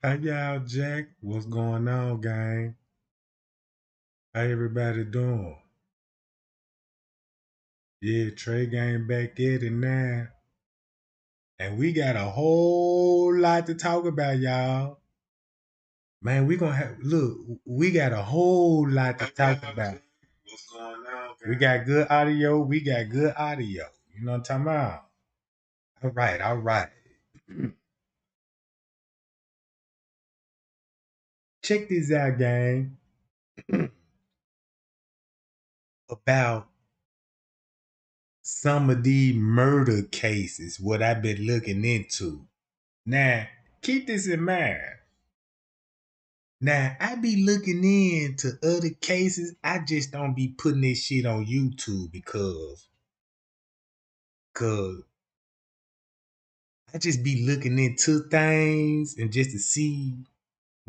How y'all, Jack? What's going on, gang? How everybody doing? Yeah, Trey game back at it now. And we got a whole lot to talk about, y'all. Man, we gonna have look, we got a whole lot to talk about. What's going on, gang? We got good audio, we got good audio. You know what I'm talking about? All right, all right. Check this out, gang. About some of the murder cases, what I've been looking into. Now, keep this in mind. Now, I be looking into other cases. I just don't be putting this shit on YouTube because I just be looking into things and just to see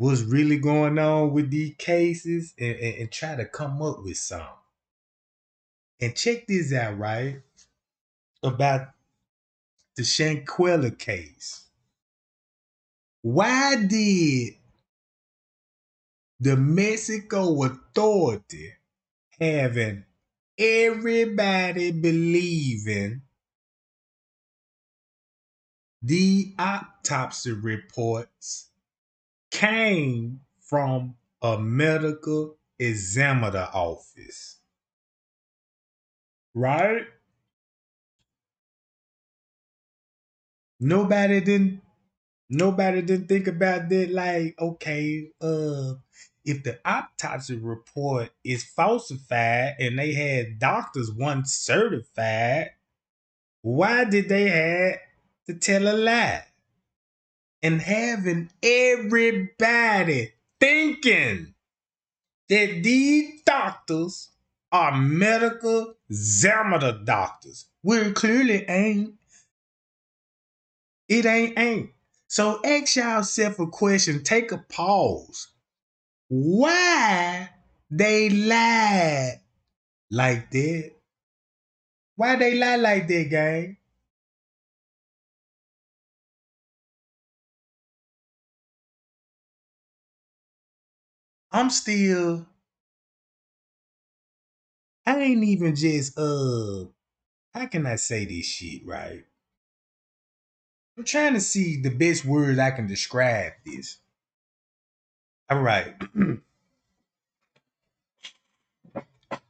what's really going on with these cases and try to come up with some. And check this out, right? About the Shanquella case. Why did the Mexico authority having everybody believing the autopsy reports came from a medical examiner office? Right? Nobody didn't nobody didn't think about that, like, okay, if the autopsy report is falsified and they had doctors once certified, why did they have to tell a lie? And having everybody thinking that these doctors are medical examiner doctors. Well, clearly ain't. It ain't. So ask yourself a question. Take a pause. Why they lied like that? Why they lie like that, gang? I'm still. I ain't even just how can I say this shit, right? I'm trying to see the best words I can describe this. All right.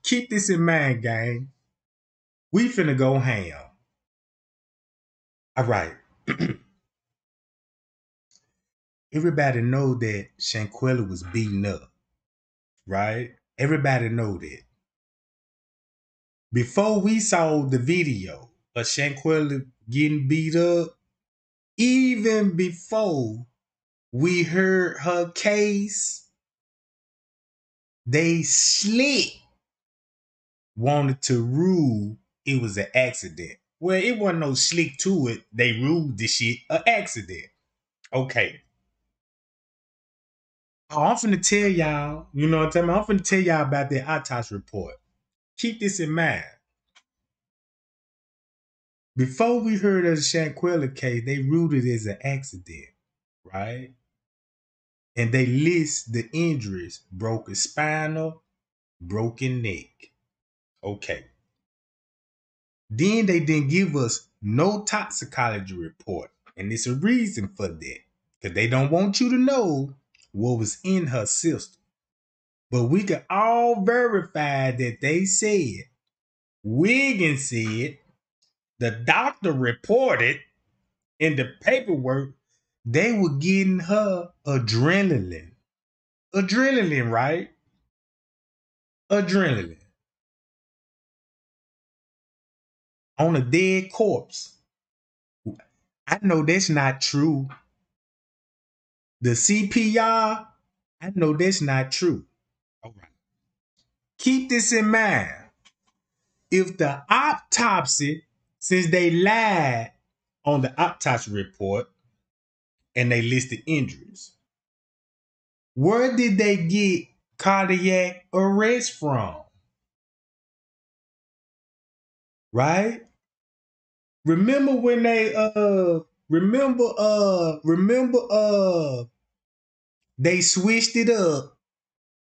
Keep this in mind, gang. We finna go ham. All right. Everybody know that Shanquella was beaten up, right? Everybody know that. Before we saw the video of Shanquella getting beat up, even before we heard her case, they slick wanted to rule it was an accident. Well, it wasn't no slick to it. They ruled the shit an accident. Okay. Oh, I'm finna tell y'all, you know what I'm talking about? I'm finna tell y'all about the autopsy report. Keep this in mind. Before we heard of the Shanquella case, they ruled it as an accident, right? And they list the injuries: broken spinal, broken neck. Okay. Then they didn't give us no toxicology report. And it's a reason for that. Because they don't want you to know what was in her system. But we can all verify that they said, Wiggins said, the doctor reported in the paperwork they were getting her adrenaline. Adrenaline, right? Adrenaline. On a dead corpse. I know that's not true. The CPR, I know that's not true. All right. Keep this in mind. If the autopsy, since they lied on the autopsy report and they listed injuries, where did they get cardiac arrest from? Right? Remember when they remember They switched it up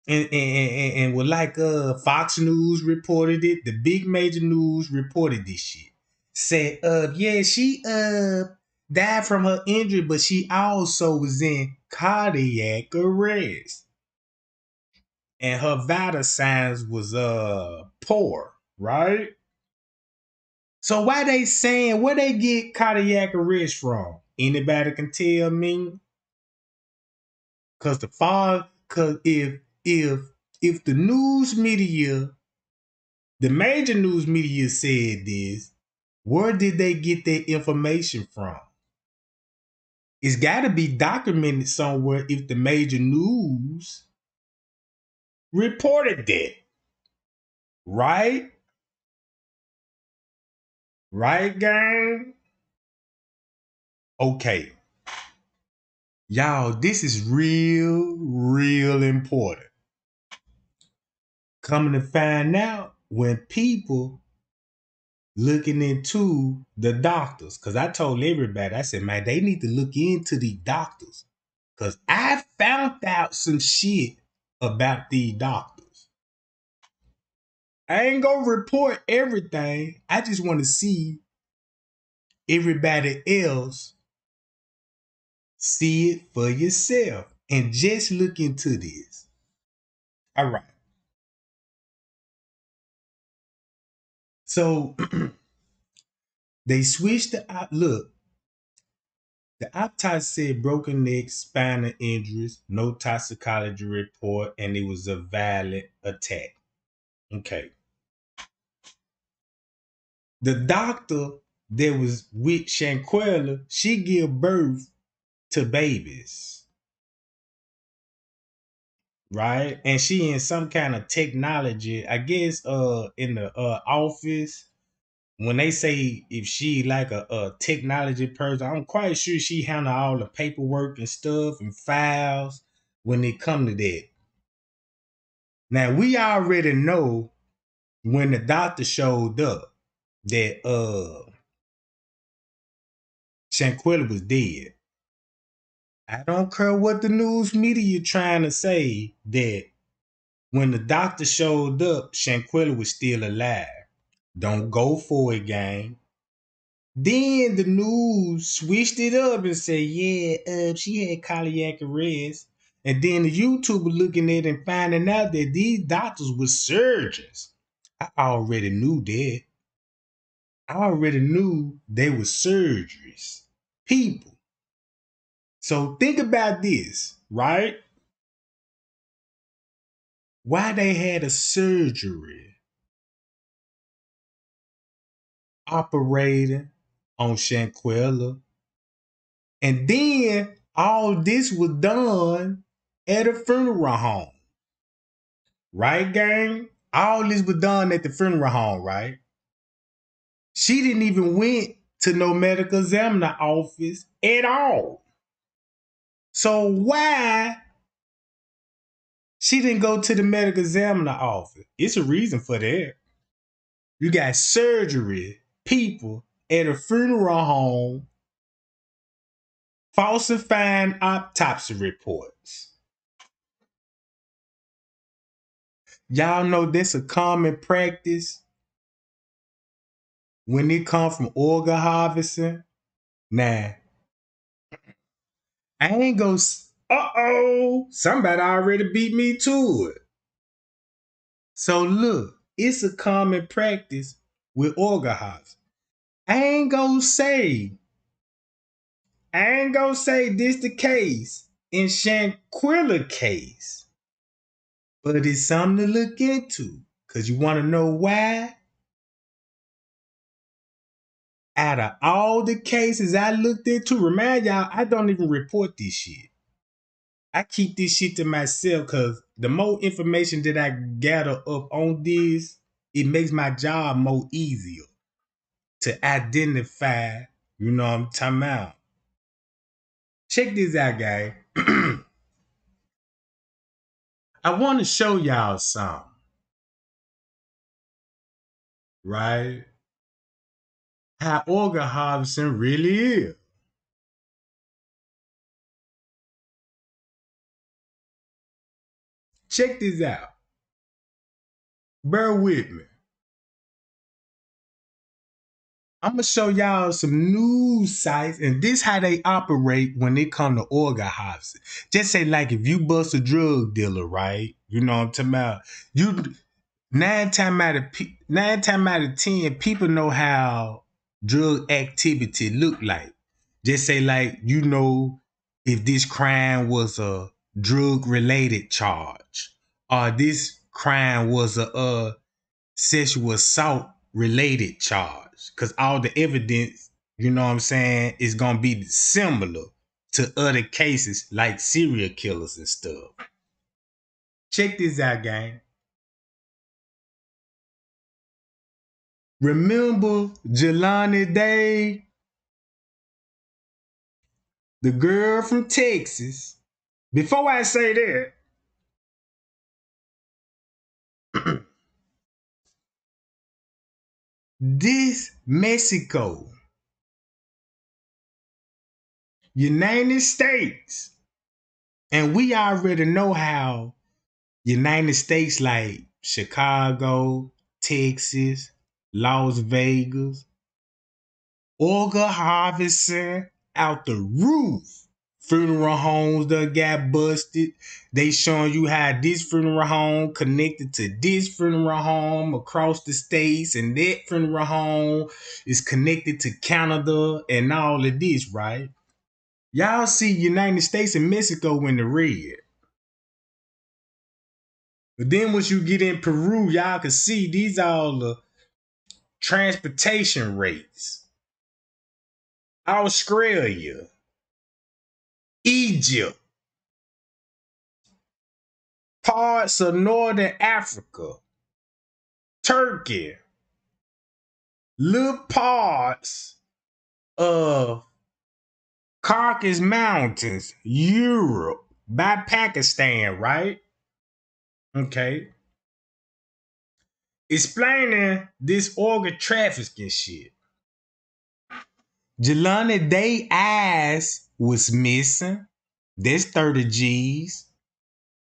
and with like Fox News reported it, the big major news reported this shit. Said yeah, she died from her injury, but she also was in cardiac arrest. And her vital signs was poor, right? So why they saying where they get cardiac arrest from? Anybody can tell me? Cause if the news media, the major news media said this, where did they get their information from? It's gotta be documented somewhere if the major news reported that. Right? Right, gang? Okay. Y'all, this is real important. Coming to find out when people looking into the doctors, because I told everybody, I said, man, they need to look into the doctors. Because I found out some shit about the doctors. I ain't gonna report everything. I just want to see everybody else see it for yourself and just look into this. All right. So they switched the look. The autopsy said broken neck, spinal injuries, no toxicology report, and it was a violent attack. Okay. The doctor that was with Shanquella, she gave birth to babies, right? And she in some kind of technology, I guess, in the office. When they say if she like a technology person, I'm quite sure she handle all the paperwork and stuff and files when it come to that. Now we already know when the doctor showed up that Shanquella was dead. I don't care what the news media trying to say that when the doctor showed up, Shanquella was still alive. Don't go for it, gang. Then the news switched it up and said, yeah, she had cardiac arrest. And then the YouTuber looking at it and finding out that these doctors were surgeons. I already knew that. I already knew they were surgeries. People. So think about this, right? Why they had a surgery operating on Shanquella. And then all this was done at a funeral home. Right, gang? All this was done at the funeral home, right? She didn't even went to no medical examiner office at all. So why she didn't go to the medical examiner office? It's a reason for that. You got surgery people at a funeral home falsifying autopsy reports. Y'all know that's a common practice when it comes from organ harvesting. Now, I ain't go. Somebody already beat me to it. So look, it's a common practice with organ harvesting. I ain't gonna say, this the case in Shanquella case, but it's something to look into. Cause you want to know why? Out of all the cases I looked into, remind y'all, I don't even report this shit. I keep this shit to myself because the more information that I gather up on this, it makes my job more easier to identify, you know what I'm talking about. Check this out, guys. I want to show y'all something, right? How organ harvesting really is. Check this out. Bear with me. I'm gonna show y'all some news sites, and this how they operate when it come to organ harvesting. Just say like if you bust a drug dealer, right? You know what I'm talking about. You nine time out of 10, people know how drug activity look like. Just say like you know if this crime was a drug related charge, or this crime was a sexual assault related charge, because all the evidence, you know what I'm saying, is gonna be similar to other cases like serial killers and stuff. Check this out, gang. Remember Jelani Day, the girl from Texas? Before I say that, this Mexico, United States, and we already know how United States like Chicago, Texas, Las Vegas, organ harvesting out the roof. Funeral homes that got busted. They showing you how this funeral home connected to this funeral home across the states, and that funeral home is connected to Canada and all of this, right? Y'all see United States and Mexico in the red. But then once you get in Peru, y'all can see these all the transportation rates. Australia, Egypt, parts of Northern Africa, Turkey, little parts of Caucasus Mountains, Europe, by Pakistan, right? Okay. Explaining this organ trafficking shit. Jelani Day eyes was missing. That's 30 G's.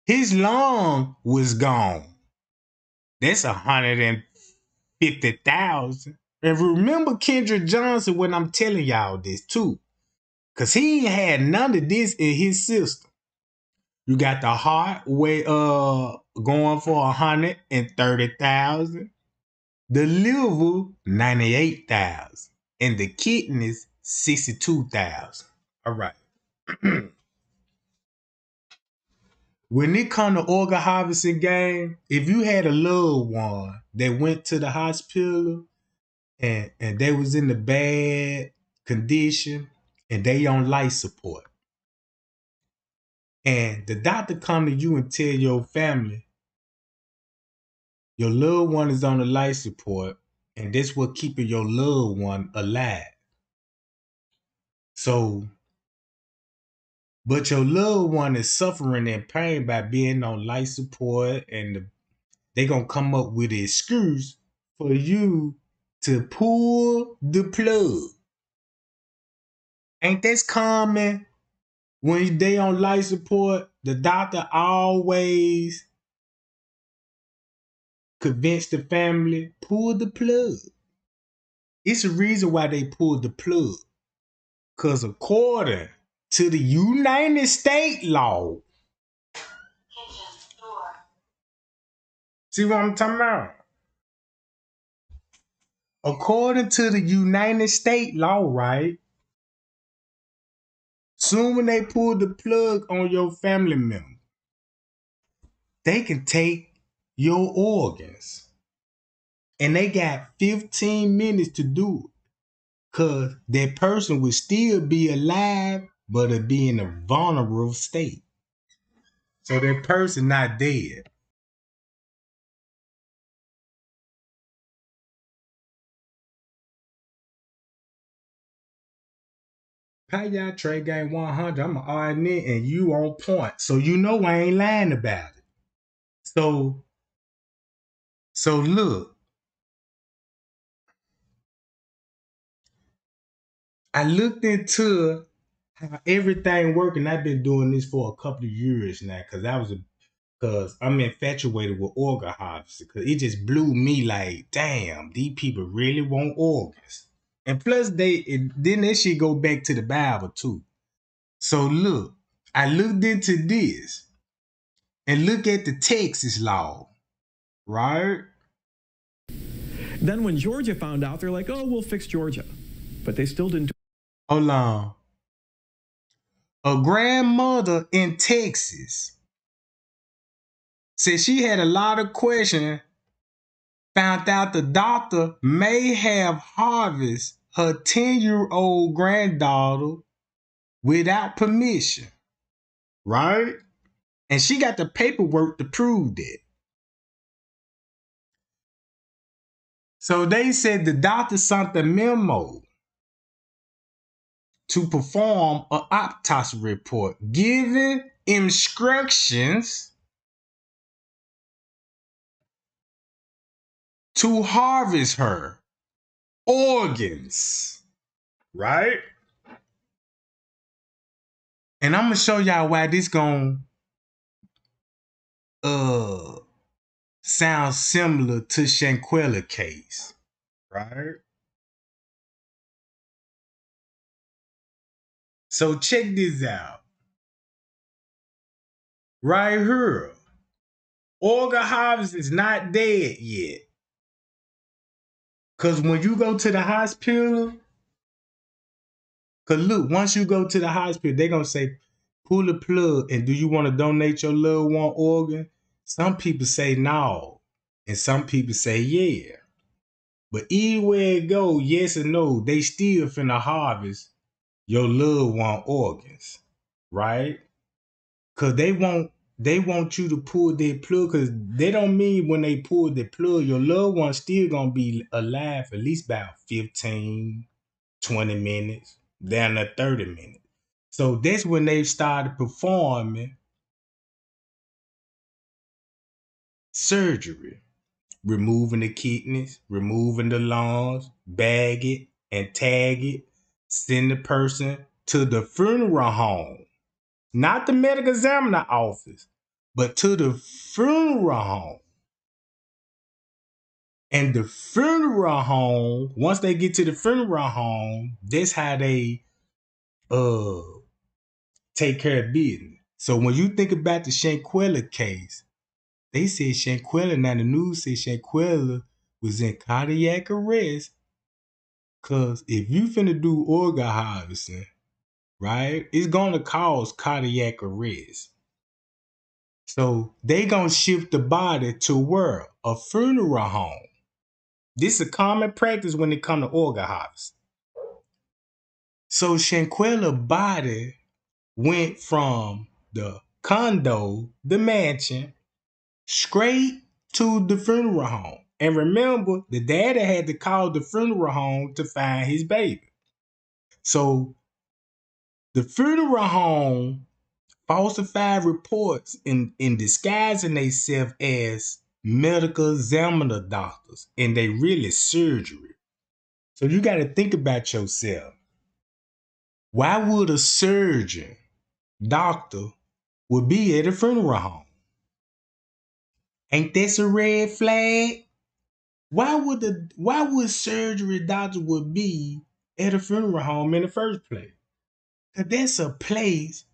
His lung was gone. That's 150,000. And remember Kendrick Johnson when I'm telling y'all this too. Cause he ain't had none of this in his system. You got the heart going for 130,000. The liver, 98,000. And the kidneys, 62,000. All right. When it come to organ harvesting game, if you had a loved one that went to the hospital and they was in the bad condition and they on life support, and the doctor come to you and tell your family your loved one is on the life support and that's what keeping your loved one alive. So, but your loved one is suffering in pain by being on life support, and they gonna come up with an excuse for you to pull the plug. Ain't that common? When they on life support, the doctor always convince the family, pull the plug. It's a reason why they pulled the plug. Because according to the United States law, see what I'm talking about? According to the United States law, right? Soon when they pull the plug on your family member, they can take your organs. And they got 15 minutes to do it. Because that person would still be alive, but it'd be in a vulnerable state. So that person not dead. How y'all trade game 100? I'm an RN and you on point. So you know I ain't lying about it. So, so look, I looked into how everything working. I've been doing this for a couple of years now because Cause I'm infatuated with organ harvesting. Cause it just blew me like, damn, these people really want organs. And plus then that shit go back to the Bible too. So look, I looked into this and look at the Texas law, right? Then when Georgia found out, they're like, oh, we'll fix Georgia. But they still didn't. Hold on. A grandmother in Texas said she had a lot of questions, found out the doctor may have harvested her 10-year-old granddaughter without permission, right? And she got the paperwork to prove that. So they said the doctor sent a memo to perform an autopsy report, giving instructions to harvest her organs, right? And I'm gonna show y'all why this gonna sound similar to Shanquella case, right? So check this out. Right here. Organ harvest is not dead yet. Cause when you go to the hospital, cause look, once you go to the hospital, they're gonna say, pull the plug and do you want to donate your loved one organ? Some people say no. And some people say yeah. But either way it go, yes or no, they still finna harvest your loved one organs, right? Cause they want you to pull their plug, cause they don't mean when they pull the plug, your loved one still gonna be alive for at least about 15, 20 minutes, down to 30 minutes. So that's when they started performing surgery, removing the kidneys, removing the lungs, bag it and tag it, send the person to the funeral home, not the medical examiner office, but to the funeral home. And the funeral home, once they get to the funeral home, that's how they uh take care of business. So when you think about the Shanquella case, they said Shanquella, now the news said Shanquella was in cardiac arrest. Cause if you finna do organ harvesting, right, it's gonna cause cardiac arrest. So they gonna shift the body to where? A funeral home. This is a common practice when it come to organ harvest. So Shanquella's body went from the condo, the mansion, straight to the funeral home. And remember, the daddy had to call the funeral home to find his baby. So the funeral home falsified reports in disguising themselves as medical examiner doctors, and they really surgery. So you got to think about yourself. Why would a surgeon, doctor, would be at a funeral home? Ain't that a red flag? Why would surgery doctor would be at a funeral home in the first place? Cause that's a place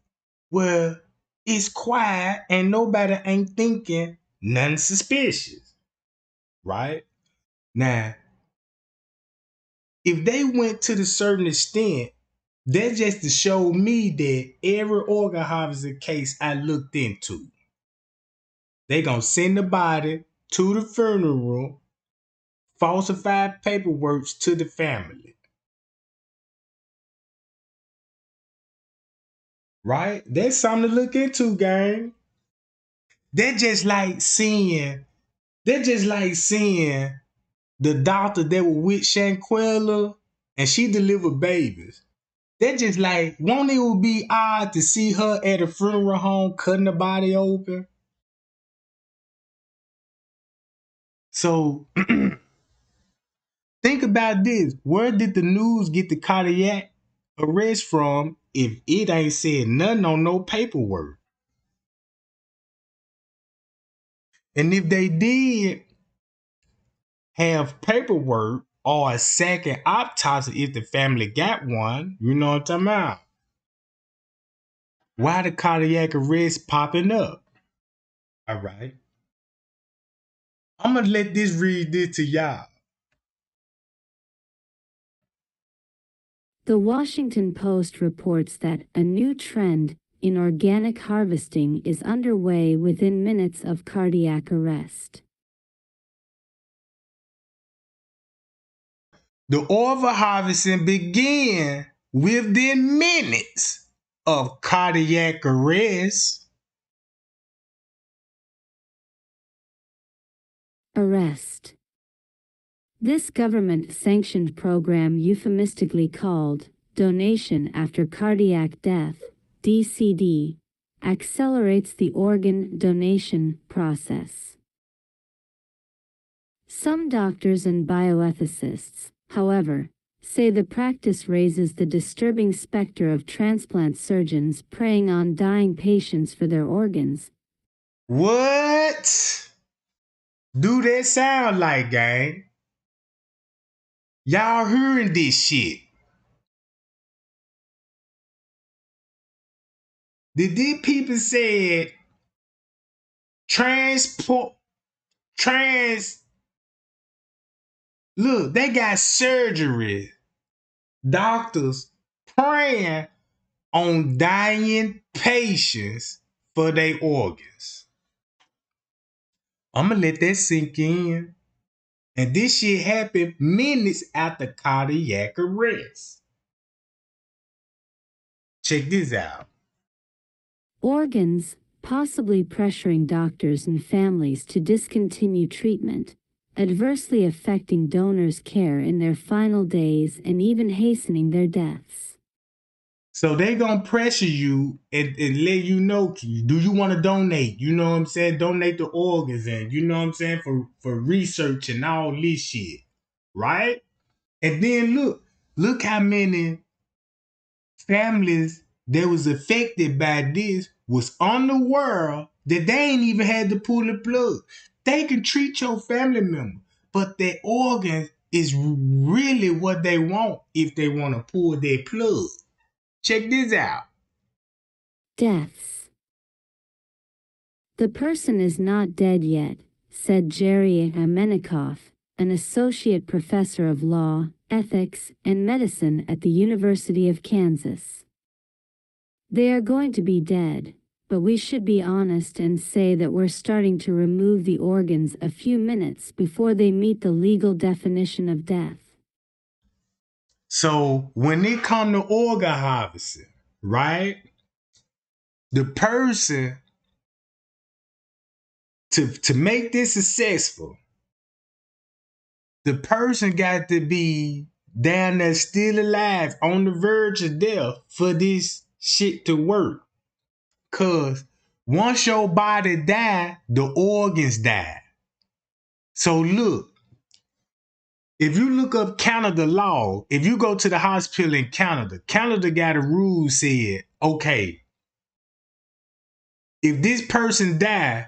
where it's quiet and nobody ain't thinking nothing suspicious, right? Now, if they went to the certain extent, that's just to show me that every organ harvesting case I looked into, they gonna send the body to the funeral, falsify paperwork to the family. Right? That's something to look into, gang. They're just like seeing, they're just like seeing the doctor that was with Shanquella and she delivered babies. They're just like, won't it would be odd to see her at a funeral home cutting the body open? So think about this. Where did the news get the cardiac arrest from if it ain't said nothing on no paperwork? And if they did have paperwork or a second autopsy, if the family got one, you know what I'm talking about? Why the cardiac arrest popping up? All right. I'm going to let this read this to y'all. The Washington Post reports that a new trend in organic harvesting is underway within minutes of cardiac arrest. The organ harvesting began within minutes of cardiac arrest. Arrest. This government-sanctioned program, euphemistically called Donation After Cardiac Death, DCD, accelerates the organ donation process. Some doctors and bioethicists, however, say the practice raises the disturbing specter of transplant surgeons preying on dying patients for their organs. What do that sound like, gang? Y'all hearing this shit? Did these people said look, they got surgery, doctors praying on dying patients for their organs. I'm gonna let that sink in. And this shit happened minutes after cardiac arrest. Check this out. Organs, possibly pressuring doctors and families to discontinue treatment, adversely affecting donors' care in their final days and even hastening their deaths. So they gonna pressure you and let you know, do you want to donate? You know what I'm saying? Donate the organs and you know what I'm saying for research and all this shit. Right? And then look how many families that was affected by this was on the world that they ain't even had to pull the plug. They can treat your family member, but their organs is really what they want if they want to pull their plug. Check this out. Deaths. The person is not dead yet, said Jerry Amenikoff, an associate professor of law, ethics, and medicine at the University of Kansas. They are going to be dead, but we should be honest and say that we're starting to remove the organs a few minutes before they meet the legal definition of death. So when it come to organ harvesting, right? The person to make this successful, the person got to be down there still alive on the verge of death for this shit to work. Cause once your body die, the organs die. So look, if you look up Canada law, if you go to the hospital in Canada, Canada got a rule said, okay, if this person die,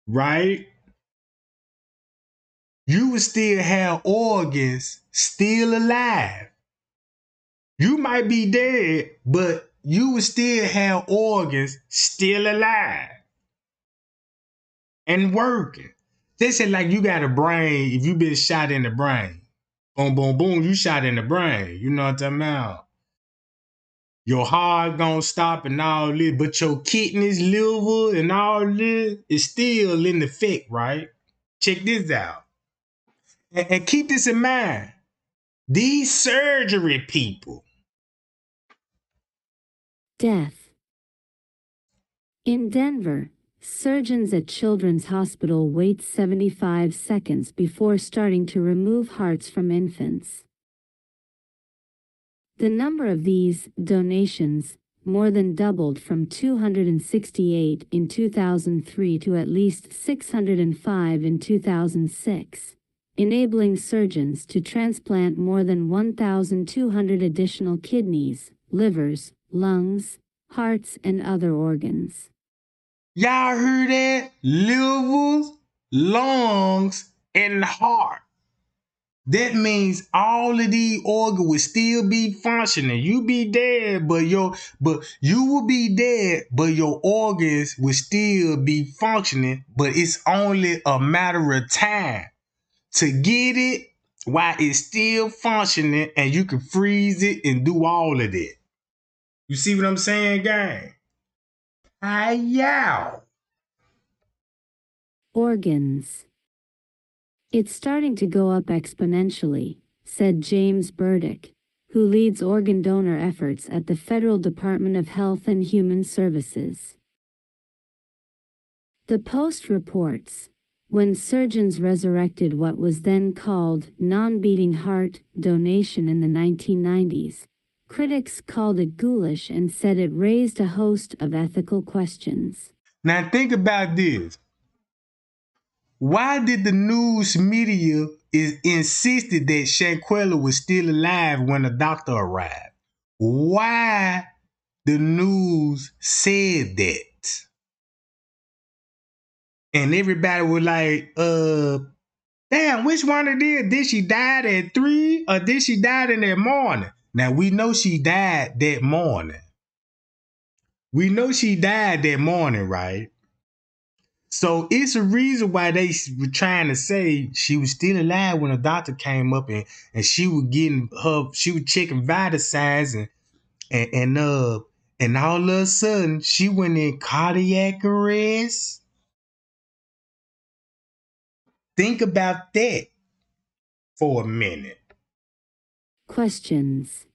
right, you would still have organs still alive. You might be dead, but you would still have organs still alive and working. They say like you got a brain, if you been shot in the brain, boom, boom, boom, you shot in the brain. You know what I'm talking about? Your heart gonna stop and all this, but your kidneys, liver, and all this is still in effect, right? Check this out. And keep this in mind. These surgery people. Death. In Denver, surgeons at Children's Hospital wait 75 seconds before starting to remove hearts from infants. The number of these donations more than doubled from 268 in 2003 to at least 605 in 2006, enabling surgeons to transplant more than 1,200 additional kidneys, livers, lungs, hearts, and other organs. Y'all heard that? Livers, lungs, and heart. That means all of these organs will still be functioning. You be dead, but you will be dead, but your organs will still be functioning. But it's only a matter of time to get it while it's still functioning, and you can freeze it and do all of that. You see what I'm saying, gang? Yow. Organs. It's starting to go up exponentially, said James Burdick, who leads organ donor efforts at the Federal Department of Health and Human Services. The Post reports, when surgeons resurrected what was then called non-beating heart donation in the 1990s, critics called it ghoulish and said it raised a host of ethical questions. Now think about this. Why did the news media insisted that Shanquella was still alive when the doctor arrived? Why the news said that? And everybody was like, damn, which one it is? Did she die at 3 or did she die in that morning? Now we know she died that morning. We know she died that morning, right? So it's a reason why they were trying to say she was still alive when the doctor came up and she was checking vital signs and all of a sudden she went in cardiac arrest. Think about that for a minute. Questions.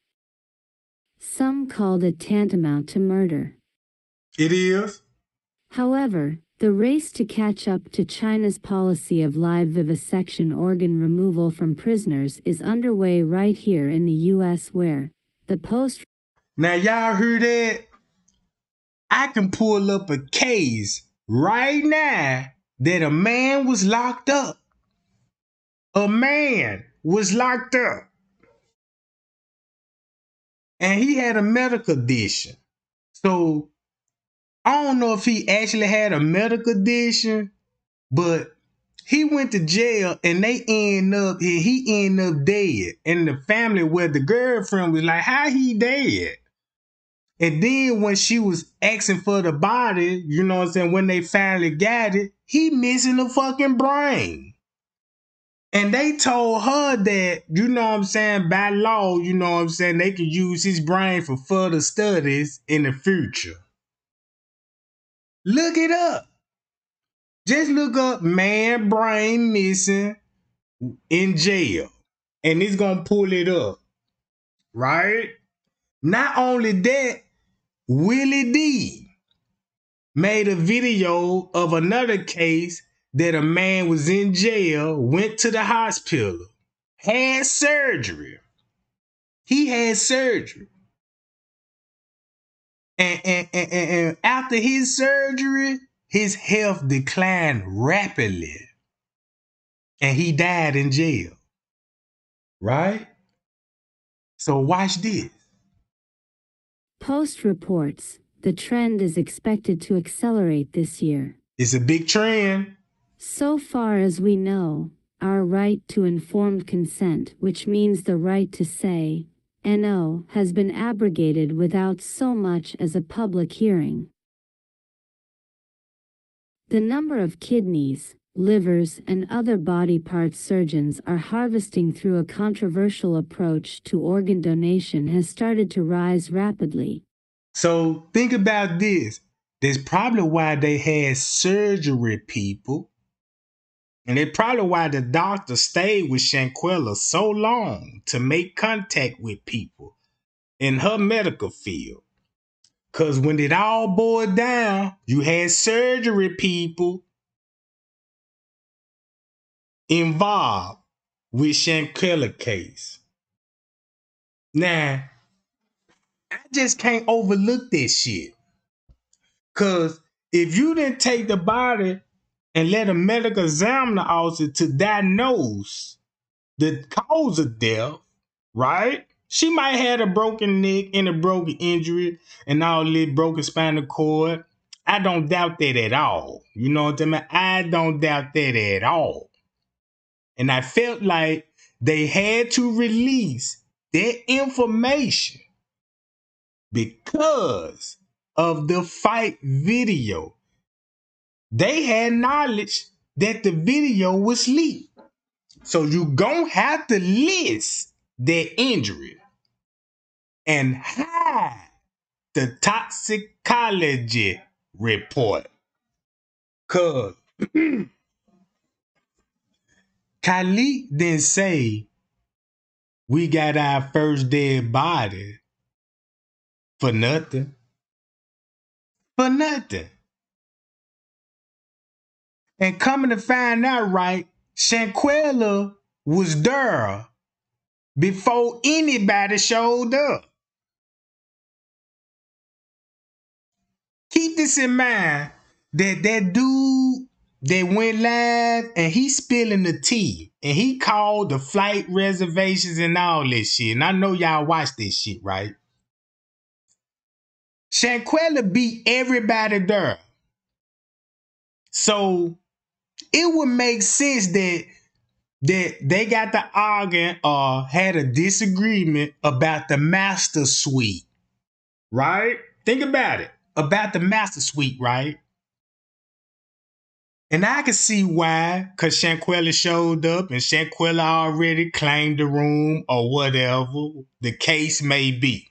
Some called it tantamount to murder. It is. However, the race to catch up to China's policy of live vivisection organ removal from prisoners is underway right here in the U.S. where the Post. Now y'all heard that? I can pull up a case right now that a man was locked up. A man was locked up. And he had a medical condition. So I don't know if he actually had a medical condition, but he went to jail and he ended up dead. And the family where the girlfriend was like, how he dead? And then when she was asking for the body, you know what I'm saying, when they finally got it, he missing the fucking brain. And they told her that, you know what I'm saying, by law, you know what I'm saying, they could use his brain for further studies in the future. Look it up. Just look up man brain missing in jail. And it's going to pull it up. Right? Not only that, Willie D made a video of another case that a man was in jail, went to the hospital, had surgery. He had surgery. And after his surgery, his health declined rapidly. And he died in jail. Right? So watch this. Post reports, the trend is expected to accelerate this year. It's a big trend. So far as we know, our right to informed consent, which means the right to say, no, has been abrogated without so much as a public hearing. The number of kidneys, livers, and other body parts surgeons are harvesting through a controversial approach to organ donation has started to rise rapidly. So think about this. That's probably why they had surgery, people. And it's probably why the doctor stayed with Shanquella so long to make contact with people in her medical field. Because when it all boiled down, you had surgery people involved with Shanquella case. Now, I just can't overlook this shit. Because if you didn't take the body and let a medical examiner officer to diagnose the cause of death, right? She might have a broken neck and a broken injury and all this broken spinal cord. I don't doubt that at all. You know what I mean? I don't doubt that at all. And I felt like they had to release that information because of the fight video. They had knowledge that the video was leaked. So you gon' have to list their injury and hide the toxicology report. Cause Khalid didn't say we got our first dead body for nothing. For nothing. And coming to find out, right, Shanquella was there before anybody showed up. Keep this in mind that dude that went live and he spilling the tea and he called the flight reservations and all this shit. And I know y'all watch this shit, right? Shanquella beat everybody there. So it would make sense that they got to arguing or had a disagreement about the master suite, right? Think about it. About the master suite, right? And I can see why, because Shanquella showed up and Shanquella already claimed the room or whatever the case may be.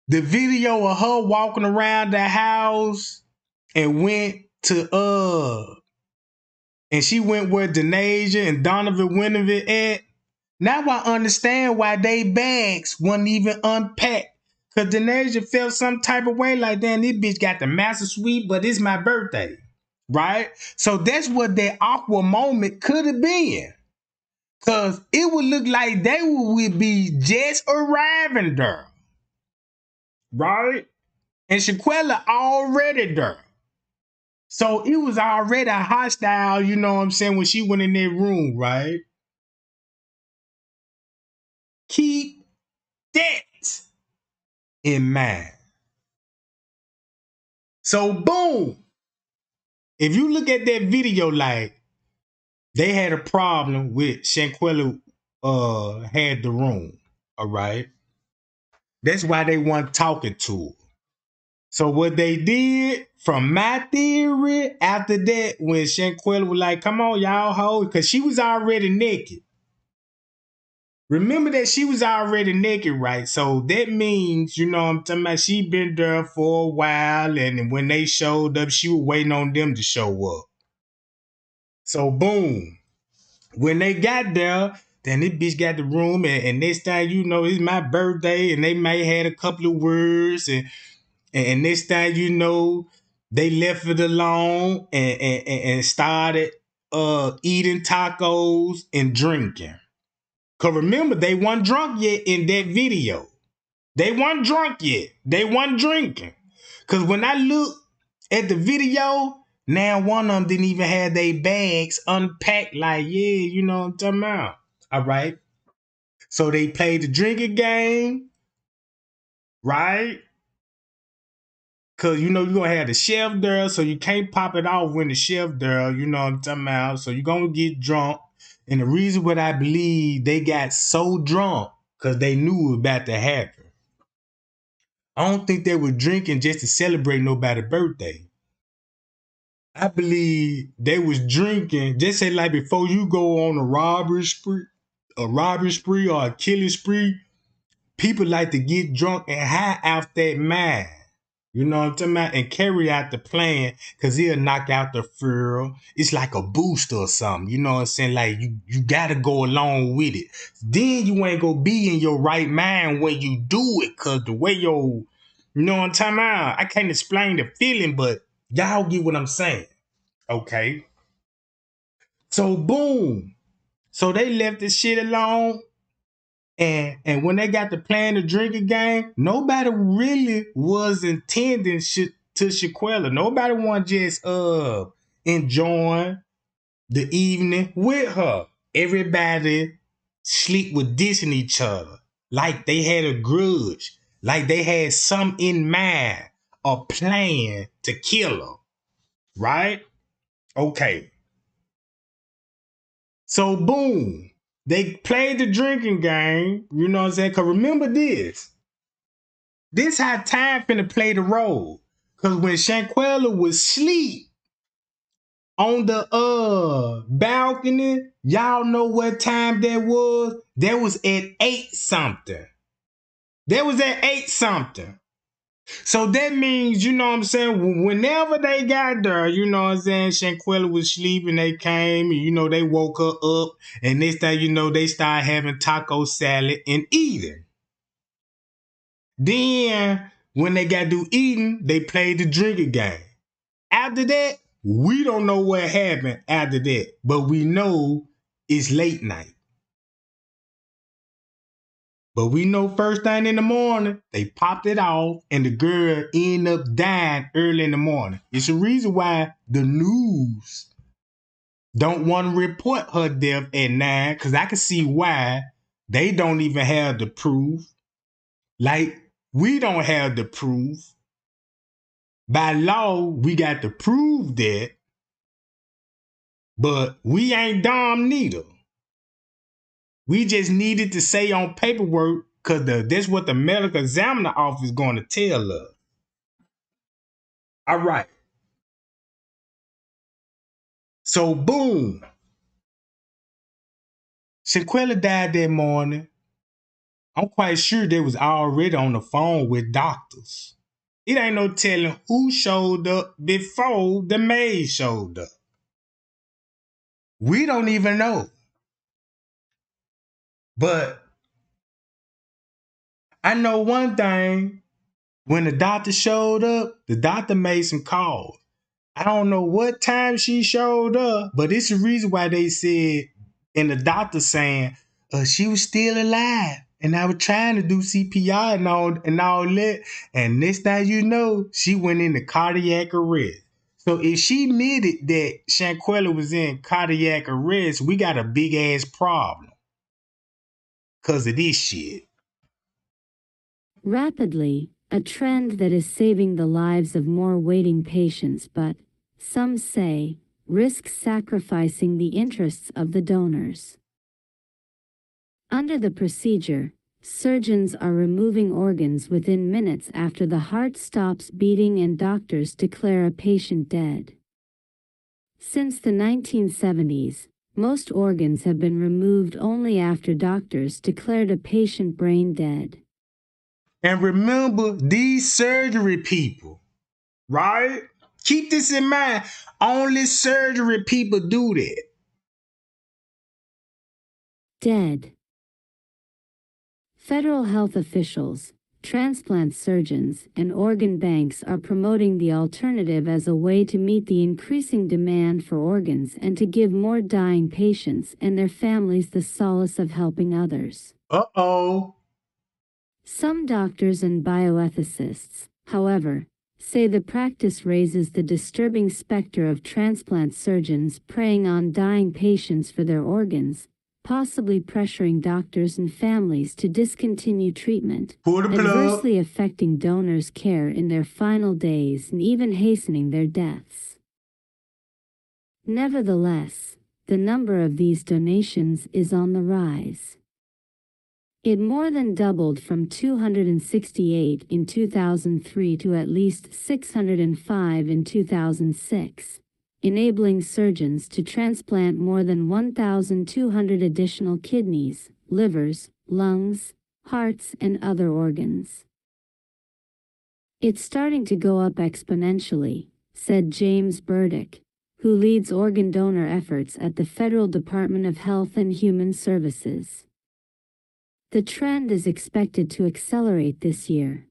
The video of her walking around the house and went to and she went where Denasia and Donovan Winovich at. Now I understand why they bags wasn't even unpacked. Cause Denasia felt some type of way like, damn, this bitch got the master suite, but it's my birthday. Right? So that's what that awkward moment could have been. Cause it would look like they would be just arriving there. Right? And Shanquella already there. So it was already hostile, you know what I'm saying, when she went in that room, right? Keep that in mind. So boom. If you look at that video, like, they had a problem with Shanquella had the room. All right. That's why they weren't talking to her. So what they did, from my theory, after that, when Shanquella was like, come on, y'all hold, because she was already naked. Remember that she was already naked, right? So that means, you know what I'm talking about, she been there for a while, and when they showed up, she was waiting on them to show up. So boom. When they got there, then this bitch got the room, and next thing you know, it's my birthday, and they may had a couple of words, and next thing you know, they left it alone and started eating tacos and drinking. Cause remember, they weren't drunk yet in that video. They weren't drunk yet. They weren't drinking. Cause when I look at the video, now one of them didn't even have their bags unpacked. Like, yeah, you know what I'm talking about. All right. So they played the drinking game, right? Cause you know you're gonna have the chef there, so you can't pop it off when the chef there, you know what I'm talking about. So you're gonna get drunk. And the reason what I believe they got so drunk, cause they knew it was about to happen. I don't think they were drinking just to celebrate nobody's birthday. I believe they was drinking, just say like before you go on a robbery spree or a killing spree, people like to get drunk and high out that mind. You know what I'm talking about? And carry out the plan, because he'll knock out the fear. It's like a booster or something. You know what I'm saying? Like you gotta go along with it. Then you ain't gonna be in your right mind when you do it, because the way you know what I'm talking about? I can't explain the feeling, but y'all get what I'm saying. Okay. So boom. So they left this shit alone. And when they got to playing the drinking game, nobody really was intending shit to Shanquella. Nobody want just enjoying the evening with her. Everybody sleep with dissing each other. Like they had a grudge. Like they had something in mind a plan to kill her, right? Okay. So boom, they played the drinking game, you know what I'm saying? Because remember this. This how time finna play the role. Because when Shanquella was asleep on the balcony, y'all know what time that was? That was at 8 something. That was at 8 something. So that means, you know what I'm saying, whenever they got there, you know what I'm saying, Shanquella was sleeping, they came, and, you know, they woke her up, and next thing you know, they started having taco salad and eating. Then, when they got through eating, they played the drinking game. After that, we don't know what happened after that, but we know it's late night. But we know first thing in the morning, they popped it off and the girl ended up dying early in the morning. It's a reason why the news don't want to report her death at 9, because I can see why. They don't even have the proof. Like, we don't have the proof. By law, we got to prove that, but we ain't dumb neither. We just needed to say on paperwork, because that's what the medical examiner office is going to tell us. All right. So boom. Shanquella died that morning. I'm quite sure they was already on the phone with doctors. It ain't no telling who showed up before the maid showed up. We don't even know. But I know one thing. When the doctor showed up, the doctor made some calls. I don't know what time she showed up, but it's the reason why they said, and the doctor saying, she was still alive. And I was trying to do CPR and all that. And next thing you know, she went into cardiac arrest. So if she admitted that Shanquella was in cardiac arrest, we got a big ass problem. Because of this shit. Rapidly, a trend that is saving the lives of more waiting patients, but, some say, risks sacrificing the interests of the donors. Under the procedure, surgeons are removing organs within minutes after the heart stops beating and doctors declare a patient dead. Since the 1970s, most organs have been removed only after doctors declared a patient brain dead. And remember, these surgery people, right? Keep this in mind. Only surgery people do that. Dead. Federal health officials, transplant surgeons, and organ banks are promoting the alternative as a way to meet the increasing demand for organs and to give more dying patients and their families the solace of helping others. Uh-oh. Some doctors and bioethicists, however, say the practice raises the disturbing specter of transplant surgeons preying on dying patients for their organs, possibly pressuring doctors and families to discontinue treatment, adversely affecting donors' care in their final days and even hastening their deaths. Nevertheless, the number of these donations is on the rise. It more than doubled from 268 in 2003 to at least 605 in 2006, enabling surgeons to transplant more than 1,200 additional kidneys, livers, lungs, hearts, and other organs. It's starting to go up exponentially, said James Burdick, who leads organ donor efforts at the Federal Department of Health and Human Services. The trend is expected to accelerate this year.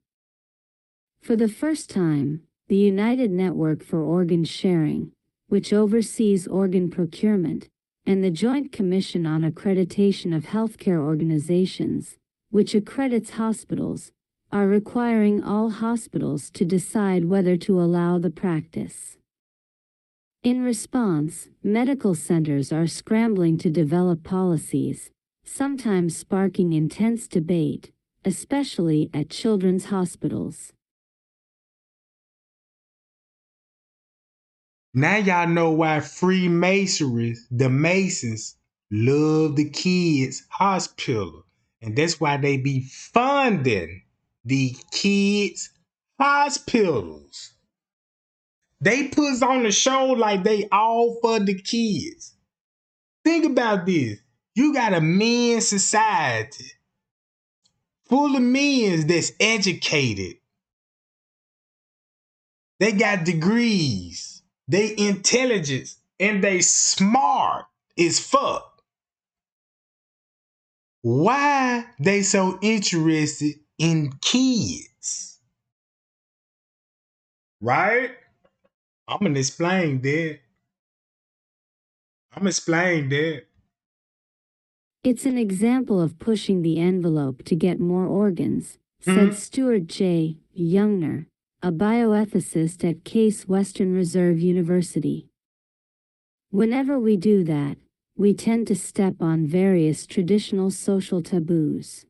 For the first time, the United Network for Organ Sharing, which oversees organ procurement, and the Joint Commission on Accreditation of Healthcare Organizations, which accredits hospitals, are requiring all hospitals to decide whether to allow the practice. In response, medical centers are scrambling to develop policies, sometimes sparking intense debate, especially at children's hospitals. Now y'all know why Freemasonry, the Masons, love the kids' hospital. And that's why they be funding the kids' hospitals. They put on the show like they all for the kids. Think about this. You got a men's society full of men that's educated. They got degrees. They intelligent and they smart as fuck. Why they so interested in kids? Right? I'm gonna explain that. It's an example of pushing the envelope to get more organs, said Mhm. Stuart J. Youngner, a bioethicist at Case Western Reserve University. Whenever we do that, we tend to step on various traditional social taboos.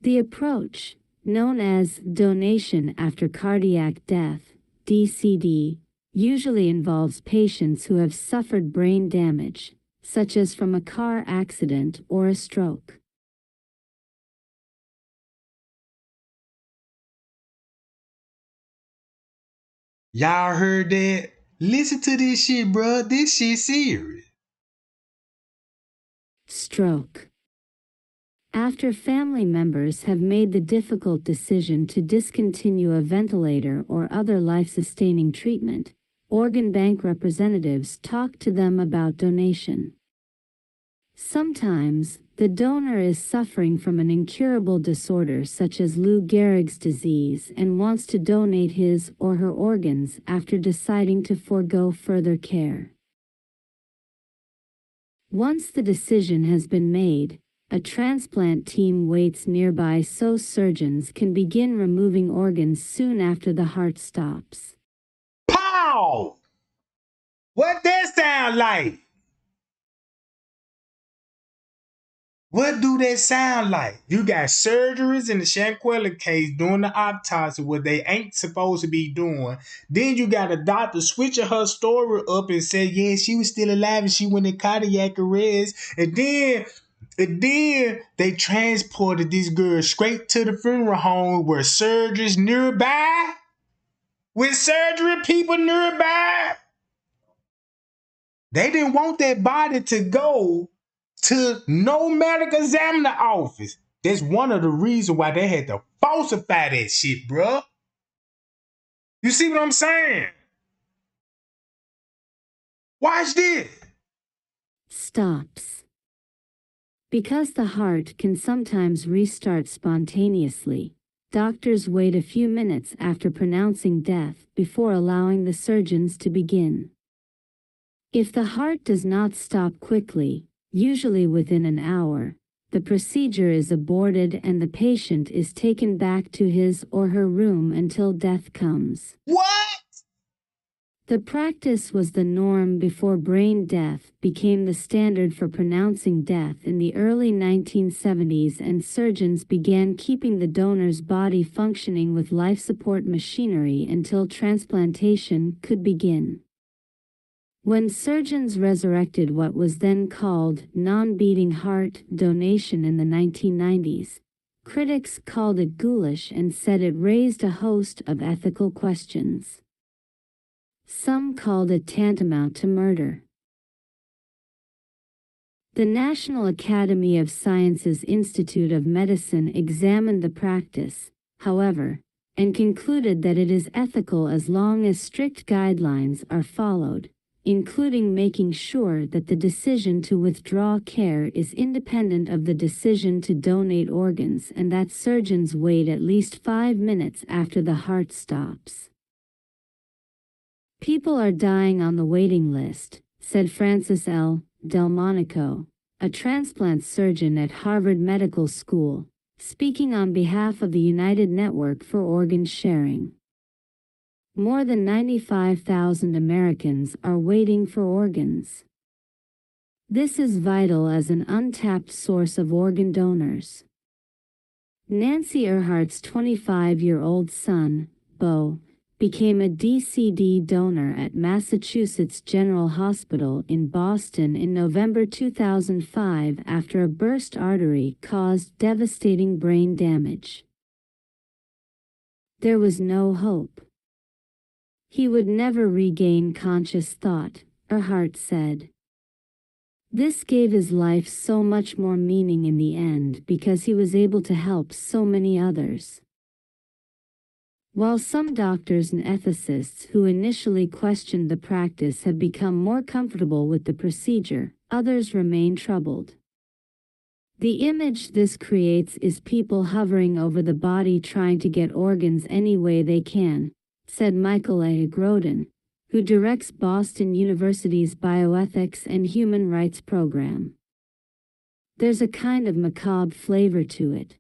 The approach, known as donation after cardiac death, DCD, usually involves patients who have suffered brain damage, such as from a car accident or a stroke. Y'all heard that? Listen to this shit, bruh. This shit serious. Stroke. After family members have made the difficult decision to discontinue a ventilator or other life-sustaining treatment, organ bank representatives talk to them about donation. Sometimes, the donor is suffering from an incurable disorder such as Lou Gehrig's disease and wants to donate his or her organs after deciding to forego further care. Once the decision has been made, a transplant team waits nearby so surgeons can begin removing organs soon after the heart stops. Pow! What that sound like? What do that sound like? You got surgeries in the Shanquella case doing the autopsy, what they ain't supposed to be doing. Then you got a doctor switching her story up and say, yeah, she was still alive and she went in cardiac arrest. And then they transported this girl straight to the funeral home where surgeries nearby, with surgery people nearby. They didn't want that body to go to no medical examiner office. That's one of the reasons why they had to falsify that shit, bruh. You see what I'm saying? Watch this. Stops. Because the heart can sometimes restart spontaneously, doctors wait a few minutes after pronouncing death before allowing the surgeons to begin. If the heart does not stop quickly, usually within an hour, the procedure is aborted and the patient is taken back to his or her room until death comes. What? The practice was the norm before brain death became the standard for pronouncing death in the early 1970s, and surgeons began keeping the donor's body functioning with life support machinery until transplantation could begin. When surgeons resurrected what was then called non-beating heart donation in the 1990s, critics called it ghoulish and said it raised a host of ethical questions. Some called it tantamount to murder. The National Academy of Sciences Institute of Medicine examined the practice, however, and concluded that it is ethical as long as strict guidelines are followed, including making sure that the decision to withdraw care is independent of the decision to donate organs and that surgeons wait at least 5 minutes after the heart stops. People are dying on the waiting list, said Francis L. Delmonico, a transplant surgeon at Harvard Medical School, speaking on behalf of the United Network for Organ Sharing. More than 95,000 Americans are waiting for organs. This is vital as an untapped source of organ donors. Nancy Earhart's 25-year-old son, Bo, became a DCD donor at Massachusetts General Hospital in Boston in November 2005 after a burst artery caused devastating brain damage. There was no hope. He would never regain conscious thought, Earhart said. This gave his life so much more meaning in the end because he was able to help so many others. While some doctors and ethicists who initially questioned the practice have become more comfortable with the procedure, others remain troubled. The image this creates is people hovering over the body trying to get organs any way they can, said Michael A. Groden, who directs Boston University's Bioethics and Human Rights program. There's a kind of macabre flavor to it.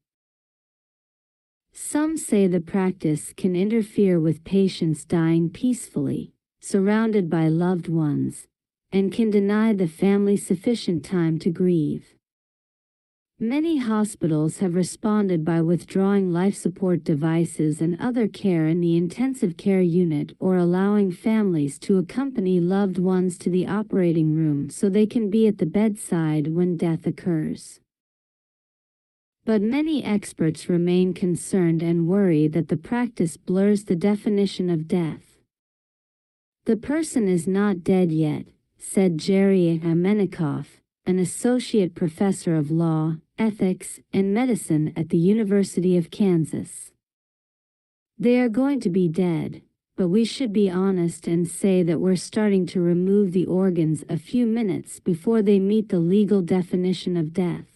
Some say the practice can interfere with patients dying peacefully, surrounded by loved ones, and can deny the family sufficient time to grieve. Many hospitals have responded by withdrawing life support devices and other care in the intensive care unit or allowing families to accompany loved ones to the operating room so they can be at the bedside when death occurs. But many experts remain concerned and worry that the practice blurs the definition of death. The person is not dead yet, said Jerry Amenikoff, an associate professor of law, ethics, and medicine at the University of Kansas. They are going to be dead, but we should be honest and say that we're starting to remove the organs a few minutes before they meet the legal definition of death.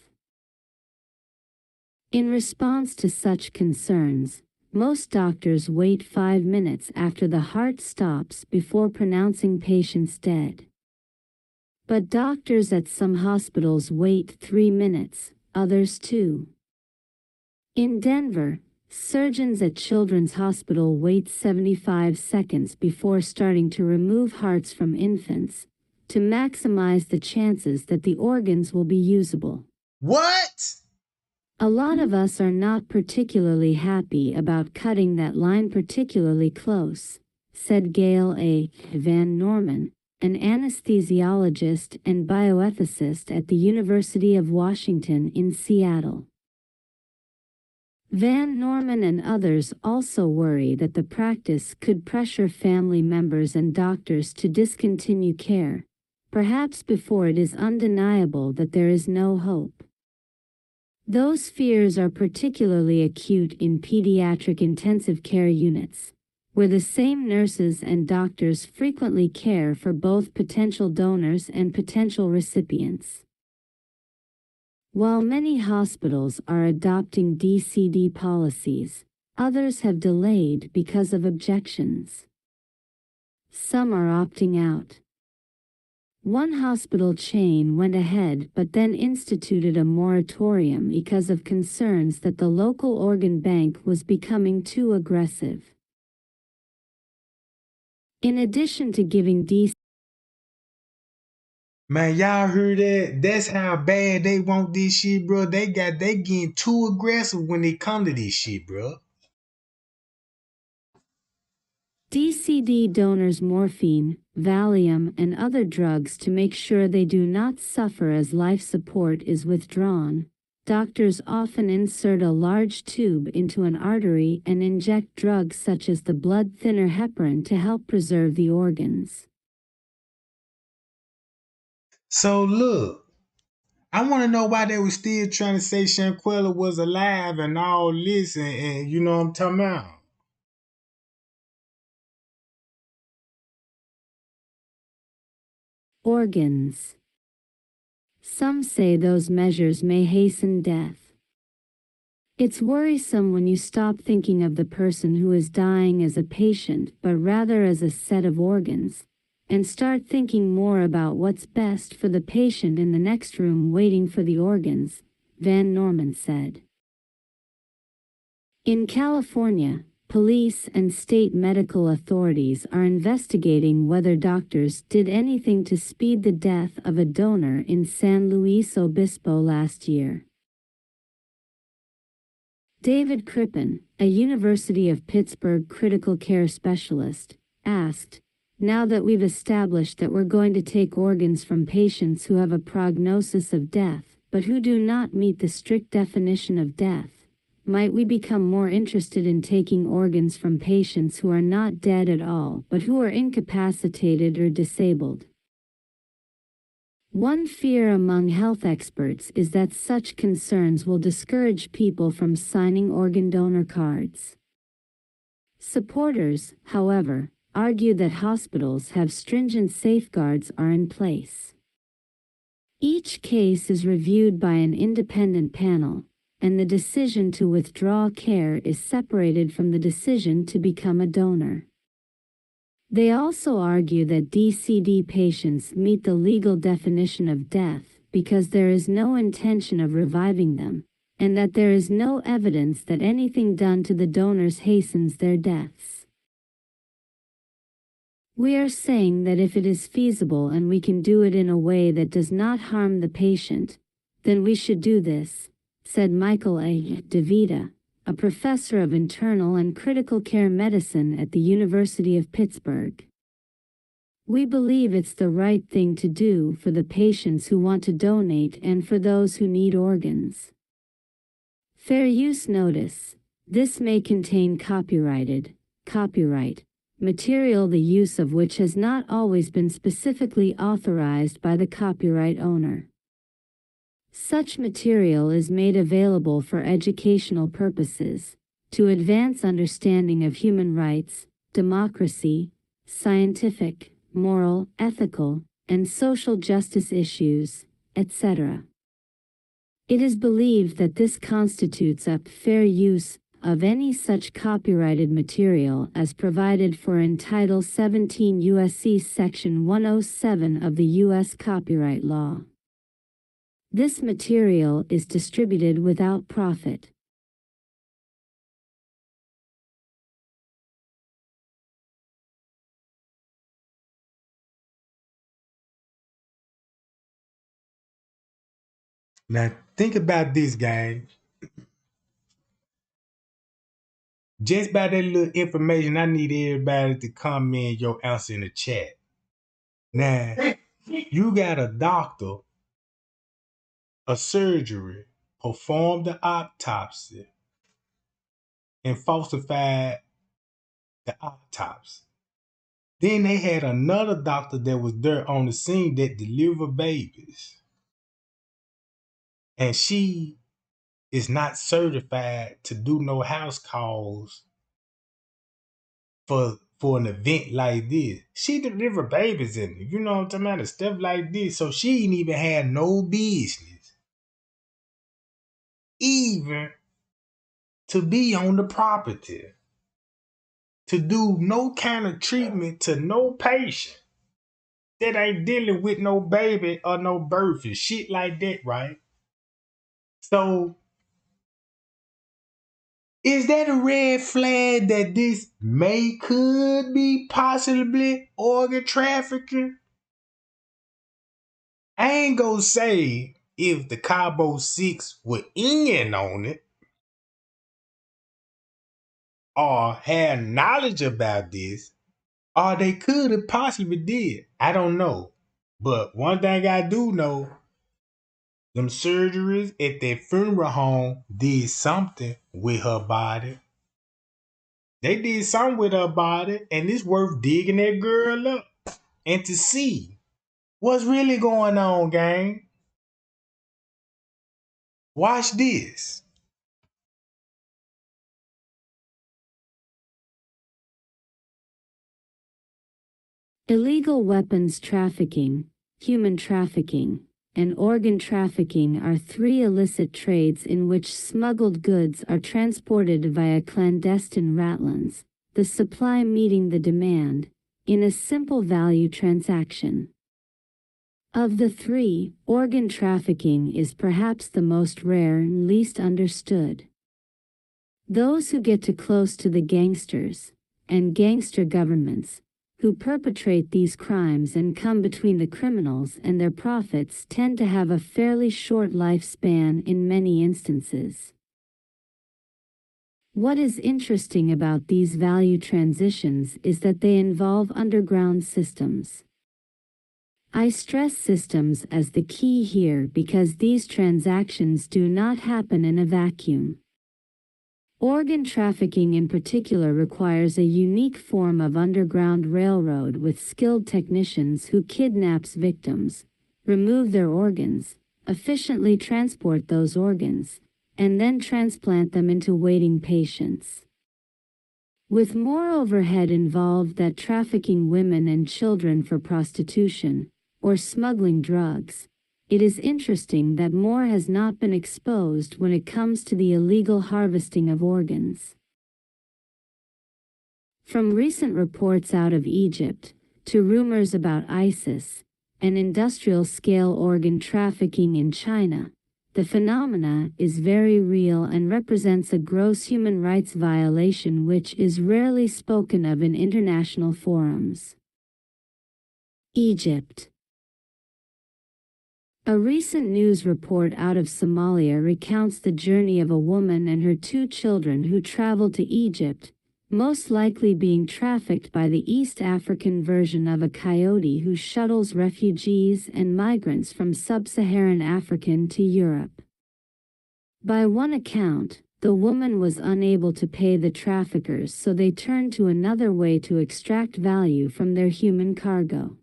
In response to such concerns, most doctors wait 5 minutes after the heart stops before pronouncing patients dead. But doctors at some hospitals wait 3 minutes, others 2. In Denver, surgeons at Children's Hospital wait 75 seconds before starting to remove hearts from infants, to maximize the chances that the organs will be usable. What? A lot of us are not particularly happy about cutting that line particularly close, said Gail A. Van Norman, an anesthesiologist and bioethicist at the University of Washington in Seattle. Van Norman and others also worry that the practice could pressure family members and doctors to discontinue care, perhaps before it is undeniable that there is no hope. Those fears are particularly acute in pediatric intensive care units, where the same nurses and doctors frequently care for both potential donors and potential recipients. While many hospitals are adopting DCD policies, others have delayed because of objections. Some are opting out. One hospital chain went ahead but then instituted a moratorium because of concerns that the local organ bank was becoming too aggressive. In addition to giving Man, y'all heard that? That's how bad they want this shit, bro. They getting too aggressive when they come to this shit, bro. DCD donors morphine, Valium, and other drugs to make sure they do not suffer as life support is withdrawn. Doctors often insert a large tube into an artery and inject drugs such as the blood thinner heparin to help preserve the organs. So look, I want to know why they were still trying to say Shanquella was alive and all this, and you know what I'm talking about. Organs. Some say those measures may hasten death. It's worrisome when you stop thinking of the person who is dying as a patient but rather as a set of organs, and start thinking more about what's best for the patient in the next room waiting for the organs, Van Norman said. In California, police and state medical authorities are investigating whether doctors did anything to speed the death of a donor in San Luis Obispo last year. David Crippen, a University of Pittsburgh critical care specialist, asked, "Now that we've established that we're going to take organs from patients who have a prognosis of death, but who do not meet the strict definition of death, might we become more interested in taking organs from patients who are not dead at all but who are incapacitated or disabled?" One fear among health experts is that such concerns will discourage people from signing organ donor cards. Supporters, however, argue that hospitals have stringent safeguards are in place. Each case is reviewed by an independent panel, and the decision to withdraw care is separated from the decision to become a donor. They also argue that DCD patients meet the legal definition of death because there is no intention of reviving them, and that there is no evidence that anything done to the donors hastens their deaths. "We are saying that if it is feasible and we can do it in a way that does not harm the patient, then we should do this," said Michael A. DeVita, a professor of internal and critical care medicine at the University of Pittsburgh. "We believe it's the right thing to do for the patients who want to donate and for those who need organs." Fair use notice: this may contain copyright material the use of which has not always been specifically authorized by the copyright owner. Such material is made available for educational purposes, to advance understanding of human rights, democracy, scientific, moral, ethical, and social justice issues, etc. It is believed that this constitutes a fair use of any such copyrighted material as provided for in Title 17 U.S.C. Section 107 of the U.S. Copyright Law. This material is distributed without profit. Now, think about this, gang. Just by that little information, I need everybody to comment your answer in the chat. Now, you got a doctor, a surgery, performed the autopsy, and falsified the autopsy. Then they had another doctor that was there on the scene that delivered babies. And she is not certified to do no house calls for an event like this. She delivered babies in it. You know what I'm talking about? And stuff like this. So she ain't even had no business even to be on the property, to do no kind of treatment to no patient that ain't dealing with no baby or no birth and shit like that, right? So is that a red flag that this could be possibly organ trafficking? I ain't gonna say if the Cabo Six were in on it or had knowledge about this, or they could have possibly did. I don't know. But one thing I do know, them surgeries at that funeral home did something with her body. They did something with her body, and it's worth digging that girl up and to see what's really going on, gang. Watch this. Illegal weapons trafficking, human trafficking, and organ trafficking are three illicit trades in which smuggled goods are transported via clandestine ratlins, the supply meeting the demand, in a simple value transaction. Of the three, organ trafficking is perhaps the most rare and least understood. Those who get too close to the gangsters, and gangster governments, who perpetrate these crimes and come between the criminals and their profits tend to have a fairly short lifespan in many instances. What is interesting about these value transitions is that they involve underground systems. I stress systems as the key here because these transactions do not happen in a vacuum. Organ trafficking in particular requires a unique form of underground railroad with skilled technicians who kidnaps victims, remove their organs, efficiently transport those organs, and then transplant them into waiting patients. With more overhead involved than trafficking women and children for prostitution, or smuggling drugs, it is interesting that more has not been exposed when it comes to the illegal harvesting of organs. From recent reports out of Egypt, to rumors about ISIS, and industrial-scale organ trafficking in China, the phenomena is very real and represents a gross human rights violation which is rarely spoken of in international forums. Egypt. A recent news report out of Somalia recounts the journey of a woman and her 2 children who traveled to Egypt, most likely being trafficked by the East African version of a coyote who shuttles refugees and migrants from sub-Saharan Africa to Europe. By one account, the woman was unable to pay the traffickers, so they turned to another way to extract value from their human cargo.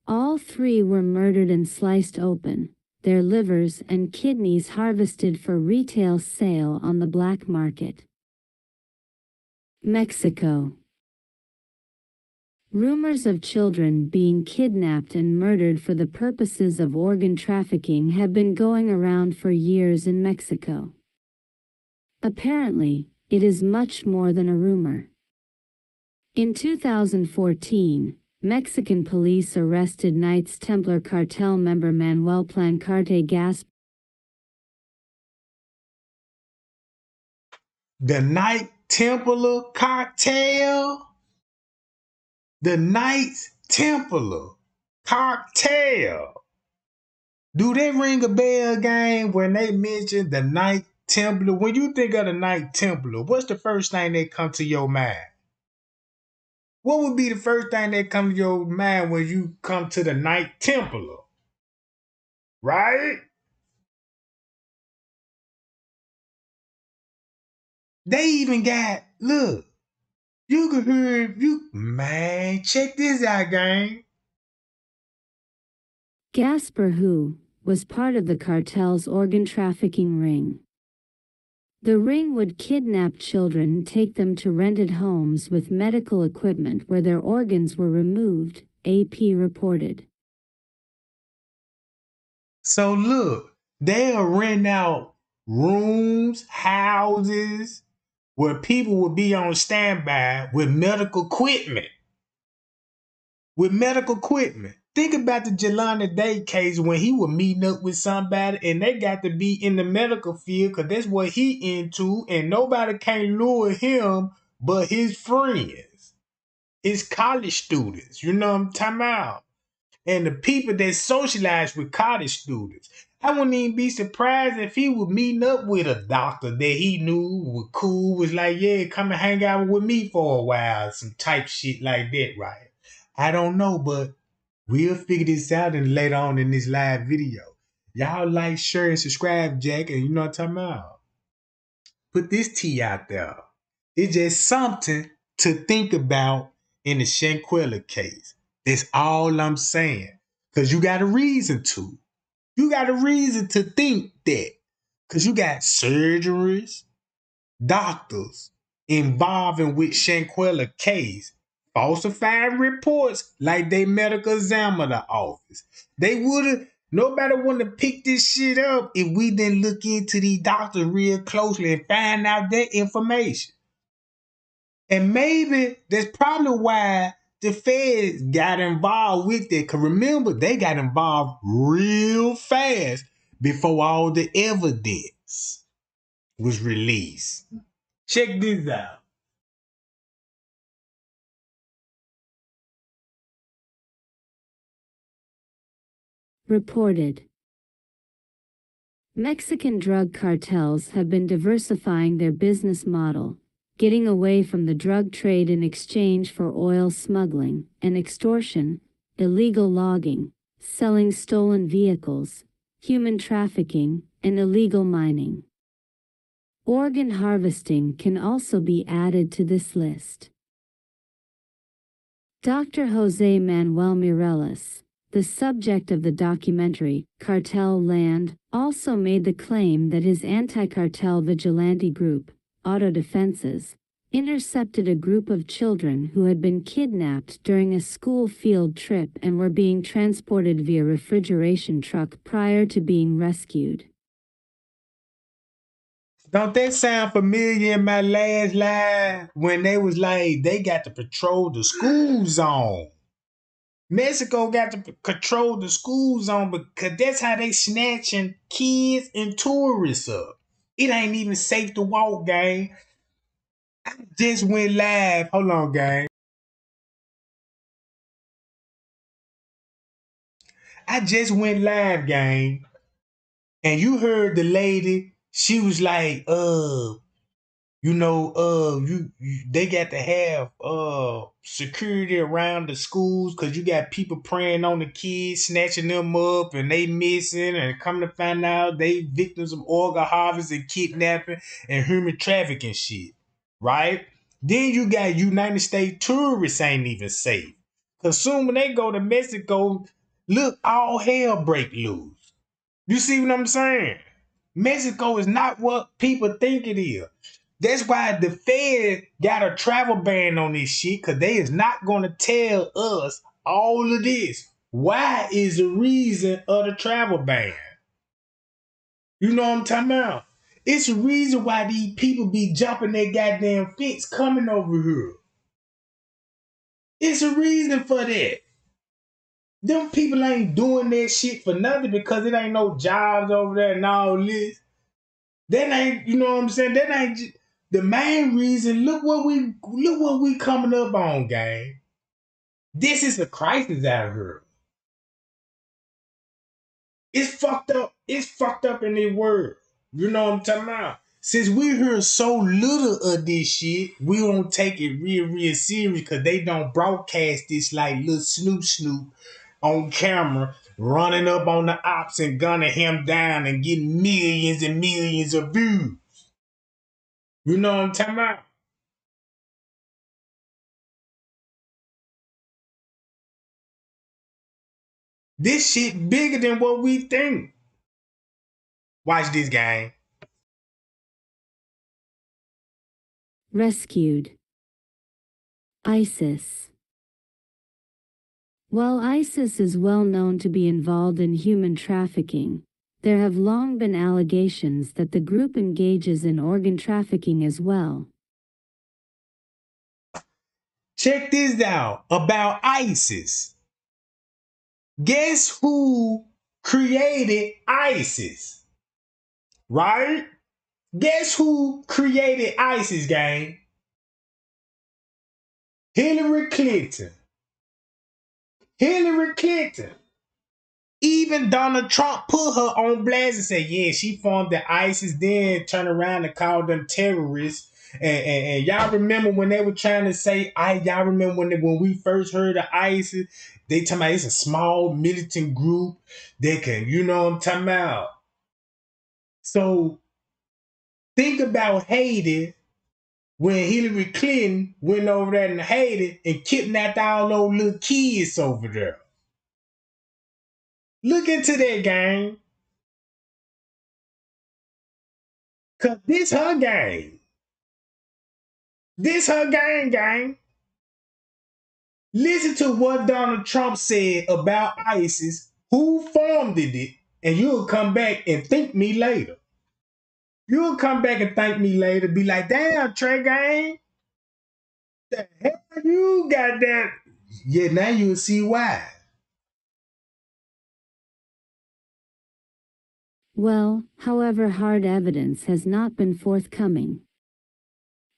All 3 were murdered and sliced open, their livers and kidneys harvested for retail sale on the black market. Mexico. Rumors of children being kidnapped and murdered for the purposes of organ trafficking have been going around for years in Mexico. Apparently, it is much more than a rumor. In 2014, Mexican police arrested Knights Templar cartel member Manuel Plancarte Gasp. The Knight Templar cartel. The Knights Templar cartel. Do they ring a bell, gang, when they mention the Knight Templar? When you think of the Knight Templar, what's the first thing that come to your mind? What would be the first thing that come to your mind when you come to the Knight Templar? Right? They even got, look, you can hear, man, check this out, gang. Gasper, who was part of the cartel's organ trafficking ring. The ring would kidnap children and take them to rented homes with medical equipment where their organs were removed, AP reported. So look, they'll rent out rooms, houses, where people would be on standby with medical equipment. Think about the Jelani Day case when he was meeting up with somebody and they got to be in the medical field because that's what he into, and nobody can lure him but his friends, his college students. You know what I'm talking about? And the people that socialize with college students. I wouldn't even be surprised if he was meeting up with a doctor that he knew was cool, was like, yeah, come and hang out with me for a while, some type shit like that, right? I don't know, but we'll figure this out and later on in this live video. Y'all like, share, and subscribe, Jack, and you know what I'm talking about. Put this tea out there. It's just something to think about in the Shanquella case. That's all I'm saying. Because you got a reason to. You got a reason to think that. Because you got surgeries, doctors involving with Shanquella case, falsifying reports like they medical examiner office. They would have, nobody want to pick this shit up if we didn't look into these doctors real closely and find out their information. And maybe that's probably why the feds got involved with it. Because remember, they got involved real fast before all the evidence was released. Check this out. Reported. Mexican drug cartels have been diversifying their business model, getting away from the drug trade in exchange for oil smuggling and extortion, illegal logging, selling stolen vehicles, human trafficking, and illegal mining. Organ harvesting can also be added to this list. Dr. Jose Manuel Mireles, the subject of the documentary Cartel Land, also made the claim that his anti-cartel vigilante group, Autodefensas, intercepted a group of children who had been kidnapped during a school field trip and were being transported via refrigeration truck prior to being rescued. Don't that sound familiar in my last live when they was like, they got to patrol the school zone? Mexico got to control the school zone because that's how they snatching kids and tourists up. It ain't even safe to walk, gang. I just went live. Hold on, gang. I just went live, gang. And you heard the lady, she was like, they got to have security around the schools because you got people preying on the kids, snatching them up, and they missing, and come to find out they victims of organ harvest and kidnapping and human trafficking shit, right? Then you got United States tourists ain't even safe. Cause soon when they go to Mexico, look, all hell break loose. You see what I'm saying? Mexico is not what people think it is. That's why the Fed got a travel ban on this shit, because they is not going to tell us all of this. Why is the reason of the travel ban? You know what I'm talking about? It's the reason why these people be jumping their goddamn fence coming over here. It's a reason for that. Them people ain't doing that shit for nothing because it ain't no jobs over there and all this. That ain't, you know what I'm saying? That ain't the main reason. Look what we coming up on, gang. This is a crisis out here. It's fucked up. It's fucked up in the world. You know what I'm talking about? Since we hear so little of this shit, we don't take it real serious because they don't broadcast this like little Snoop on camera running up on the ops and gunning him down and getting millions and millions of views. You know what I'm talking about? This shit bigger than what we think. Watch this, gang. Rescued. ISIS. While ISIS is well known to be involved in human trafficking, there have long been allegations that the group engages in organ trafficking as well. Check this out about ISIS. Guess who created ISIS? Right? Guess who created ISIS, gang? Hillary Clinton. Hillary Clinton. Even Donald Trump put her on blast and said, yeah, she formed the ISIS, then turn around and call them terrorists. And y'all remember when they were trying to say, y'all remember when we first heard of ISIS, they talking about it's a small militant group. They can, you know what I'm talking about? So think about Haiti when Hillary Clinton went over there in Haiti and kidnapped all those little kids over there. Look into that, gang. Cause this her gang. This her gang. Listen to what Donald Trump said about ISIS, who formed it, and you'll come back and thank me later. You'll come back and thank me later. Be like, damn, Trey gang. The hell you got that? Yeah, now you'll see why. Well, however, hard evidence has not been forthcoming.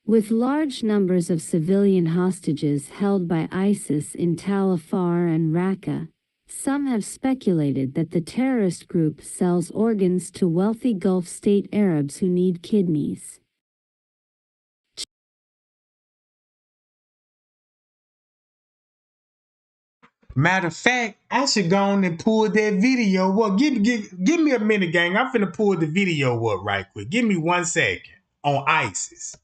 With large numbers of civilian hostages held by ISIS in Tal Afar and Raqqa, Some have speculated that the terrorist group sells organs to wealthy Gulf state Arabs who need kidneys. Matter of fact, I should go on and pull that video up. Give me a minute, gang. I'm finna pull the video up right quick. Give me 1 second on ISIS.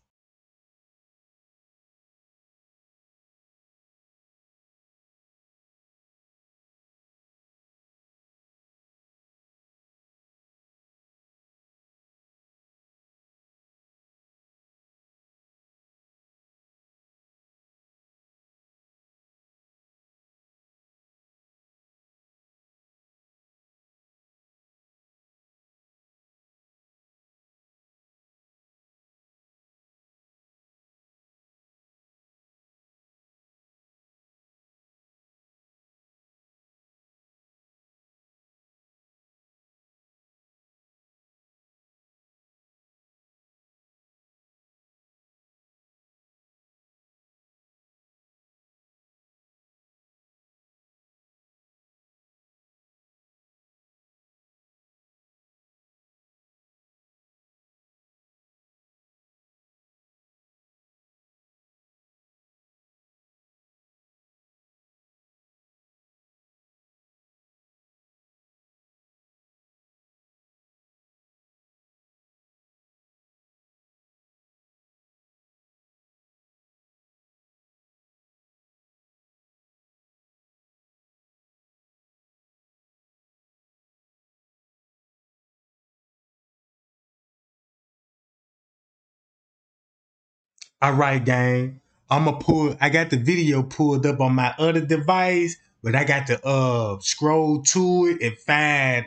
All right, gang. I got the video pulled up on my other device, but I got to scroll to it and find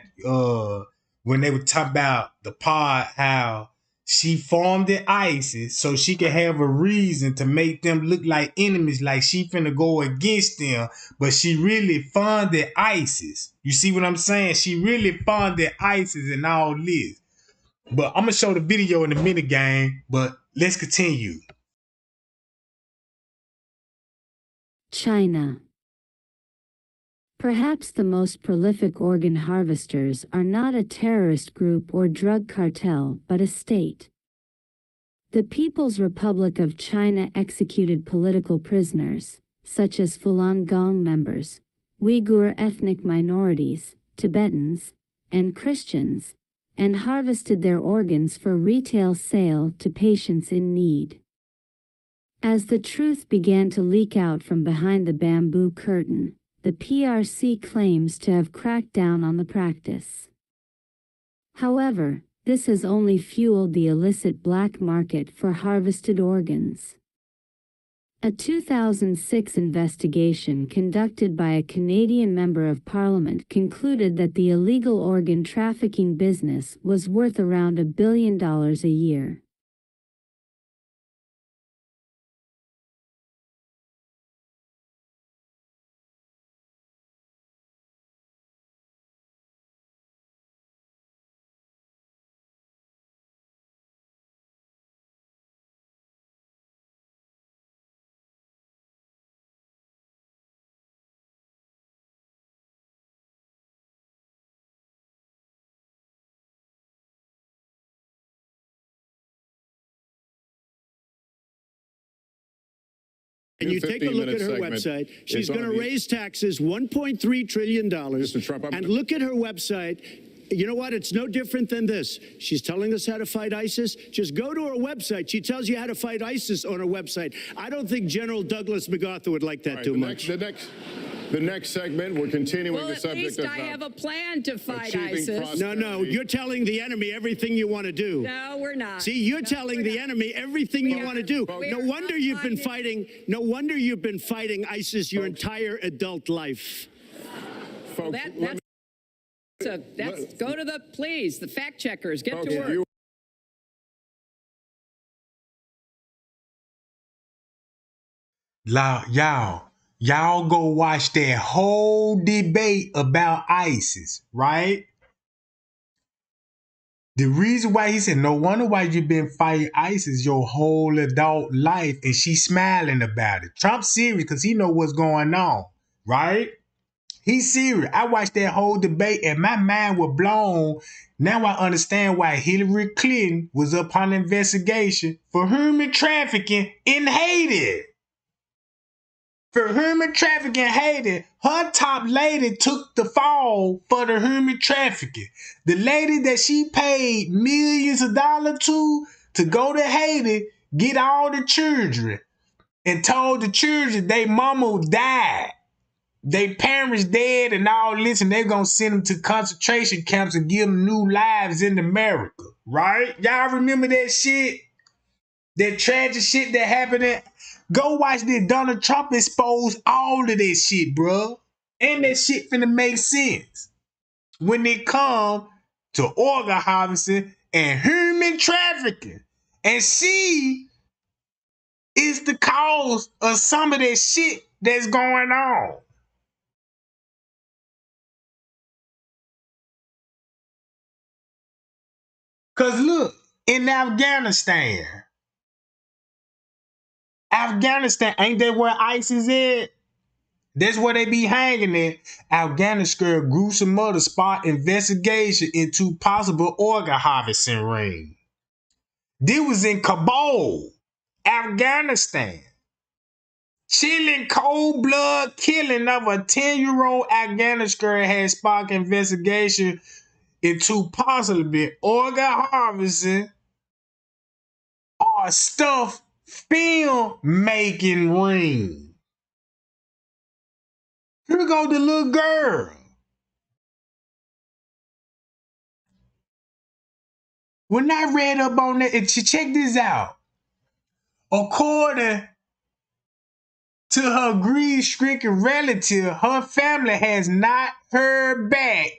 when they were talking about the part how she formed the ISIS so she could have a reason to make them look like enemies, like she finna go against them, but she really funded ISIS. You see what I'm saying? She really funded ISIS and all this. But I'm gonna show the video in a minute, gang. But let's continue. China. Perhaps the most prolific organ harvesters are not a terrorist group or drug cartel, but a state. The People's Republic of China executed political prisoners, such as Falun Gong members, Uyghur ethnic minorities, Tibetans, and Christians, and harvested their organs for retail sale to patients in need. As the truth began to leak out from behind the bamboo curtain, the PRC claims to have cracked down on the practice. However, this has only fueled the illicit black market for harvested organs. A 2006 investigation conducted by a Canadian member of Parliament concluded that the illegal organ trafficking business was worth around $1 billion a year. And you take a look at her website, she's going to raise taxes $1.3 trillion. And look at her website. You know what? It's no different than this. She's telling us how to fight ISIS. Just go to her website. She tells you how to fight ISIS on her website. I don't think General Douglas MacArthur would like that too much. The next segment, we're continuing well, the subject of... Well, at least I have a plan to fight ISIS. No, you're telling the enemy everything you want to do. No, we're not. See, you're telling the enemy everything you want to do. No wonder you've been fighting. No wonder you've been fighting ISIS your entire adult life. Folks, that's go to the fact checkers. Get to work. Y'all go watch that whole debate about ISIS, right? The reason why he said, no wonder why you've been fighting ISIS your whole adult life, and she's smiling about it. Trump's serious because he know what's going on, right? He's serious. I watched that whole debate and my mind was blown. Now I understand why Hillary Clinton was up on investigation for human trafficking in Haiti. For human trafficking in Haiti, her top lady took the fall for the human trafficking. The lady that she paid millions of dollars to go to Haiti, get all the children, and told the children they mama died. They parents dead and all this, and they're gonna send them to concentration camps and give them new lives in America, right? Y'all remember that shit? That tragic shit that happened. Go watch this. Donald Trump exposed all of that shit, bro. And that shit finna make sense when it come to organ harvesting and human trafficking. And she is the cause of some of that shit that's going on. Cause look, in Afghanistan, ain't that where ISIS is? That's where they be hanging at. Afghanistan gruesome murder sparked investigation into possible organ harvesting ring. This was in Kabul, Afghanistan. Chilling cold blood killing of a 10-year-old Afghanistan has sparked investigation into possibly organ harvesting or stuff film making ring. Here go the little girl. When I read up on that, and check this out. According to her grief-stricken relative, her family has not heard back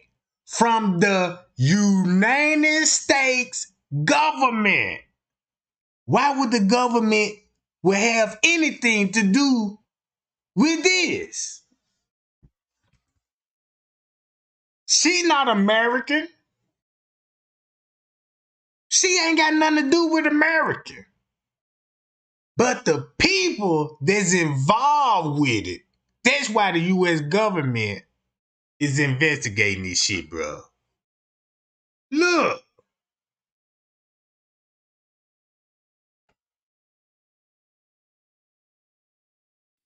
from the United States government. Why would the government would have anything to do with this? She not American. She ain't got nothing to do with America. But the people that's involved with it, that's why the U.S. government is investigating this shit, bro. Look.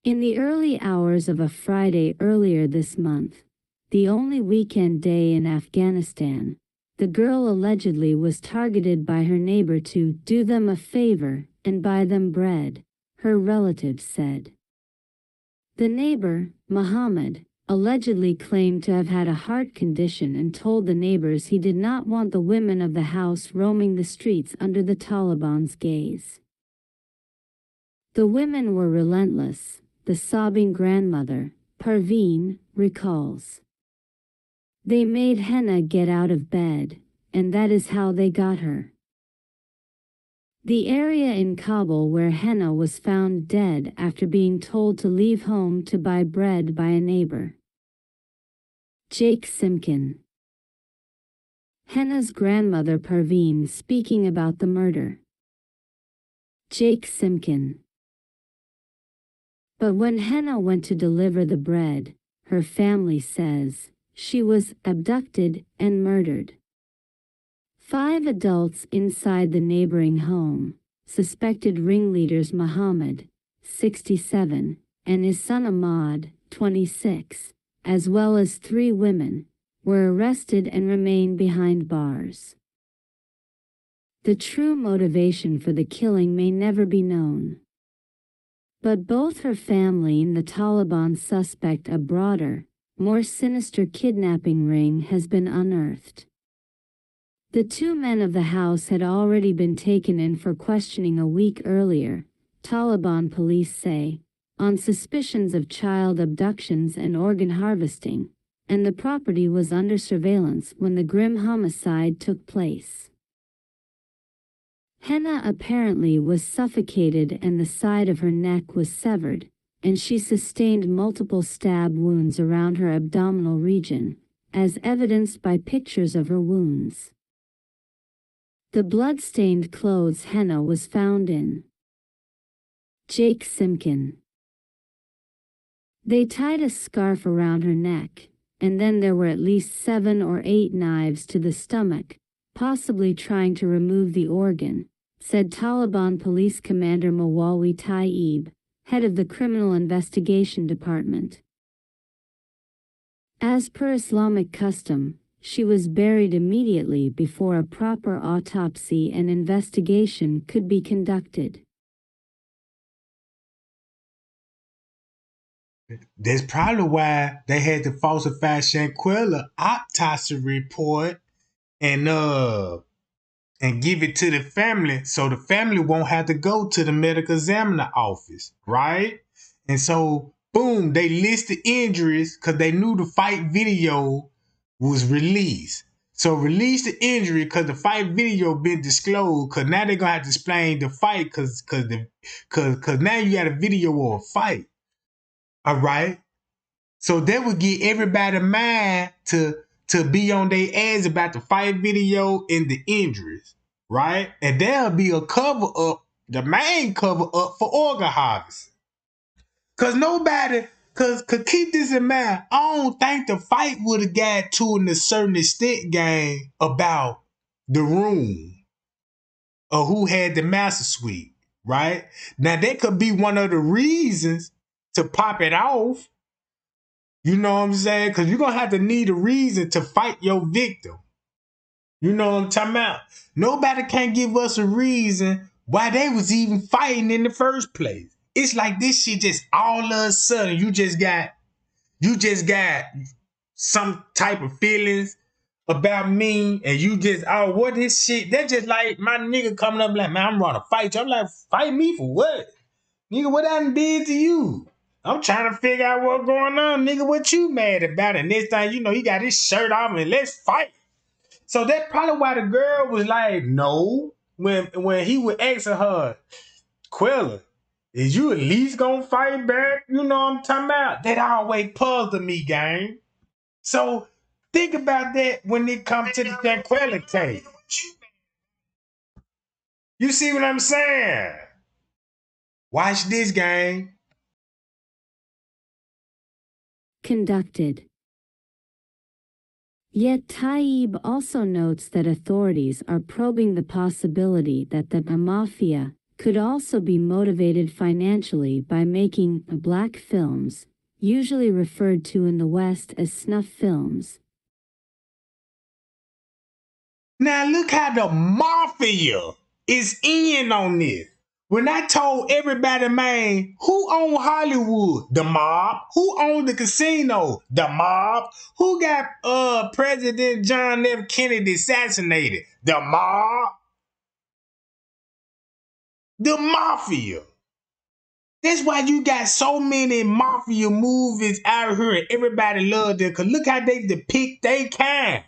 In the early hours of a Friday earlier this month, the only weekend day in Afghanistan, the girl allegedly was targeted by her neighbor to do them a favor and buy them bread, her relatives said. The neighbor, Muhammad, allegedly claimed to have had a heart condition and told the neighbors he did not want the women of the house roaming the streets under the Taliban's gaze. The women were relentless, the sobbing grandmother, Parveen, recalls. They made Henna get out of bed, and that is how they got her. The area in Kabul where Henna was found dead after being told to leave home to buy bread by a neighbor. Jake Simkin. Henna's grandmother Parveen speaking about the murder. Jake Simkin. But when Henna went to deliver the bread, her family says, she was abducted and murdered. 5 adults inside the neighboring home, suspected ringleaders Muhammad, 67, and his son Ahmad, 26, as well as 3 women, were arrested and remain behind bars. The true motivation for the killing may never be known. But both her family and the Taliban suspect a broader, more sinister kidnapping ring has been unearthed. The 2 men of the house had already been taken in for questioning a week earlier, Taliban police say, on suspicions of child abductions and organ harvesting, and the property was under surveillance when the grim homicide took place. Henna apparently was suffocated and the side of her neck was severed, and she sustained multiple stab wounds around her abdominal region, as evidenced by pictures of her wounds. The blood-stained clothes Henna was found in. Jake Simkin. They tied a scarf around her neck, and then there were at least 7 or 8 knives to the stomach, possibly trying to remove the organ, said Taliban Police Commander Mawalwi Taib, head of the Criminal Investigation Department. As per Islamic custom, she was buried immediately before a proper autopsy and investigation could be conducted. That's probably why they had to falsify Shanquella autopsy report and give it to the family so the family won't have to go to the medical examiner office, right? And so, boom, they list the injuries because they knew the fight video was released. So release the injury because the fight video been disclosed because now they're going to have to explain the fight because now you got a video of a fight. All right? So that would get everybody mind to be on their ass about the fight video and the injuries, right? And there'll be a cover up, the main cover up for organ harvest. Cause keep this in mind, I don't think the fight would have got to a certain extent, gang, about the room or who had the master suite, right? Now that could be one of the reasons to pop it off. You know what I'm saying? Because you're going to have to need a reason to fight your victim. You know what I'm talking about? Nobody can give us a reason why they was even fighting in the first place. It's like this shit just all of a sudden you just got some type of feelings about me and you just, oh, what this shit? That's just like my nigga coming up like, man, I'm gonna fight you. I'm like, fight me for what? Nigga, what I done did to you? I'm trying to figure out what's going on, nigga. What you mad about? And next time you know, he got his shirt off and let's fight. So that's probably why the girl was like, no. When he was asking her, Quella, is you at least gonna fight back? You know what I'm talking about? That always puzzled me, gang. So think about that when it comes to the Shanquella case. You see what I'm saying? Watch this, gang. Conducted. Yet Taib also notes that authorities are probing the possibility that the mafia could also be motivated financially by making black films, usually referred to in the West as snuff films. Now look how the mafia is in on this. When I told everybody, man, who owned Hollywood? The mob. Who owned the casino? The mob. Who got President John F. Kennedy assassinated? The mob. The mafia. That's why you got so many mafia movies out here and everybody love them. Cause look how they depict they kind.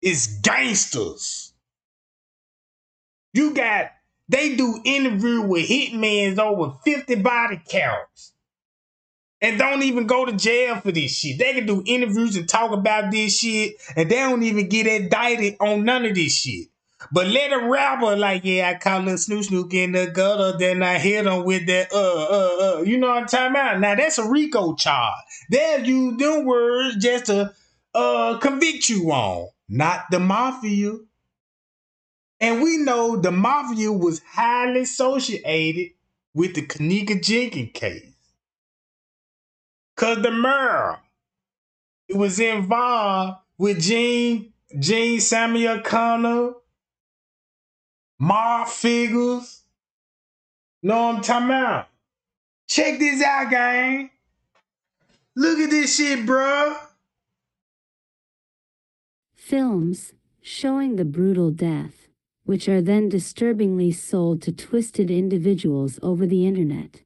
It's gangsters. They do interview with hitmans over 50 body counts. And don't even go to jail for this shit. They can do interviews and talk about this shit. And they don't even get indicted on none of this shit. But let a rapper like, yeah, I caught little Snook in the gutter, then I hit him with that, you know what I'm talking about? Now that's a RICO charge. They'll use them words just to convict you on. Not the mafia. And we know the mafia was highly associated with the Kanika Jenkins case. Cause the mayor was involved with Gene Samuel Connor, mob figures. Know what I'm talking about? Check this out, gang. Look at this shit, bruh. Films showing the brutal death, which are then disturbingly sold to twisted individuals over the internet.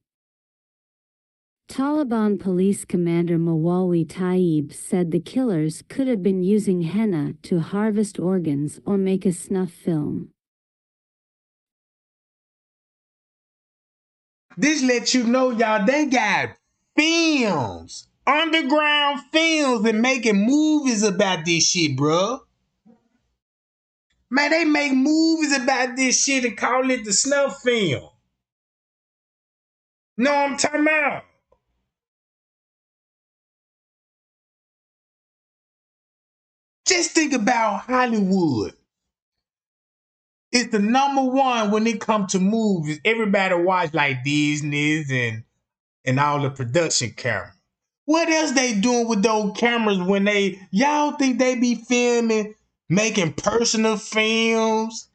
Taliban Police Commander Mawalwi Taib said the killers could have been using henna to harvest organs or make a snuff film. This lets you know, y'all, they got films, underground films, and making movies about this shit, bruh. Man, they make movies about this shit and call it the snuff film. Know what I'm talking about? Just think about Hollywood. It's the number one when it comes to movies. Everybody watch like Disney's and all the production cameras. What else they doing with those cameras when y'all think they be filming, making personal films?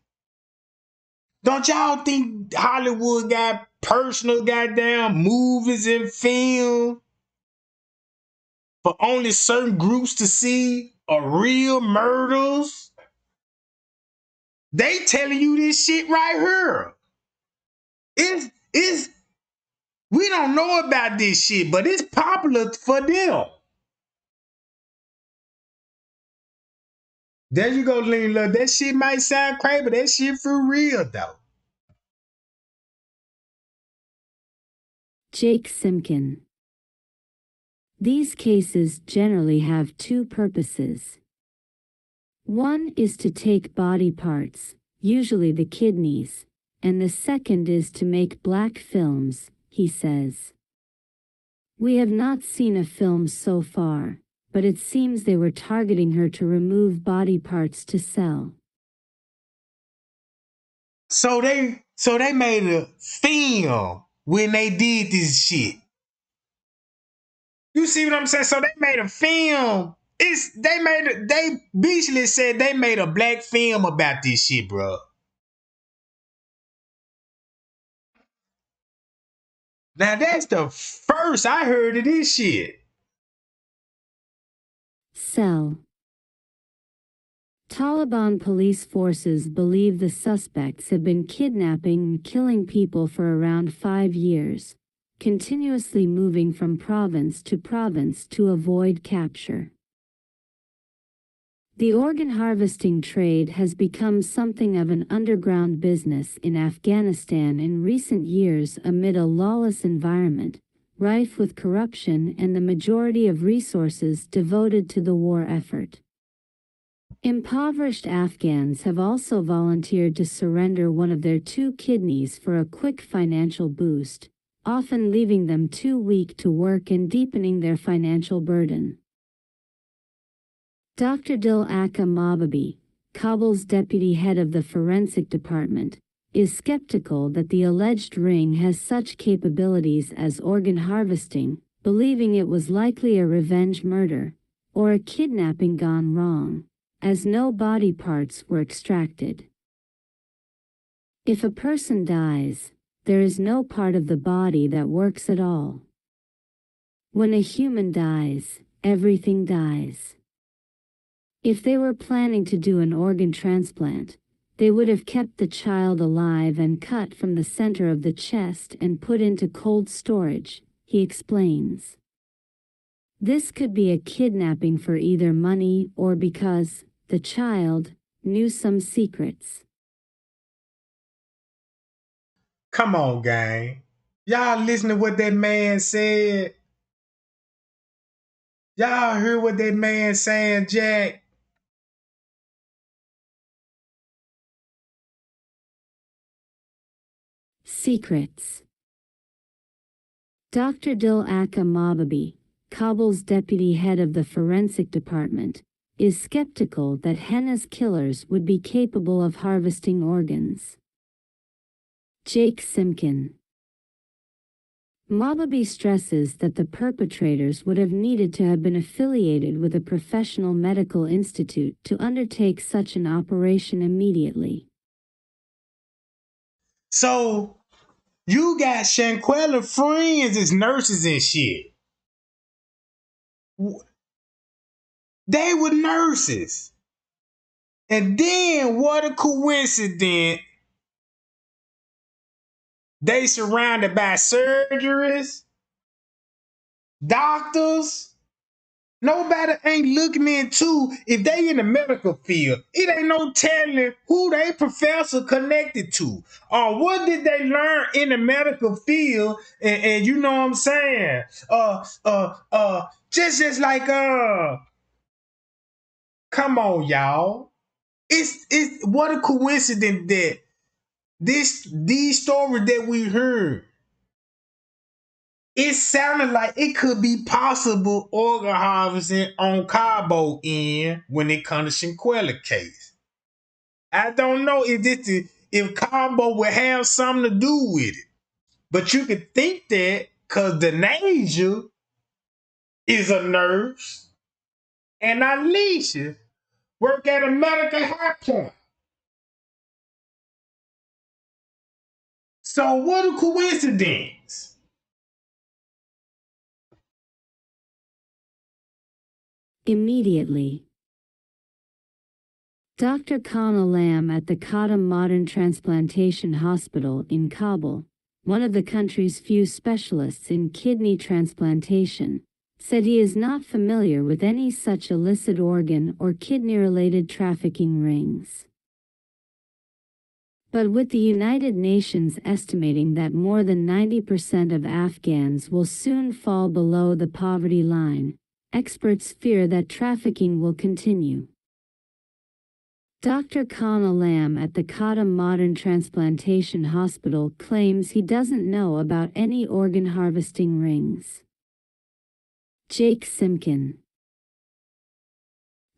Don't y'all think Hollywood got personal goddamn movies and film for only certain groups to see, or real murders? They telling you this shit right here. It's we don't know about this shit, but it's popular for them. There you go, Lena. That shit might sound crazy, but that shit for real though. Jake Simkin. These cases generally have two purposes. One is to take body parts, usually the kidneys, and the second is to make black films, he says. We have not seen a film so far, but it seems they were targeting her to remove body parts to sell. So they made a film when they did this shit. You see what I'm saying? So they made a film. They basically said they made a black film about this shit, bro. Now that's the first I heard of this shit. Sell. Taliban police forces believe the suspects have been kidnapping and killing people for around 5 years, continuously moving from province to avoid capture. The organ harvesting trade has become something of an underground business in Afghanistan in recent years amid a lawless environment, rife with corruption and the majority of resources devoted to the war effort. Impoverished Afghans have also volunteered to surrender one of their 2 kidneys for a quick financial boost, often leaving them too weak to work and deepening their financial burden. Dr. Dil Akka Mababi, Kabul's deputy head of the forensic department, is skeptical that the alleged ring has such capabilities as organ harvesting, believing it was likely a revenge murder, or a kidnapping gone wrong, as no body parts were extracted. If a person dies, there is no part of the body that works at all. When a human dies, everything dies. If they were planning to do an organ transplant, they would have kept the child alive and cut from the center of the chest and put into cold storage, he explains. This could be a kidnapping for either money or because the child knew some secrets. Come on, gang. Y'all listen to what that man said. Y'all heard what that man saying, Jack? Secrets. Dr. Dil Akka Mababi, Kabul's deputy head of the forensic department, is skeptical that Henna's killers would be capable of harvesting organs. Jake Simkin. Mababi stresses that the perpetrators would have needed to have been affiliated with a professional medical institute to undertake such an operation immediately. So you got Shanquella friends as nurses and shit. They were nurses. And then what a coincidence. They surrounded by surgeries, doctors. Nobody ain't looking into if they in the medical field. It ain't no telling who they professor connected to or what did they learn in the medical field. And you know what I'm saying? Just like come on, y'all. It's what a coincidence that these stories that we heard It sounded like it could be possible organ harvesting on Cabo end when it comes to Shanquella case. I don't know if Cabo would have something to do with it. But you could think that because Denasia is a nurse and Alicia work at a medical hotline. So what a coincidence. Immediately, Dr. Kana Lam at the Khatam Modern Transplantation Hospital in Kabul, one of the country's few specialists in kidney transplantation, said he is not familiar with any such illicit organ or kidney-related trafficking rings. But with the United Nations estimating that more than 90% of Afghans will soon fall below the poverty line, experts fear that trafficking will continue. Dr. Kana Lam at the Khatam Modern Transplantation Hospital claims he doesn't know about any organ harvesting rings. Jake Simkin.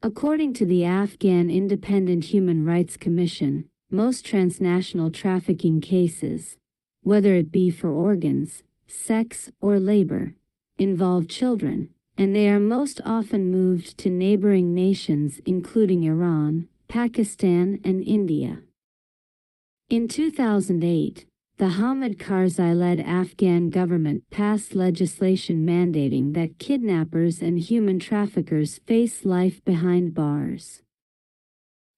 According to the Afghan Independent Human Rights Commission, most transnational trafficking cases, whether it be for organs, sex, or labor, involve children, and they are most often moved to neighboring nations including Iran, Pakistan, and India. In 2008, the Hamid Karzai-led Afghan government passed legislation mandating that kidnappers and human traffickers face life behind bars.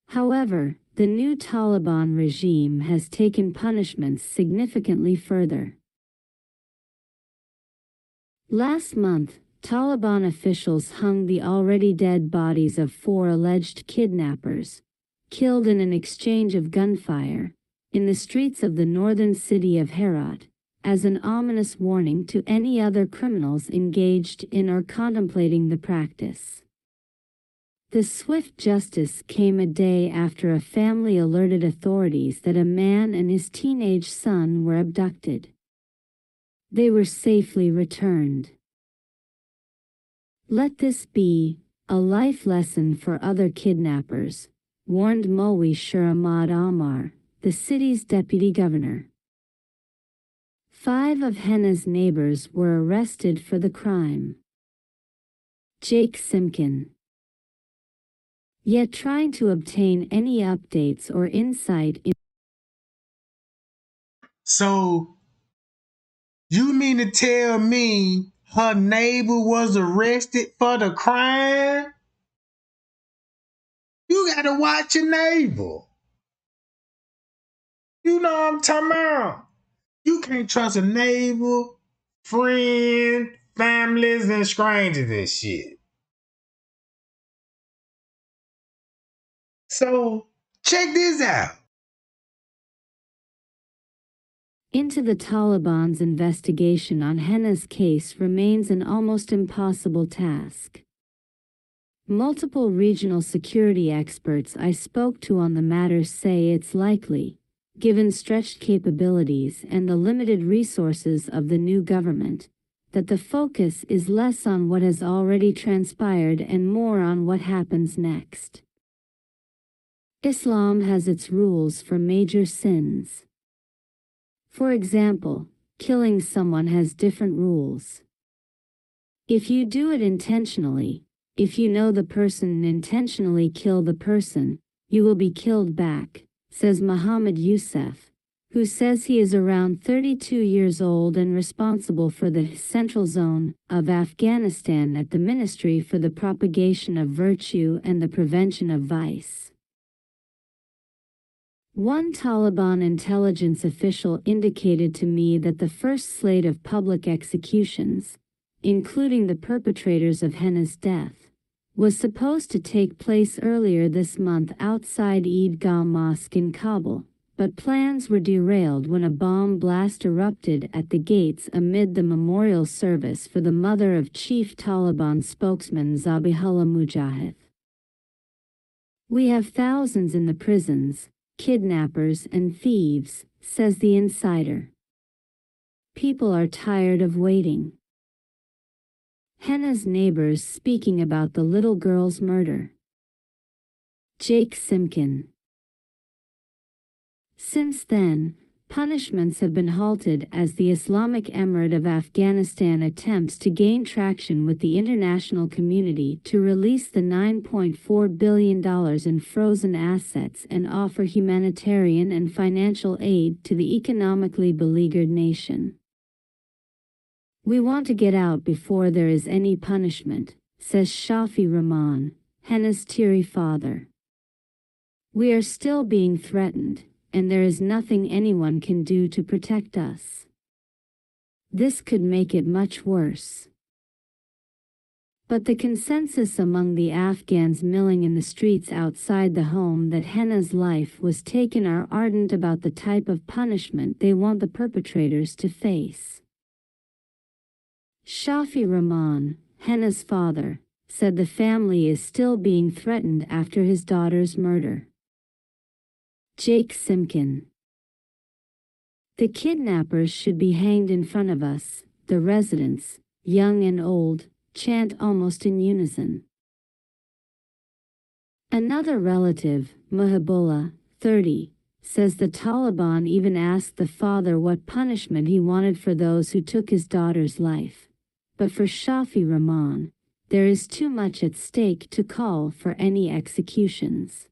However, the new Taliban regime has taken punishments significantly further. Last month, Taliban officials hung the already dead bodies of 4 alleged kidnappers, killed in an exchange of gunfire, in the streets of the northern city of Herat, as an ominous warning to any other criminals engaged in or contemplating the practice. The swift justice came a day after a family alerted authorities that a man and his teenage son were abducted. They were safely returned. Let this be a life lesson for other kidnappers, warned Molwi Shurahmad Amar, the city's deputy governor. 5 of Henna's neighbors were arrested for the crime. Jake Simkin. Yet trying to obtain any updates or insight in. So you mean to tell me her neighbor was arrested for the crime? You gotta watch your neighbor. You know what I'm talking about? You can't trust a neighbor, friend, families, and strangers and shit. So check this out. Into the Taliban's investigation on Henna's case remains an almost impossible task. Multiple regional security experts I spoke to on the matter say it's likely, given stretched capabilities and the limited resources of the new government, that the focus is less on what has already transpired and more on what happens next. Islam has its rules for major sins. For example, killing someone has different rules. If you do it intentionally, if you know the person and intentionally kill the person, you will be killed back, says Muhammad Youssef, who says he is around 32 years old and responsible for the Central Zone of Afghanistan at the Ministry for the Propagation of Virtue and the Prevention of Vice. One Taliban intelligence official indicated to me that the first slate of public executions, including the perpetrators of Henna's death, was supposed to take place earlier this month outside Eidgah Mosque in Kabul, but plans were derailed when a bomb blast erupted at the gates amid the memorial service for the mother of Chief Taliban spokesman Zabihullah Mujahid. We have thousands in the prisons, kidnappers and thieves, says the insider. People are tired of waiting. Henna's neighbors speaking about the little girl's murder. Jake Simkin. Since then, punishments have been halted as the Islamic Emirate of Afghanistan attempts to gain traction with the international community to release the $9.4 billion in frozen assets and offer humanitarian and financial aid to the economically beleaguered nation. We want to get out before there is any punishment, says Shafi Rahman, Henna's teary father. We are still being threatened, and there is nothing anyone can do to protect us. This could make it much worse. But the consensus among the Afghans milling in the streets outside the home that Henna's life was taken are ardent about the type of punishment they want the perpetrators to face. Shafi Rahman, Henna's father, said the family is still being threatened after his daughter's murder. Jake Simkin. The kidnappers should be hanged in front of us, the residents, young and old, chant almost in unison. Another relative, Muhabullah, 30, says the Taliban even asked the father what punishment he wanted for those who took his daughter's life. But for Shafi Rahman, there is too much at stake to call for any executions.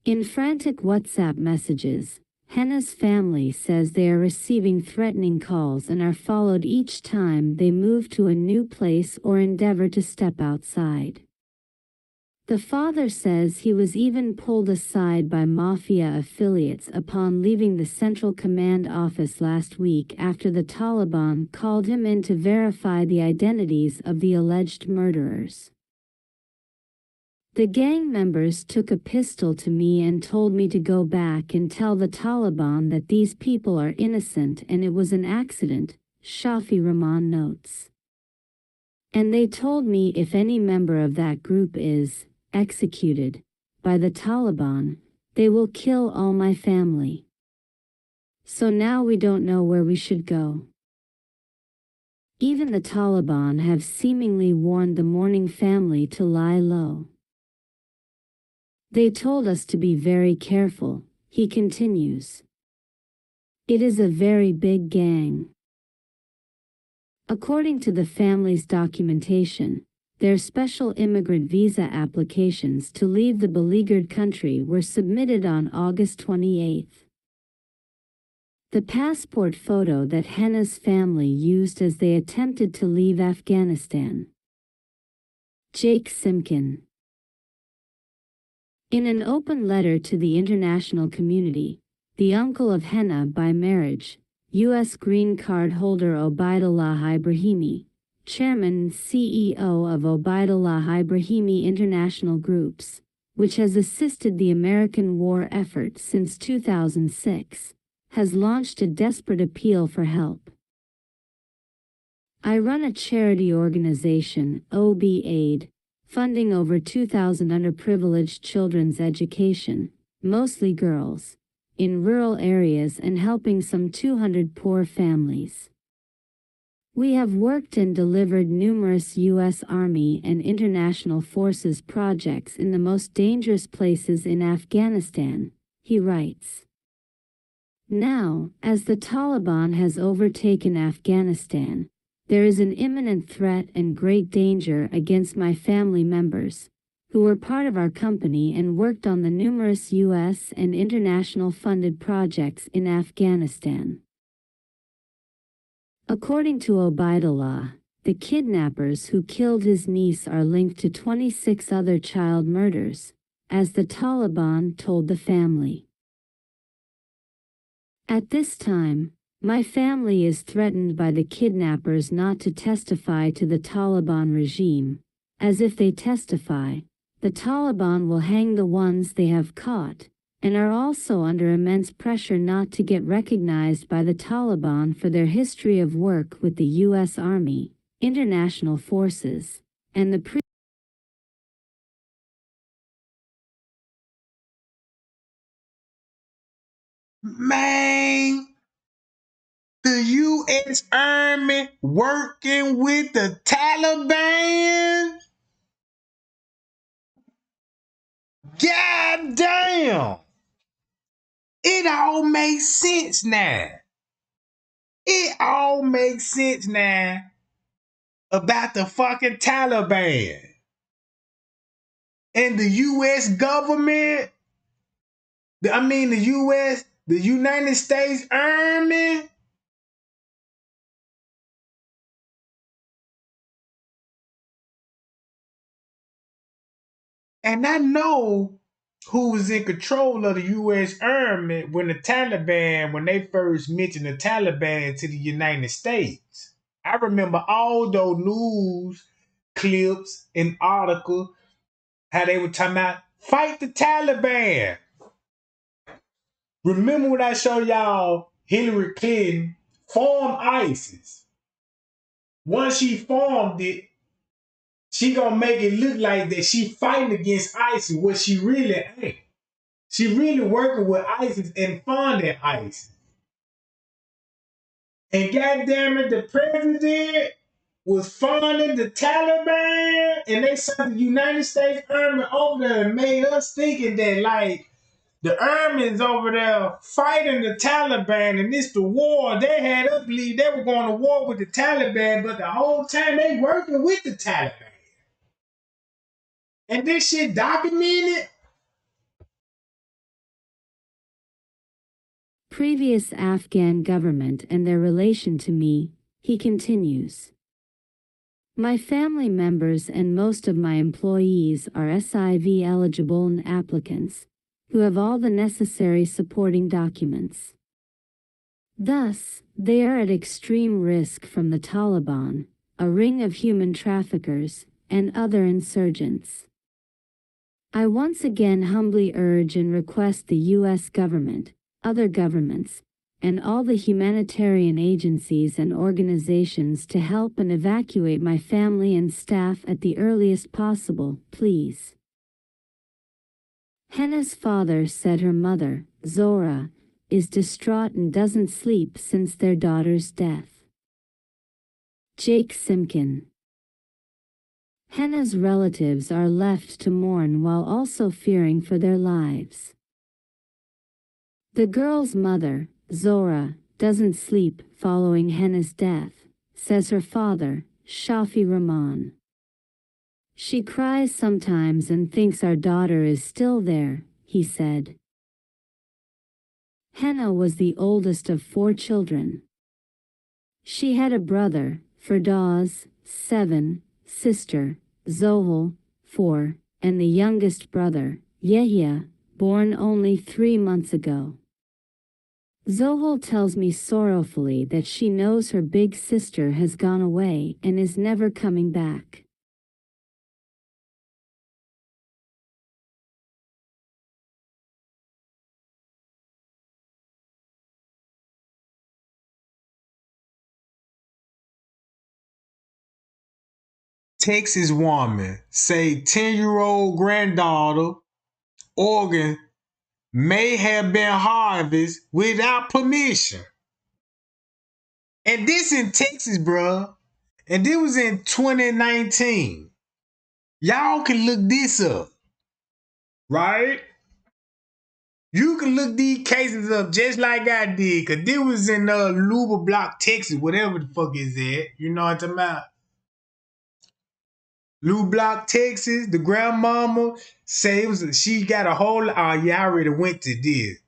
In frantic WhatsApp messages, Henna's family says they are receiving threatening calls and are followed each time they move to a new place or endeavor to step outside. The father says he was even pulled aside by mafia affiliates upon leaving the Central Command office last week after the Taliban called him in to verify the identities of the alleged murderers. The gang members took a pistol to me and told me to go back and tell the Taliban that these people are innocent and it was an accident, Shafi Rahman notes. And they told me if any member of that group is executed by the Taliban, they will kill all my family. So now we don't know where we should go. Even the Taliban have seemingly warned the mourning family to lie low. They told us to be very careful, he continues. It is a very big gang. According to the family's documentation, their special immigrant visa applications to leave the beleaguered country were submitted on August 28. The passport photo that Henna's family used as they attempted to leave Afghanistan. Jake Simkin. In an open letter to the international community, the uncle of Henna by marriage, U.S. green card holder Obaidullah Ibrahimi, chairman and CEO of Obaidullah Ibrahimi International Groups, which has assisted the American war effort since 2006, has launched a desperate appeal for help. I run a charity organization, OB Aid, funding over 2,000 underprivileged children's education, mostly girls, in rural areas and helping some 200 poor families. We have worked and delivered numerous U.S. Army and international forces projects in the most dangerous places in Afghanistan, he writes. Now, as the Taliban has overtaken Afghanistan, there is an imminent threat and great danger against my family members, who were part of our company and worked on the numerous U.S. and international funded projects in Afghanistan. According to Obaidullah, the kidnappers who killed his niece are linked to 26 other child murders, as the Taliban told the family. At this time, my family is threatened by the kidnappers not to testify to the Taliban regime, as if they testify, the Taliban will hang the ones they have caught, and are also under immense pressure not to get recognized by the Taliban for their history of work with the U.S. Army, international forces, and the Man, The U.S. Army working with the Taliban? God damn! It all makes sense now. It all makes sense now about the fucking Taliban. And the U.S. government, the United States Army. And I know who was in control of the U.S. Army when they first mentioned the Taliban to the United States. I remember all those news clips and articles, how they were talking about, fight the Taliban. Remember when I showed y'all Hillary Clinton formed ISIS? Once she formed it, she gonna make it look like that she fighting against ISIS, what she really ain't. She really working with ISIS and funding ISIS. And goddamn it, the president was funding the Taliban, and they sent the United States Army over there and made us thinking that like the Army's over there fighting the Taliban and it's the war. They had us believe they were going to war with the Taliban, but the whole time they working with the Taliban. And this shit documented. Previous Afghan government and their relation to me, he continues. My family members and most of my employees are SIV eligible applicants, who have all the necessary supporting documents. Thus, they are at extreme risk from the Taliban, a ring of human traffickers, and other insurgents. I once again humbly urge and request the U.S. government, other governments, and all the humanitarian agencies and organizations to help and evacuate my family and staff at the earliest possible, please. Henna's father said her mother, Zora, is distraught and doesn't sleep since their daughter's death. Jake Simkin. Henna's relatives are left to mourn while also fearing for their lives. The girl's mother, Zora, doesn't sleep following Henna's death, says her father, Shafi Rahman. She cries sometimes and thinks our daughter is still there, he said. Henna was the oldest of 4 children. She had a brother, Firdaus, 7, sister, Zohal, 4, and the youngest brother, Yehya, born only 3 months ago. Zohal tells me sorrowfully that she knows her big sister has gone away and is never coming back. Texas woman say 10-year-old granddaughter organ may have been harvested without permission. And this in Texas, bruh. And this was in 2019. Y'all can look this up, right? You can look these cases up just like I did, because this was in Luba Block, Texas, whatever the fuck is that. You know what I'm talking about? Lou Block, Texas, the grandmama say she got a whole. I already went to this.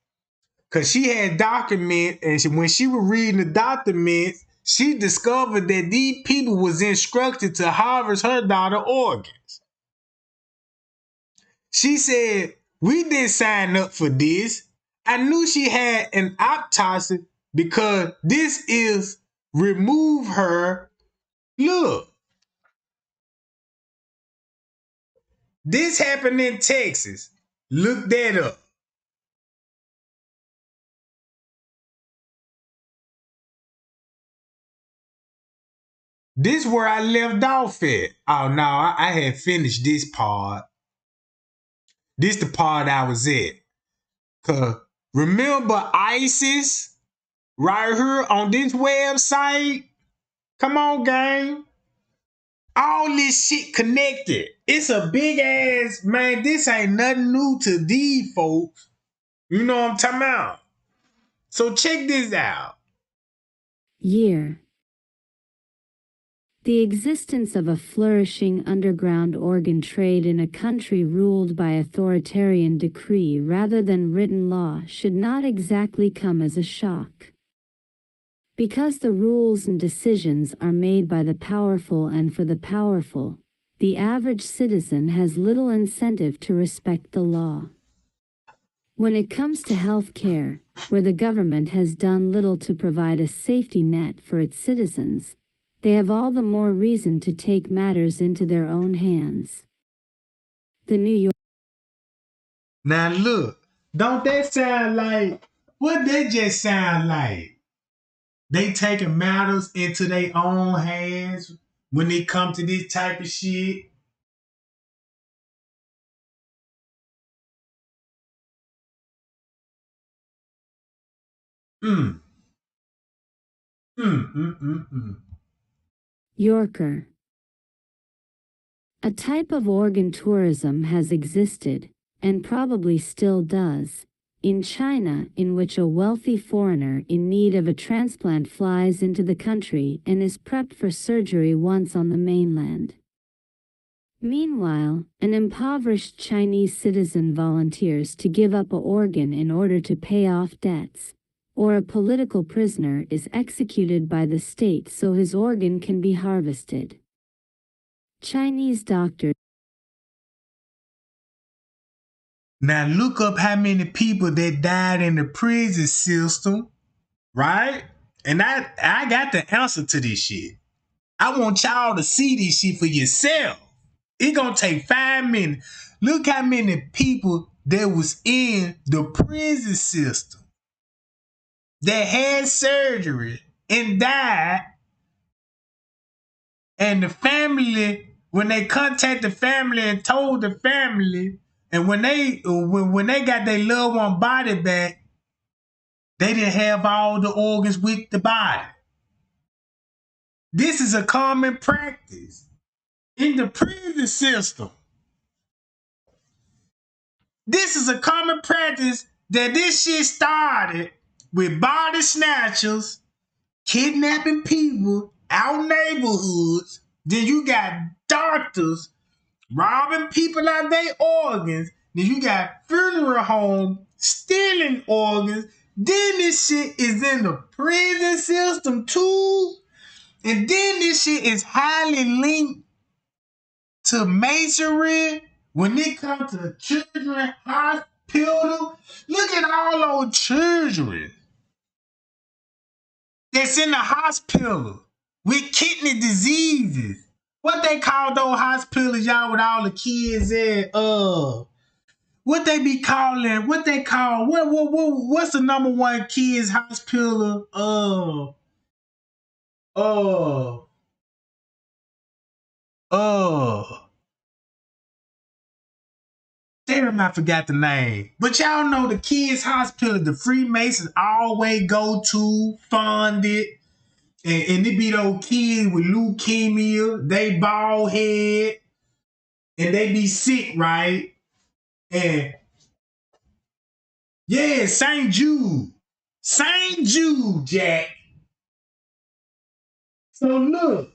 Because she had documents, and when she was reading the documents, she discovered that these people was instructed to harvest her daughter organs. She said, we didn't sign up for this. I knew she had an autopsy because this is remove her. Look. This happened in Texas. Look that up. This where I left off at. Oh no, I had finished this part. This the part I was at. Cause remember ISIS, right here on this website. Come on, gang. All this shit connected. It's a big ass, man. This ain't nothing new to these folks. You know what I'm talking about? So check this out. Year. The existence of a flourishing underground organ trade in a country ruled by authoritarian decree rather than written law should not exactly come as a shock. Because the rules and decisions are made by the powerful and for the powerful, the average citizen has little incentive to respect the law. When it comes to health care, where the government has done little to provide a safety net for its citizens, they have all the more reason to take matters into their own hands. The New York. Now look, don't that sound like, what that just sound like? They taking matters into their own hands when it come to this type of shit. Mm. Yorker. A type of organ tourism has existed, and probably still does, in China, in which a wealthy foreigner in need of a transplant flies into the country and is prepped for surgery once on the mainland. Meanwhile, an impoverished Chinese citizen volunteers to give up an organ in order to pay off debts, or a political prisoner is executed by the state so his organ can be harvested. Chinese doctors. Now look up how many people that died in the prison system, right? And I got the answer to this shit. I want y'all to see this shit for yourself. It gonna take 5 minutes. Look how many people that was in the prison system that had surgery and died, and the family, when they contacted the family and told the family, and when they got their loved one body back, they didn't have all the organs with the body. This is a common practice in the prison system. This is a common practice that this shit started with body snatchers kidnapping people out neighborhoods. Then you got doctors robbing people out their organs. Then you got funeral homes stealing organs. Then this shit is in the prison system too. And then this shit is highly linked to masonry when it comes to children hospital. Look at all those children that's in the hospital with kidney diseases. What they call those hospitals, y'all, with all the kids in? What they be calling? What they call? What's the number one kids hospital? Uh. Damn, I forgot the name. But y'all know the kids' hospital, the Freemasons always go to, fund it. And it be those kids with leukemia, they bald head, and they be sick, right? And yeah, St. Jude. St. Jude, Jack. So look,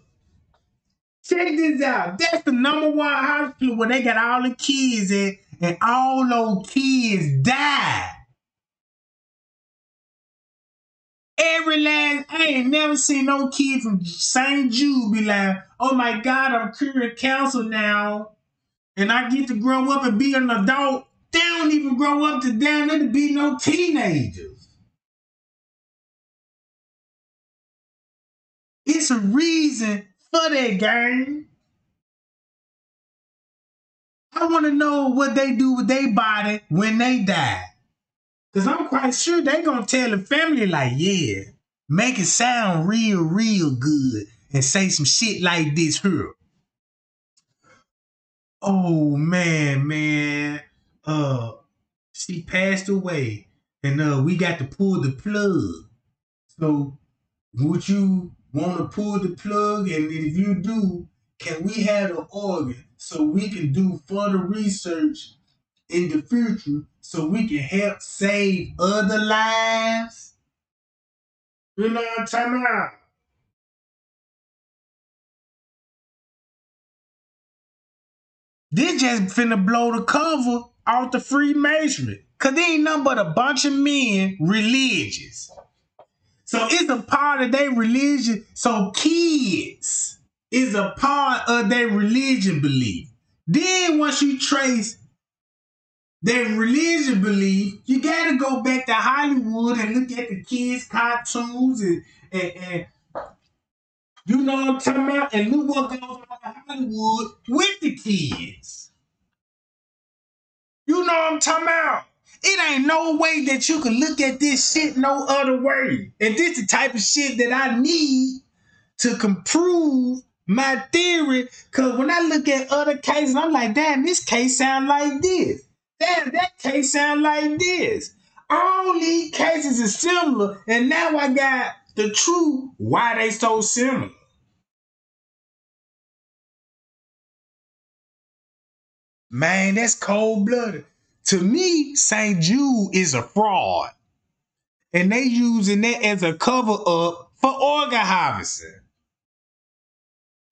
check this out. That's the number one hospital where they got all the kids in, and all those kids died. I ain't never seen no kid from St. Jude be like, oh my God, I'm curing cancer now. And I get to grow up and be an adult. They don't even grow up to down there to be no teenagers. It's a reason for that, gang. I want to know what they do with their body when they die. Because I'm quite sure they going to tell the family like, yeah, make it sound real, real good and say some shit like this here. Oh, man. She passed away. And we got to pull the plug. So would you want to pull the plug? And if you do, can we have an organ so we can do further research in the future so we can help save other lives? You know what I'm talking about? This just finna blow the cover off the Freemasonry. Cause they ain't nothing but a bunch of men religious. So it's a part of their religion. So kids is a part of their religion belief. Then once you trace their religion belief, you gotta go back to Hollywood and look at the kids' cartoons and you know what I'm talking about? And look what goes on in Hollywood with the kids. You know what I'm talking about? It ain't no way that you can look at this shit no other way. And this the type of shit that I need to prove my theory. Cause when I look at other cases, I'm like, damn, this case sound like this. Damn, that case sound like this. All these cases are similar, and now I got the truth why they so similar. Man, that's cold-blooded. To me, St. Jude is a fraud. And they using that as a cover-up for organ harvesting.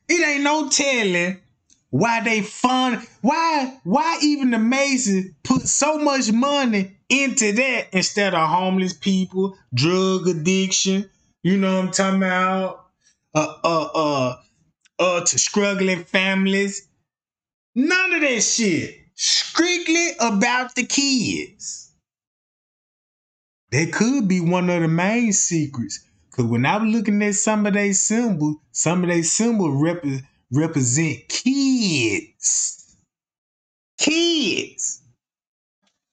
It ain't no telling why they fund, why even the Masons put so much money into that instead of homeless people, drug addiction, you know what I'm talking about, to struggling families. None of that shit. Strictly about the kids. That could be one of the main secrets. Because when I was looking at some of their symbols represent kids. Kids.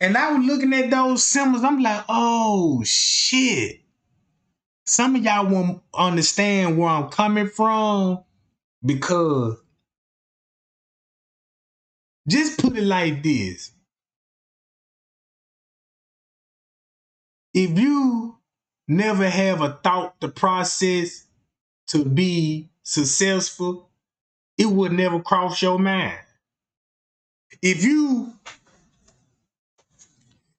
And I was looking at those symbols, I'm like, oh shit. Some of y'all won't understand where I'm coming from because just put it like this. If you never have a thought the process to be successful, it would never cross your mind. If you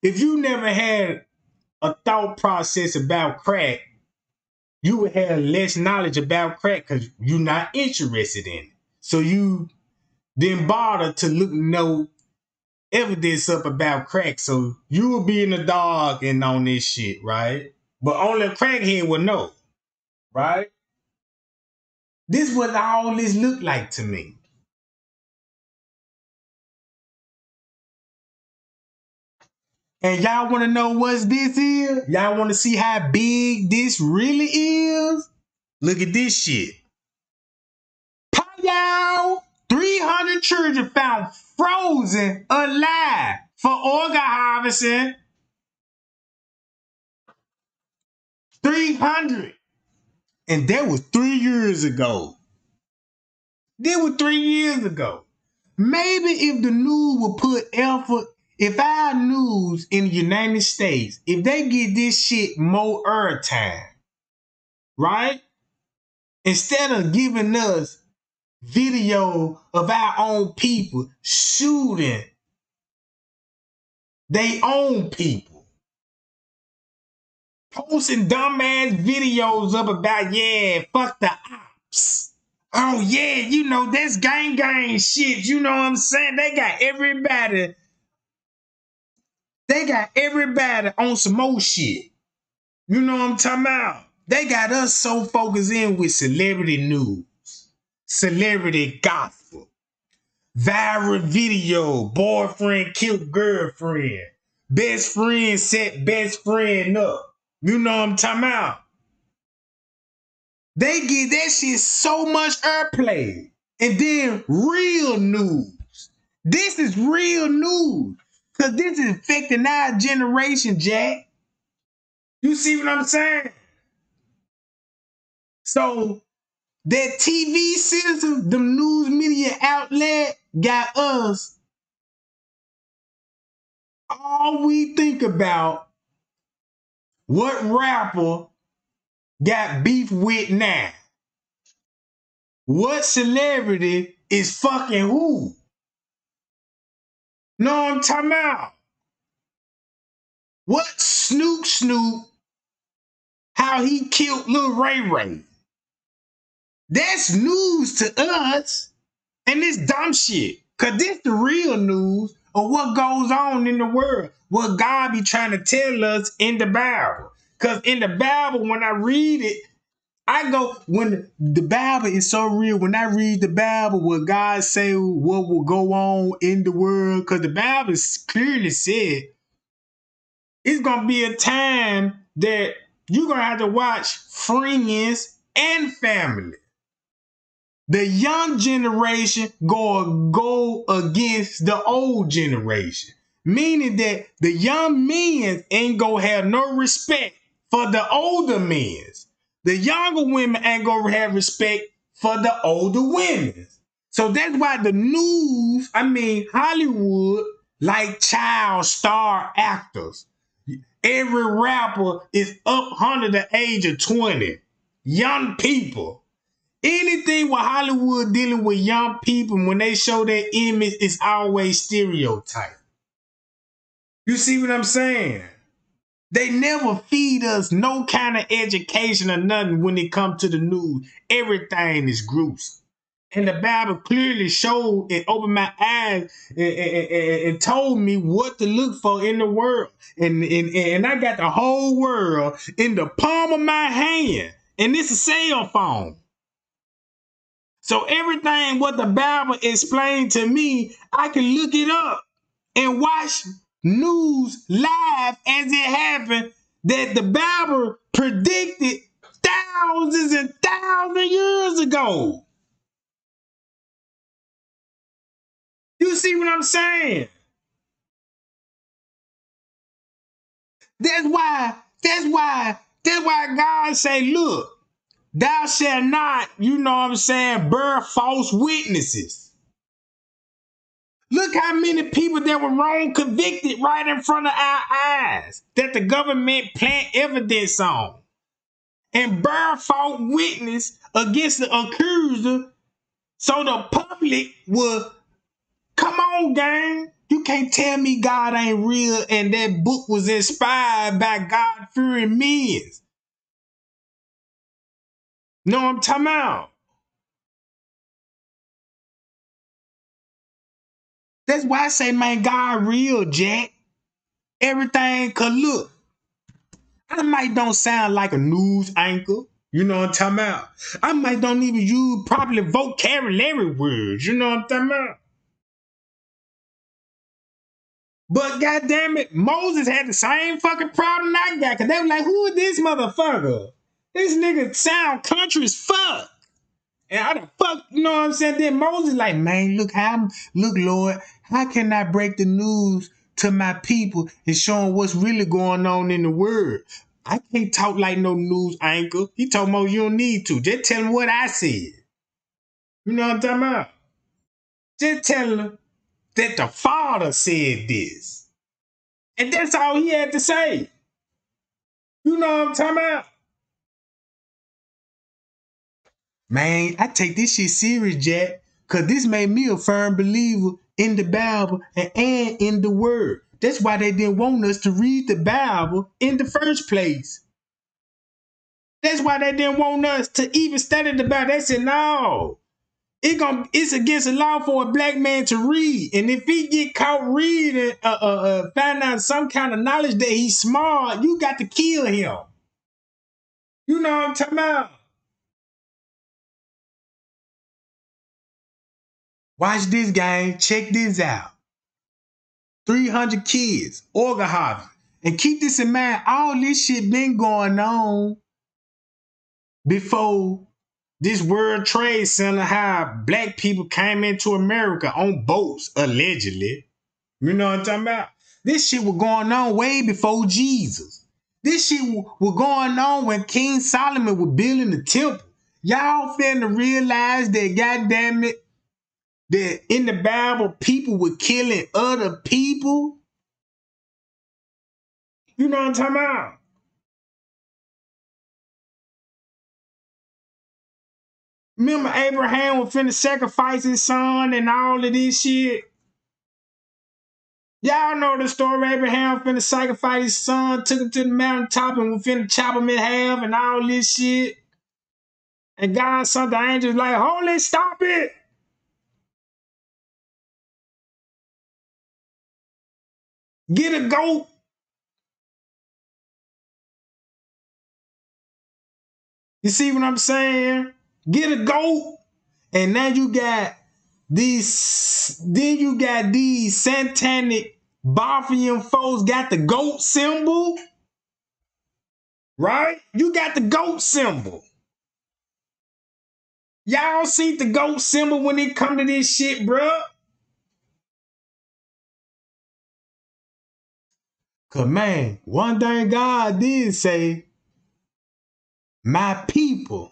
never had a thought process about crack, you would have less knowledge about crack because you're not interested in it. So you didn't bother to look no evidence up about crack. So you will be in the dark and on this shit, right? But only a crackhead would know, right? This what all this looked like to me. And y'all want to know what this is? Y'all want to see how big this really is? Look at this shit. Y'all, 300 children found frozen alive for organ harvesting. 300. And that was 3 years ago. That was 3 years ago. Maybe if the news would put effort, if our news in the United States, if they get this shit more airtime, right? Instead of giving us video of our own people shooting they own people, posting dumbass videos up about, yeah, fuck the ops. Oh yeah, you know, that's gang shit, you know what I'm saying? They got everybody on some more shit. You know what I'm talking about? They got us so focused in with celebrity news, celebrity gospel, viral video, boyfriend killed girlfriend, best friend set best friend up. You know what I'm talking about? They give that shit so much airplay. And then real news. This is real news. Because this is affecting our generation, Jack. You see what I'm saying? So that TV citizen, the news media outlet got us. All we think about what rapper got beef with now? What celebrity is fucking who? Know what I'm talking about? What Snoop, how he killed Lil Ray Ray? That's news to us. And this dumb shit. Cause this the real news of what goes on in the world. What God be trying to tell us in the Bible. Cause in the Bible, when I read it, when the Bible is so real, when I read the Bible, what God say what will go on in the world, because the Bible clearly said it's going to be a time that you're going to have to watch friends and family. The young generation go against the old generation, meaning that the young men ain't going to have no respect for the older men. The younger women ain't going to have respect for the older women. So that's why the news, Hollywood, like child star actors. Every rapper is up under the age of 20. Young people. Anything with Hollywood dealing with young people, when they show their image, it's always stereotype. You see what I'm saying? They never feed us no kind of education or nothing when it comes to the news. Everything is gruesome. And the Bible clearly showed and opened my eyes and told me what to look for in the world. And I got the whole world in the palm of my hand. And this is a cell phone. So everything what the Bible explained to me, I can look it up and watch news live as it happened that the Bible predicted thousands and thousands of years ago. You see what I'm saying? That's why God say, look, thou shalt not, bear false witnesses. Look how many people that were wrong convicted right in front of our eyes that the government plant evidence on and bear false witness against the accuser so the public will, come on, gang. You can't tell me God ain't real and that book was inspired by God-fearing men. Know what I'm talking about? That's why I say, man, God real, Jack. Everything, cause look, I might don't sound like a news anchor. You know what I'm talking about? I might don't even use properly vocabulary words. You know what I'm talking about? But goddamn it, Moses had the same fucking problem I got. Cause they were like, who is this motherfucker? This nigga sound country as fuck. And how the fuck, you know what I'm saying? Then Moses like, man, look, Lord, how can I break the news to my people and show them what's really going on in the world? I can't talk like no news anchor. He told Moses, you don't need to. Just tell him what I said. You know what I'm talking about? Just tell him that the Father said this. And that's all he had to say. You know what I'm talking about? Man, I take this shit serious, Jack, because this made me a firm believer in the Bible and in the Word. That's why they didn't want us to read the Bible in the first place. That's why they didn't want us to even study the Bible. They said, no, it's against the law for a black man to read. And if he get caught reading, find out some kind of knowledge that he's smart, you got to kill him. You know what I'm talking about? Watch this, gang. Check this out. 300 kids, organ harvest. And keep this in mind, all this shit been going on before this World Trade Center, how black people came into America on boats, allegedly. You know what I'm talking about? This shit was going on way before Jesus. This shit was going on when King Solomon was building the temple. Y'all finna realize that, goddamn it, that in the Bible, people were killing other people. You know what I'm talking about? Remember Abraham was finna sacrifice his son and all of this shit? Y'all know the story. Abraham finna sacrifice his son, took him to the mountaintop and was finna chop him in half and all this shit. And God sent the angels like, holy, stop it. Get a goat. You see what I'm saying? Get a goat. And now you got these satanic Baphomet folks got the goat symbol. Right? You got the goat symbol. Y'all see the goat symbol when it come to this shit, bruh? Cause man, one thing God did say, my people.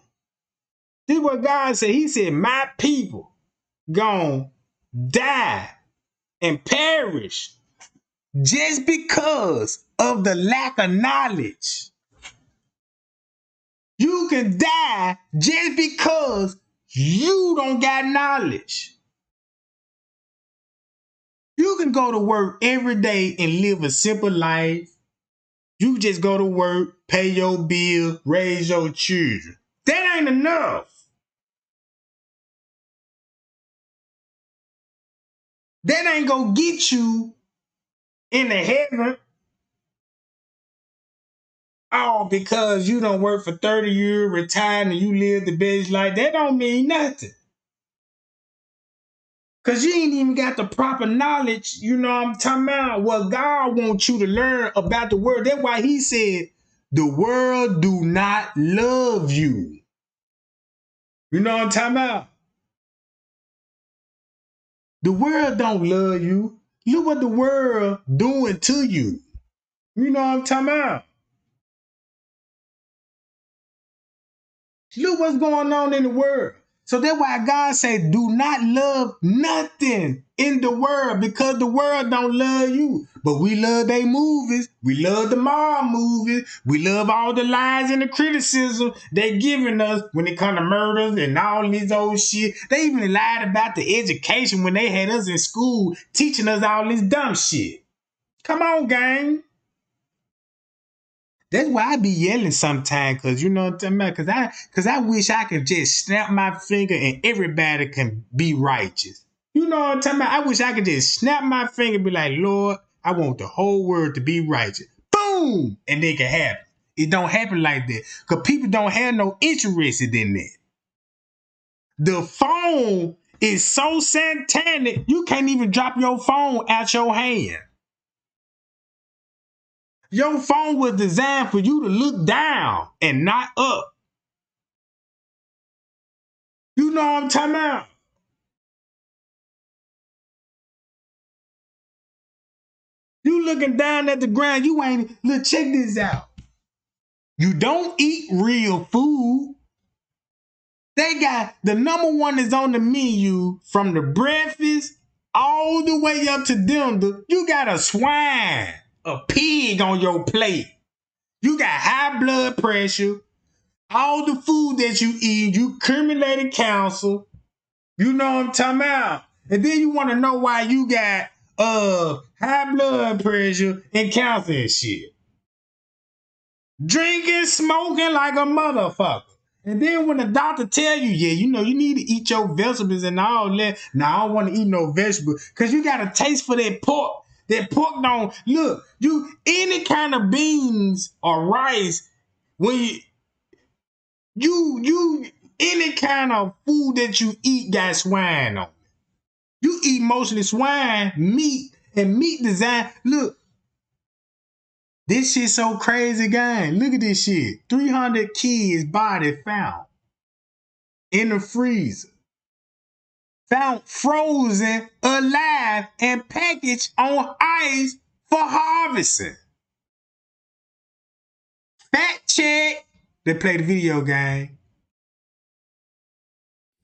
This is what God said. He said, my people gonna die and perish just because of the lack of knowledge. You can die just because you don't got knowledge. You can go to work every day and live a simple life. You just go to work, pay your bill, raise your children. That ain't enough. That ain't gonna get you into heaven. All because you don't work for 30 years, retired, and you live the best life. That don't mean nothing. Because you ain't even got the proper knowledge, you know what I'm talking about, what God wants you to learn about the world. That's why he said, the world do not love you. You know what I'm talking about? The world don't love you. Look what the world doing to you. You know what I'm talking about? Look what's going on in the world. So that's why God said, do not love nothing in the world because the world don't love you. But we love their movies. We love the mob movies. We love all the lies and the criticism they giving us when it comes to murders and all this old shit. They even lied about the education when they had us in school teaching us all this dumb shit. Come on, gang. That's why I be yelling sometimes, cause you know what I'm talking about. Cause I wish I could just snap my finger and everybody can be righteous. You know what I'm talking about. I wish I could just snap my finger and be like, Lord, I want the whole world to be righteous. Boom, and it can happen. It don't happen like that, cause people don't have no interest in that. The phone is so satanic, you can't even drop your phone out your hand. Your phone was designed for you to look down and not up. You know what I'm talking about? You looking down at the ground, you ain't, look, check this out. You don't eat real food. They got the number one is on the menu from the breakfast all the way up to dinner. You got a swine, a pig on your plate. You got high blood pressure. All the food that you eat, you accumulated cancer. You know what I'm talking about? And then you want to know why you got high blood pressure and cancer and shit. Drinking, smoking like a motherfucker. And then when the doctor tell you, yeah, you know, you need to eat your vegetables and all that. Now, I don't want to eat no vegetables because you got a taste for that pork. That pork don't, look, you, any kind of beans or rice, when you any kind of food that you eat got swine on it. You eat mostly swine, meat, and meat design. Look, this shit so crazy, gang. Look at this shit. 300 kids' body found in the freezer. Found frozen, alive, and packaged on ice for harvesting. Fact check. They play the video game.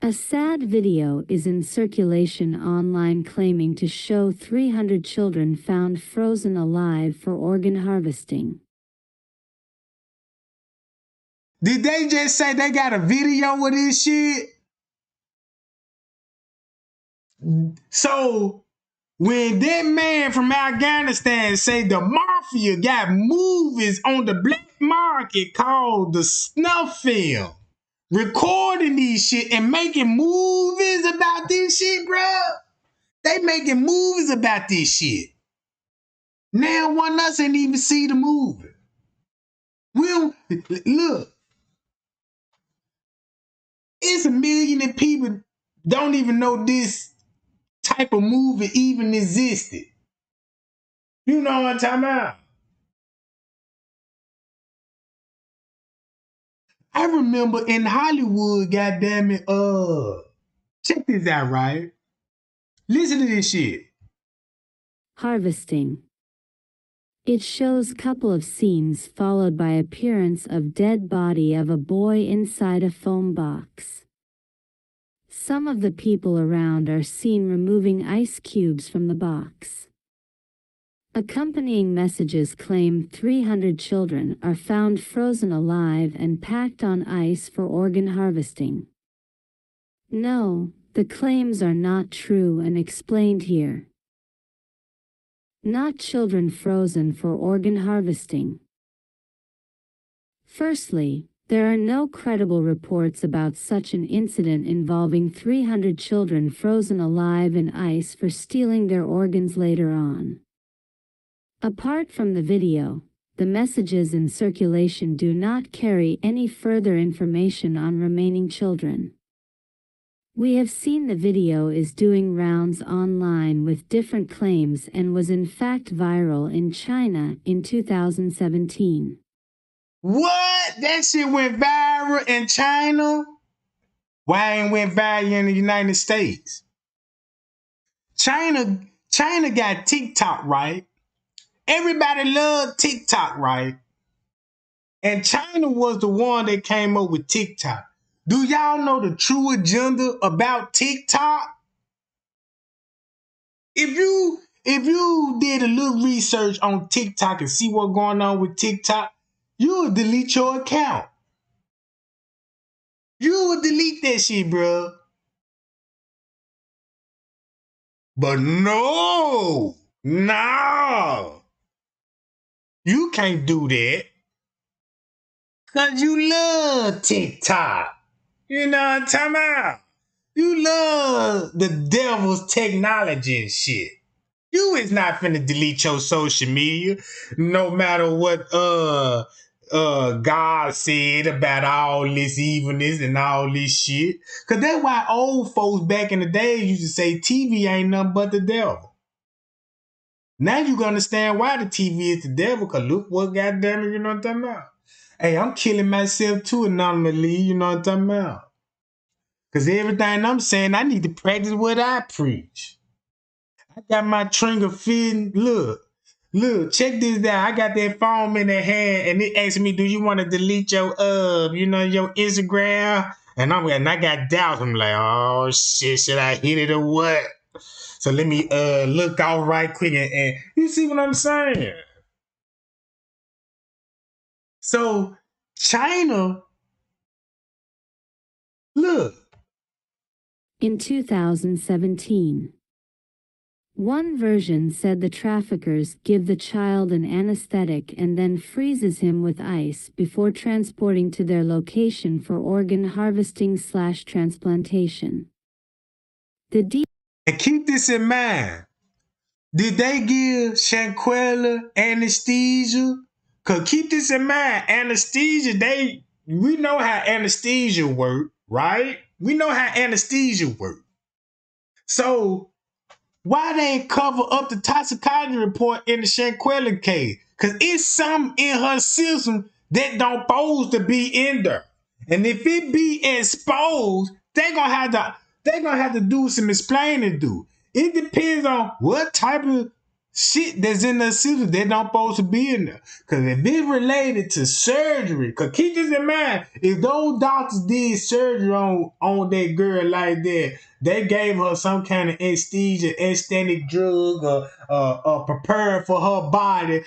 A sad video is in circulation online claiming to show 300 children found frozen alive for organ harvesting. Did they just say they got a video of this shit? So when that man from Afghanistan say the mafia got movies on the black market called the snuff film, recording these shit and making movies about this shit, bro. They making movies about this shit. Now one of us ain't even see the movie. We don't look. It's a million of people don't even know this type of movie even existed. You know what I'm talking about? I remember in Hollywood, goddammit, check this out, right? Listen to this shit. Harvesting. It shows couple of scenes followed by appearance of dead body of a boy inside a foam box. Some of the people around are seen removing ice cubes from the box. Accompanying messages claim 300 children are found frozen alive and packed on ice for organ harvesting. No, the claims are not true and explained here. Not children frozen for organ harvesting. Firstly, there are no credible reports about such an incident involving 300 children frozen alive in ice for stealing their organs later on. Apart from the video, the messages in circulation do not carry any further information on remaining children. We have seen the video is doing rounds online with different claims and was in fact viral in China in 2017. What? That shit went viral in China? Why ain't went viral in the United States? China got TikTok, right? Everybody loved TikTok, right? And China was the one that came up with TikTok. Do y'all know the true agenda about TikTok? If you did a little research on TikTok and see what's going on with TikTok, you would delete your account. You would delete that shit, bro. But no. You can't do that. Because you love TikTok. You know what I'm talking about? You love the devil's technology and shit. You is not finna delete your social media, no matter what God said about all this evilness and all this shit. Cause that's why old folks back in the day used to say TV ain't nothing but the devil. Now you gonna understand why the TV is the devil, cause look what goddamn it, you know what I'm talking about? Hey, I'm killing myself too anonymously, you know what I'm talking about? Cause everything I'm saying, I need to practice what I preach. I got my trigger feeding. Look, check this out. I got that phone in the hand and it asks me, do you want to delete your your Instagram? And I got doubts. I'm like, oh shit, should I hit it or what? So let me look out right quick and you see what I'm saying? So China, look. In 2017, one version said the traffickers give the child an anesthetic and then freezes him with ice before transporting to their location for organ harvesting/transplantation. And keep this in mind. Did they give Shanquella anesthesia? Cause keep this in mind, anesthesia, we know how anesthesia work, right? We know how anesthesia work. So why they ain't cover up the toxicology report in the Shanquella case? Cause it's something in her system that don't supposed to be in there. And if it be exposed, they're gonna have to do some explaining to do. It depends on what type of shit that's in the system that don't supposed to be in there. Cause if it's related to surgery, cause keep this in mind, if those doctors did surgery on that girl like that, they gave her some kind of anesthesia, anesthetic drug, or prepared for her body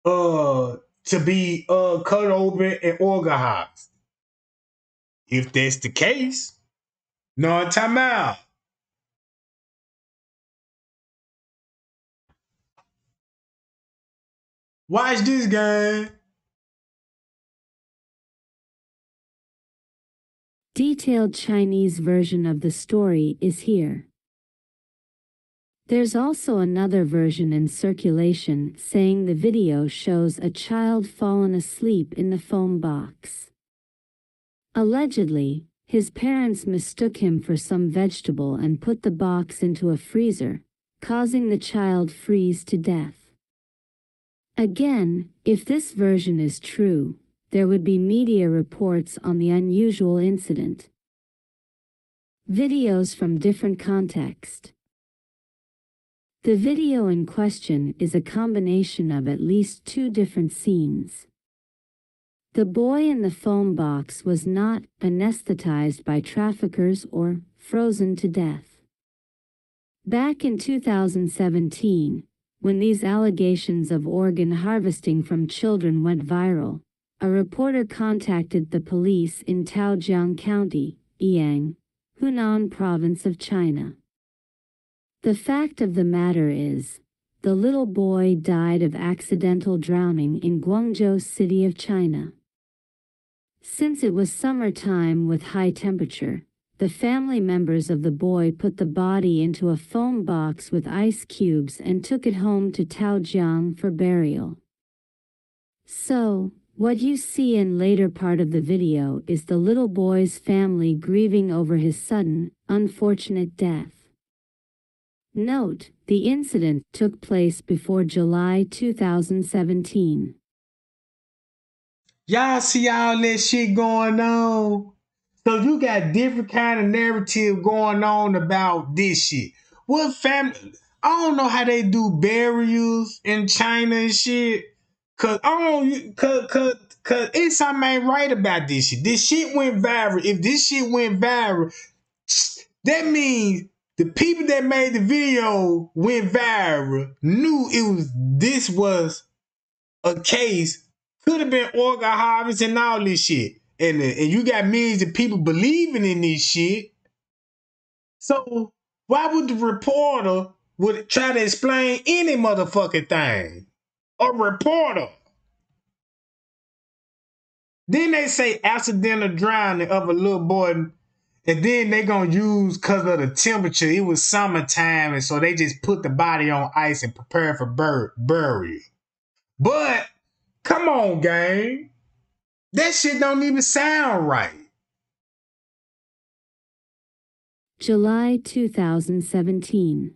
to be cut open and organized. If that's the case, no time out. Watch this, guy. Detailed Chinese version of the story is here. There's also another version in circulation saying the video shows a child fallen asleep in the foam box. Allegedly, his parents mistook him for some vegetable and put the box into a freezer, causing the child freeze to death. Again, if this version is true, there would be media reports on the unusual incident. Videos from different contexts. The video in question is a combination of at least 2 different scenes. The boy in the foam box was not anesthetized by traffickers or frozen to death. Back in 2017, when these allegations of organ harvesting from children went viral, a reporter contacted the police in Taojiang County, Yiyang, Hunan Province of China. The fact of the matter is, the little boy died of accidental drowning in Guangzhou City of China. Since it was summertime with high temperature, the family members of the boy put the body into a foam box with ice cubes and took it home to Taojiang for burial. So, what you see in later part of the video is the little boy's family grieving over his sudden, unfortunate death. Note, the incident took place before July 2017. Y'all see all that shit going on? So you got different kind of narrative going on about this shit. What family? I don't know how they do burials in China and shit. Cause cause it's something ain't right about this shit. This shit went viral. If this shit went viral, that means the people that made the video went viral, knew this was a case, could have been organ harvest and all this shit. And you got millions of people believing in this shit. So why would the reporter would try to explain any motherfucking thing? A reporter. Then they say accidental drowning of a little boy, and then they gonna use because of the temperature. It was summertime, and so they just put the body on ice and prepare for burial. But come on, gang. That shit don't even sound right. July 2017.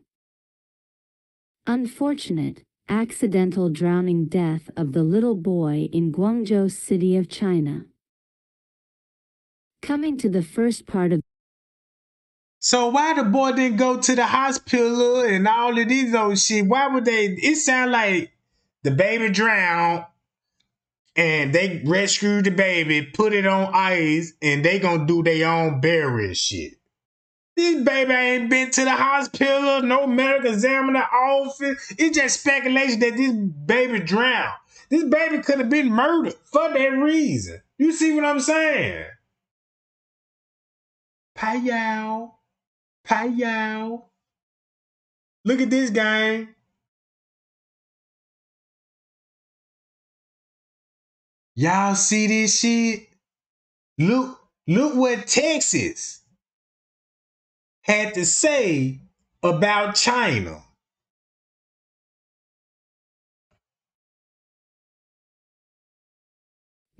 Unfortunate, accidental drowning death of the little boy in Guangzhou City of China. Coming to the first part of. So why the boy didn't go to the hospital and all of these old shit? Why would they? It sound like the baby drowned and they rescued the baby, put it on ice, and they gonna do their own burial shit. This baby ain't been to the hospital, no medical examiner office. It's just speculation that this baby drowned. This baby could have been murdered for that reason. You see what I'm saying? Payow. Payow. Look at this gang. Y'all see this shit? Look what Texas had to say about China.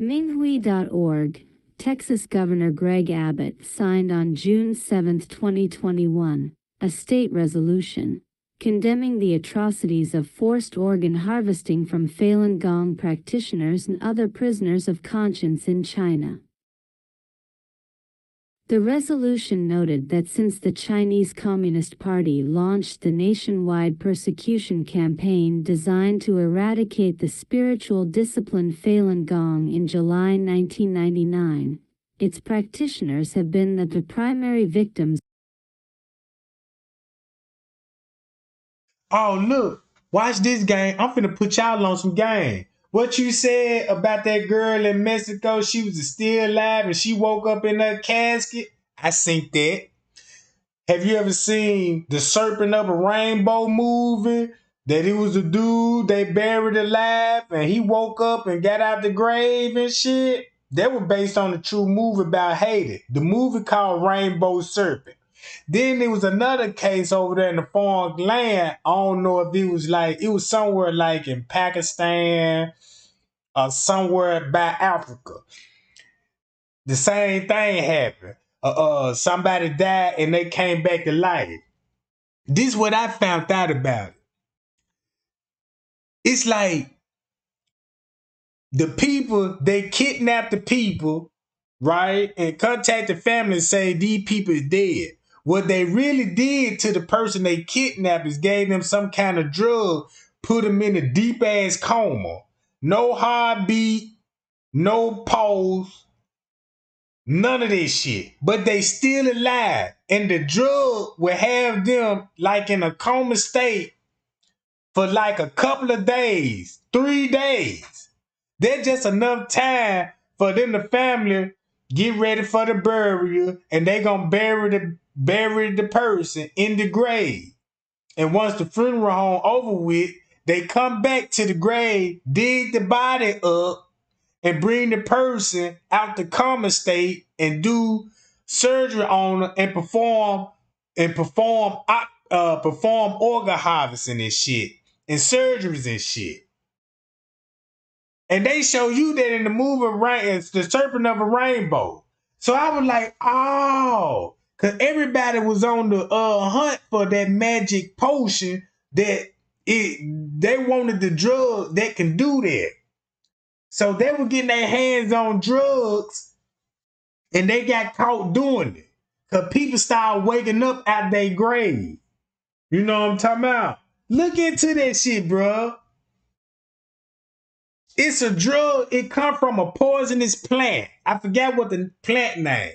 Minghui.org, Texas Governor Greg Abbott signed on June 7, 2021, a state resolution condemning the atrocities of forced organ harvesting from Falun Gong practitioners and other prisoners of conscience in China. The resolution noted that since the Chinese Communist Party launched the nationwide persecution campaign designed to eradicate the spiritual discipline Falun Gong in July 1999, its practitioners have been the primary victims. Oh, look, watch this game. I'm finna put y'all on some game. What you said about that girl in Mexico, she was still alive and she woke up in her casket? I seen that. Have you ever seen The Serpent of a Rainbow movie? that it was a dude they buried alive and he woke up and got out the grave and shit. That was based on a true movie about Haiti. The movie called Rainbow Serpent. Then there was another case over there in the foreign land. I don't know if it was somewhere like in Pakistan or somewhere by Africa. The same thing happened. Somebody died and they came back to life. This is what I found out about it. It's like the people, they kidnap the people, right? And contact the family and say these people is dead. What they really did to the person they kidnapped is gave them some kind of drug, put them in a deep ass coma. No heartbeat, no pulse, none of this shit. But they still alive. And the drug will have them like in a coma state for like a couple of days, 3 days. There's just enough time for them, the family, get ready for the burial, and they gonna bury the person in the grave. And once the funeral home over with, they come back to the grave, dig the body up, and bring the person out the coma state and do surgery on her and perform organ harvesting and shit and surgeries and shit. And they show you that in the movie, it's the Serpent of a Rainbow. So I was like, oh, because everybody was on the hunt for that magic potion they wanted the drug that can do that. So they were getting their hands on drugs and they got caught doing it. Because people started waking up out their grave. You know what I'm talking about? Look into that shit, bro. It's a drug. It come from a poisonous plant. I forgot what the plant name.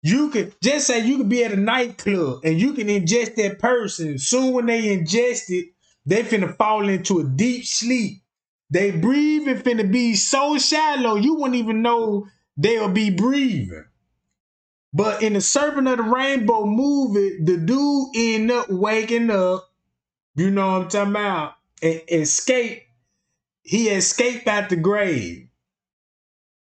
You could just say you could be at a nightclub and you can ingest that person. Soon when they ingest it, they finna fall into a deep sleep. They breathing finna be so shallow you wouldn't even know they'll be breathing. But in the Serpent of the Rainbow movie, the dude end up waking up. You know what I'm talking about? And escape. He escaped out the grave.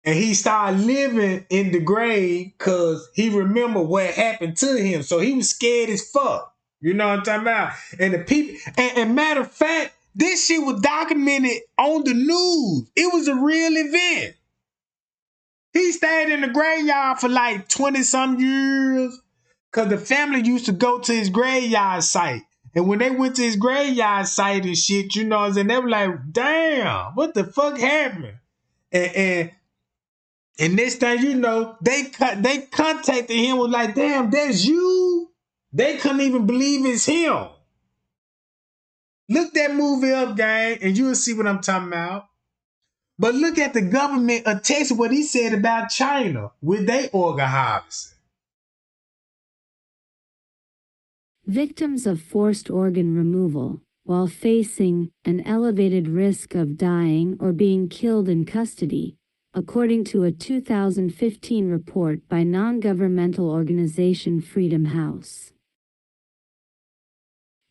And he started living in the grave because he remembered what happened to him. So he was scared as fuck. You know what I'm talking about? And the people, and matter of fact, this shit was documented on the news. It was a real event. He stayed in the graveyard for like 20-some years because the family used to go to his graveyard site. And when they went to his graveyard site and shit, you know what I'm saying? They were like, damn, what the fuck happened? And next thing you know, they contacted him, was like, damn, that's you? They couldn't even believe it's him. Look that movie up, gang, and you'll see what I'm talking about. But look at the government attest what he said about China with their organ harvesting. Victims of forced organ removal, while facing an elevated risk of dying or being killed in custody, according to a 2015 report by non-governmental organization Freedom House.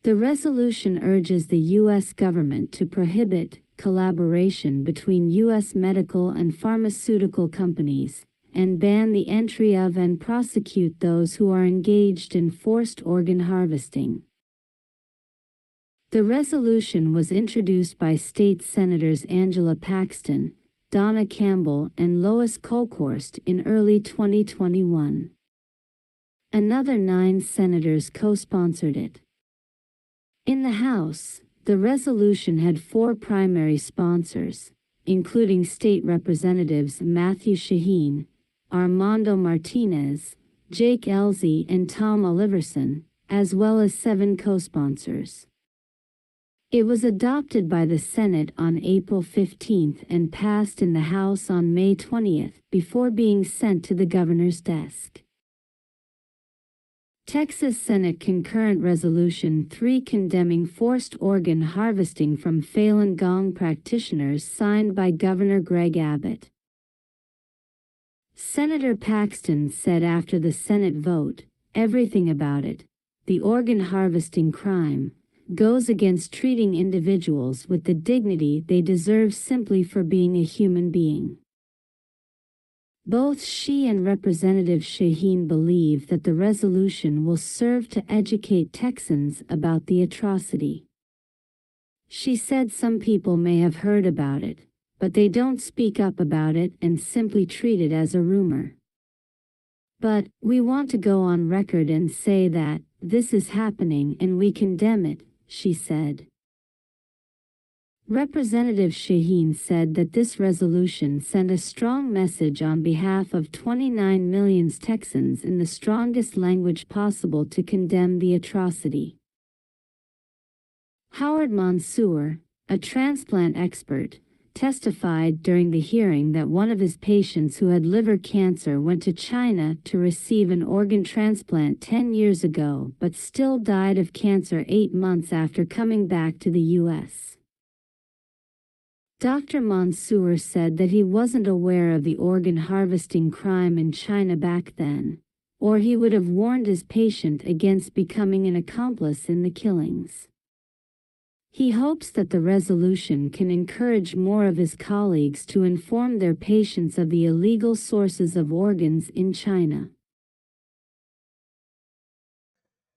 The resolution urges the U.S. government to prohibit collaboration between U.S. medical and pharmaceutical companies, and ban the entry of and prosecute those who are engaged in forced organ harvesting. The resolution was introduced by State Senators Angela Paxton, Donna Campbell, and Lois Kolkhorst in early 2021. Another 9 senators co-sponsored it. In the House, the resolution had 4 primary sponsors, including state representatives Matthew Shaheen, Armando Martinez, Jake Ellzey, and Tom Oliverson, as well as 7 co-sponsors. It was adopted by the Senate on April 15th and passed in the House on May 20th before being sent to the governor's desk. Texas Senate Concurrent Resolution 3 condemning forced organ harvesting from Falun Gong practitioners, signed by Governor Greg Abbott. Senator Paxton said after the Senate vote, "Everything about it, the organ harvesting crime, goes against treating individuals with the dignity they deserve simply for being a human being. Both she and Representative Shaheen believe that the resolution will serve to educate Texans about the atrocity. She said some people may have heard about it, but they don't speak up about it and simply treat it as a rumor. But we want to go on record and say that this is happening and we condemn it, she said. Representative Shaheen said that this resolution sent a strong message on behalf of 29 million Texans in the strongest language possible to condemn the atrocity. Howard Mansour, a transplant expert, testified during the hearing that one of his patients who had liver cancer went to China to receive an organ transplant 10 years ago but still died of cancer 8 months after coming back to the U.S. Dr. Mansour said that he wasn't aware of the organ harvesting crime in China back then, or he would have warned his patient against becoming an accomplice in the killings. He hopes that the resolution can encourage more of his colleagues to inform their patients of the illegal sources of organs in China.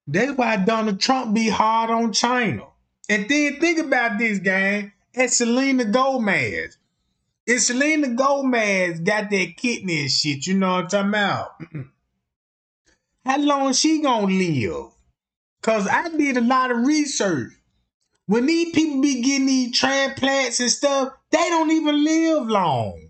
That's why Donald Trump be hard on China. And then think about this, gang. It's Selena Gomez. If Selena Gomez got that kidney and shit, you know what I'm talking about? How long she gonna live? Cause I did a lot of research. When these people be getting these transplants and stuff, they don't even live long.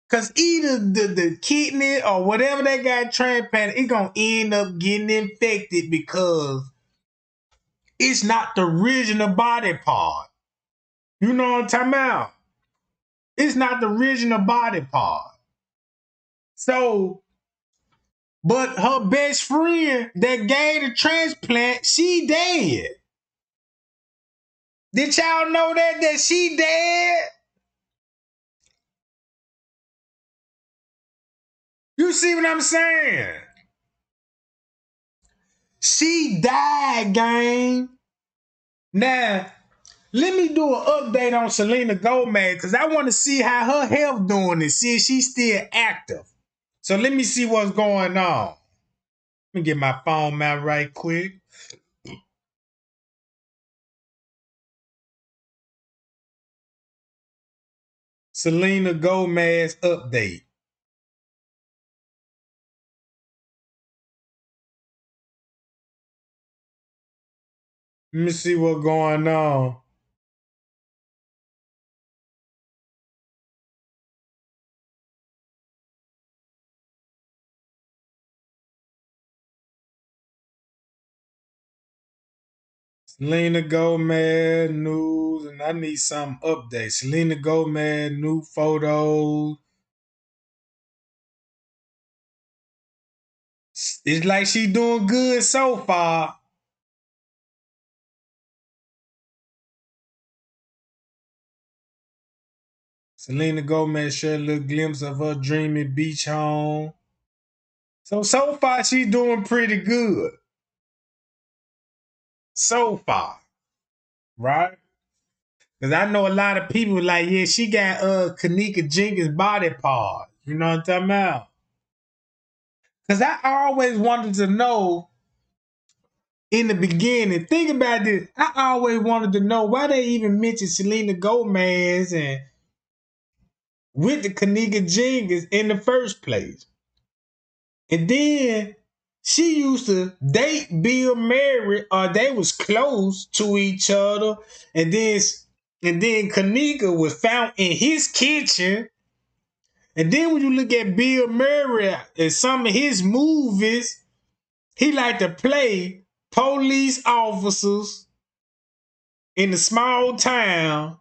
Cause either the kidney or whatever they got transplanted, it's gonna end up getting infected because it's not the original body part. You know what I'm talking about? It's not the original body part. So, but her best friend that gave the transplant, she dead. Did y'all know that she dead? You see what I'm saying? She died, gang. Now, let me do an update on Selena Gomez because I want to see how her health doing and see if she's still active. So let me see what's going on. Let me get my phone out right quick. Selena Gomez update. Let me see what's going on. Selena Gomez news, and I need some updates. Selena Gomez new photos. It's like she doing good so far. Selena Gomez shared a little glimpse of her dreamy beach home. So far she's doing pretty good. So far. Right? Because I know a lot of people like, yeah, she got Kanika Jenkins' body part. You know what I'm talking about? Because I always wanted to know in the beginning, think about this. I always wanted to know why they even mentioned Selena Gomez and with the Kanika Jenkins in the first place. And then she used to date Bill Murray, or they was close to each other. And then Kanika was found in his kitchen. And then when you look at Bill Murray and some of his movies, he liked to play police officers in a small town.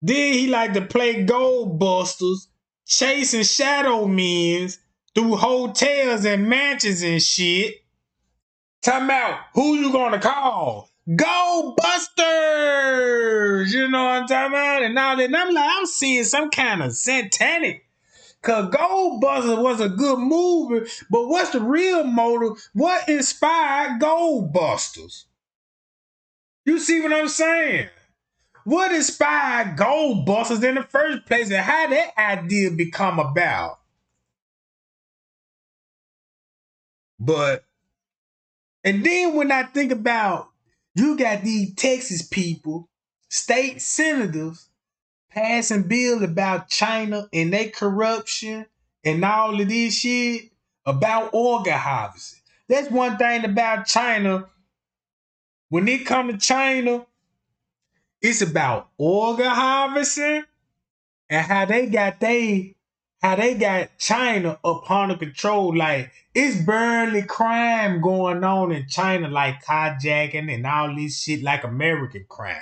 Then he liked to play gold busters, chasing shadow men through hotels and mansions and shit. Talking about who you gonna call? Gold busters! You know what I'm talking about? And all that. And I'm like, I'm seeing some kind of satanic. Cause Goldbusters was a good movie, but what's the real motive? What inspired Goldbusters? You see what I'm saying? What inspired gold busters in the first place and how that idea become about? But, and then when I think about, you got these Texas people, state senators, passing bill about China and their corruption and all of this shit about organ harvesting. That's one thing about China. When it come to China, it's about organ harvesting and how they got China up under control. Like, it's barely crime going on in China, like carjacking and all this shit, like American crime.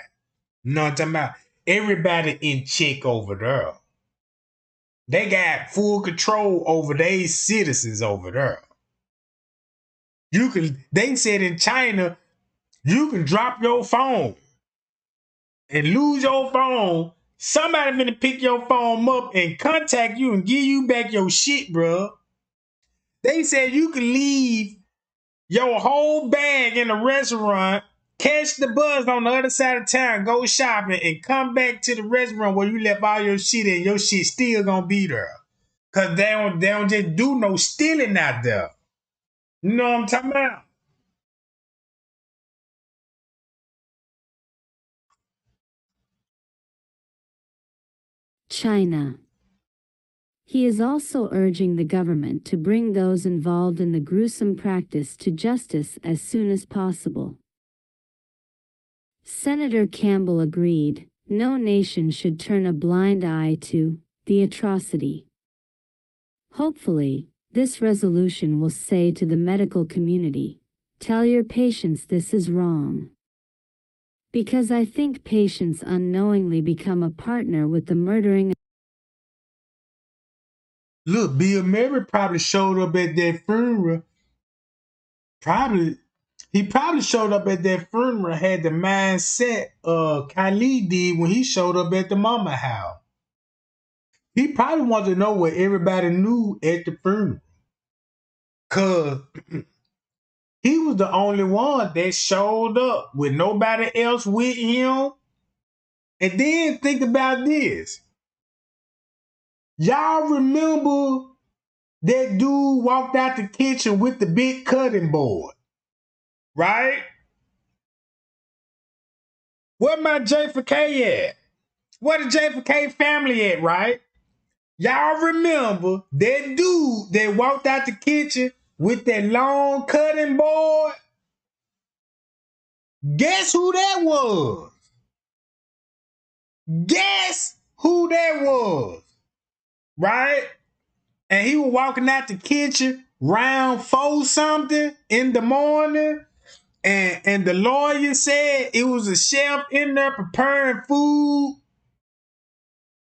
You know what I'm talking about? Everybody in check over there. They got full control over their citizens over there. They said in China, you can drop your phone and lose your phone. Somebody finna pick your phone up and contact you and give you back your shit, bro. They said you can leave your whole bag in a restaurant, catch the bus on the other side of town, go shopping, and come back to the restaurant where you left all your shit and your shit still gonna be there. Cause they don't just do no stealing out there. You know what I'm talking about? China. He is also urging the government to bring those involved in the gruesome practice to justice as soon as possible. Senator Campbell agreed, no nation should turn a blind eye to the atrocity. Hopefully, this resolution will say to the medical community, tell your patients this is wrong. Because I think patients unknowingly become a partner with the murdering. Look, Bill Murray probably showed up at that funeral. He probably showed up at that funeral, had the mindset Khalid did when he showed up at the mama house. He probably wanted to know what everybody knew at the funeral. Cause he was the only one that showed up with nobody else with him. And then think about this. Y'all remember that dude walked out the kitchen with the big cutting board, right? Where my J4K at? Where the J4K family at, right? Y'all remember that dude that walked out the kitchen with that long cutting board? Guess who that was? Guess who that was? Right? And he was walking out the kitchen round 4 something in the morning. And the lawyer said it was a chef in there preparing food.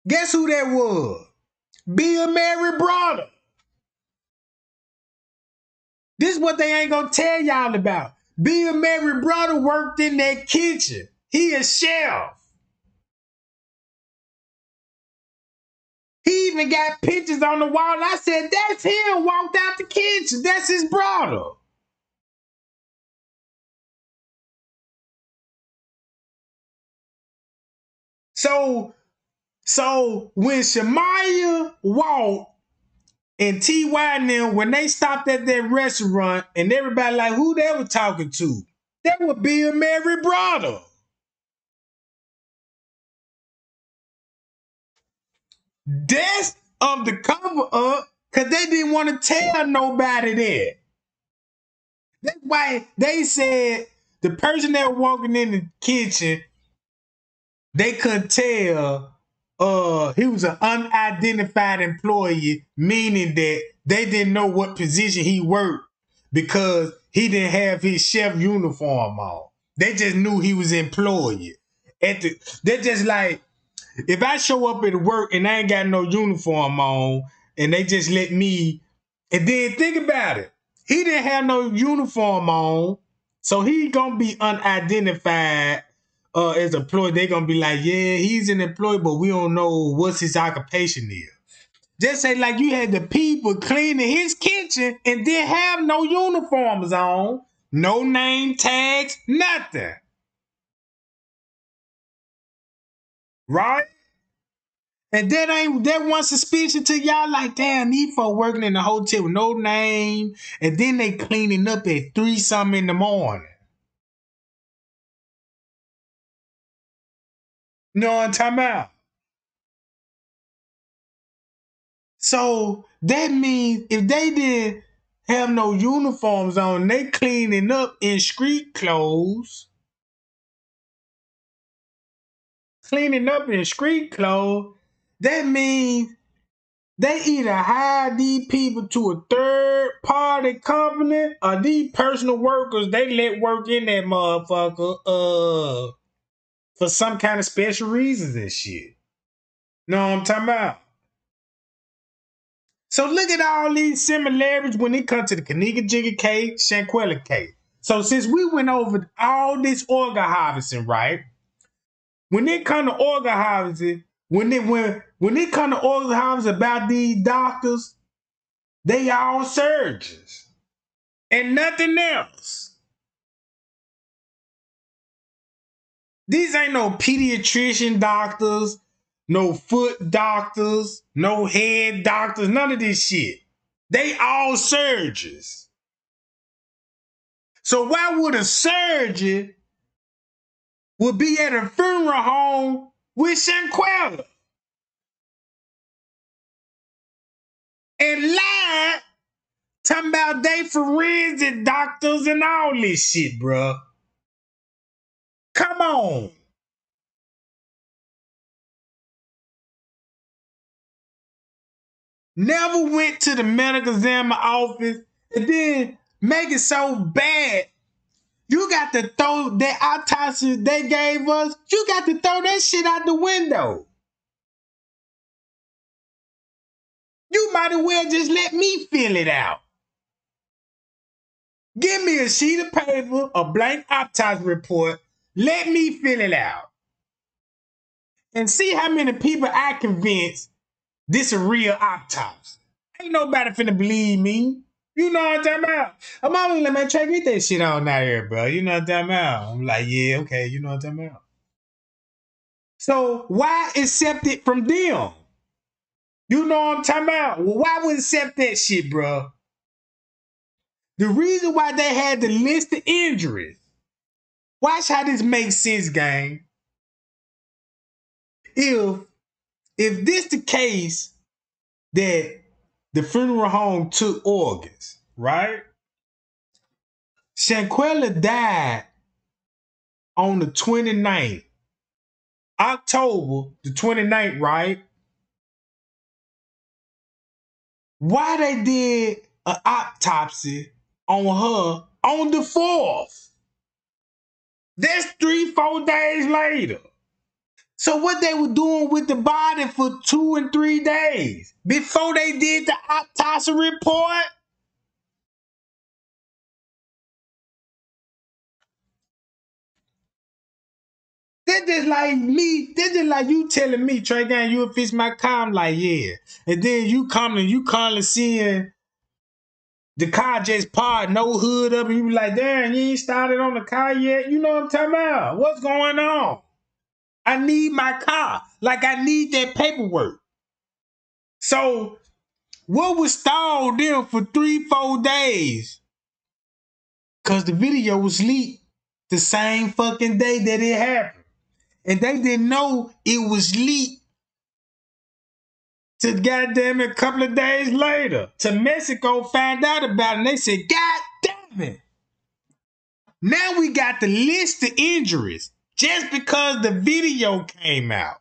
Guess who that was? Bill Murray brother. This is what they ain't gonna tell y'all about. Bill Murray brother worked in that kitchen. He a chef. He even got pictures on the wall. I said, that's him, walked out the kitchen. That's his brother. So when Shamaya walked and T.Y. and them, when they stopped at that restaurant and everybody like, who they were talking to? That would be a Mary brother. That's of the cover up because they didn't want to tell nobody that. That's why they said the person that was walking in the kitchen, they couldn't tell he was an unidentified employee, meaning that they didn't know what position he worked because he didn't have his chef uniform on. They just knew he was employed. They're just like, if I show up at work and I ain't got no uniform on and they just let me, and then think about it. He didn't have no uniform on, so he gonna be unidentified as an employee. They gonna be like, yeah, he's an employee, but we don't know what's his occupation is. Just say like you had the people cleaning his kitchen and didn't have no uniforms on, no name tags, nothing. right? And that one suspicion to y'all like, damn, these folk working in the hotel with no name, and then they cleaning up at 3 something in the morning. You know what I'm talking about? So that means if they didn't have no uniforms on, they cleaning up in street clothes. Cleaning up in street clothes, that means they either hire these people to a third party company or these personal workers, they let work in that motherfucker for some kind of special reasons and shit. Know what I'm talking about? So look at all these similarities when it comes to the Kaniga Jigga case, Shanquella case. So since we went over all this organ harvesting, right? When it come to organ harvesting, when it come to organ harvesting about these doctors, they all surgeons and nothing else. These ain't no pediatrician doctors, no foot doctors, no head doctors, none of this shit. They all surgeons. So why would a surgeon would be at a funeral home with Shanquella and lie talking about they forensic doctors and all this shit, bruh? Come on. Never went to the medical examiner office and then make it so bad. You got to throw that autopsy they gave us, you got to throw that shit out the window. You might as well just let me fill it out. Give me a sheet of paper, a blank autopsy report, let me fill it out. And see how many people I convince this a real autopsy. Ain't nobody finna believe me. You know what I'm talking about? I'm always like, man, try to get that shit on out here, bro. You know what I'm talking about? I'm like, yeah, okay, you know what I'm talking about. So why accept it from them? You know what I'm talking about? Well, why would accept that shit, bro? The reason why they had to list the injuries. Watch how this makes sense, gang. If this the case that the funeral home took organs, right? Shanquella died on the 29th, October the 29th, right? Why they did an autopsy on her on the 4th? That's 3-4 days later. So what they were doing with the body for 2 and 3 days before they did the autopsy report? That's just like me. That's just like you telling me, Trey Gang, you'll fix my car. I'm like, yeah. And then you calling seeing the car just parked, no hood up, and you be like, damn, you ain't started on the car yet? You know what I'm talking about? What's going on? I need my car. Like, I need that paperwork. So, what was stalled them for 3-4 days? Because the video was leaked the same fucking day that it happened. And they didn't know it was leaked to goddamn it a couple of days later. To Mexico found out about it and they said, God damn it. Now we got the list of injuries just because the video came out.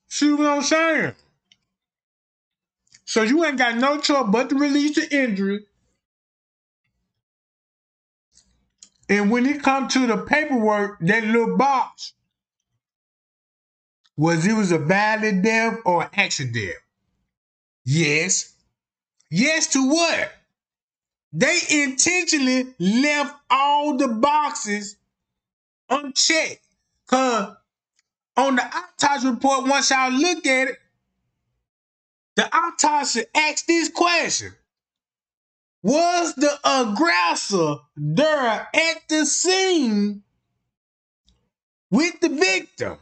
See what I'm saying? So you ain't got no choice but to release the injury. And when it comes to the paperwork, that little box, was it was a violent death or accident? Yes. Yes to what? They intentionally left all the boxes unchecked. Cause on the autopsy report, once y'all look at it, the autopsy asked this question. Was the aggressor there at the scene with the victim?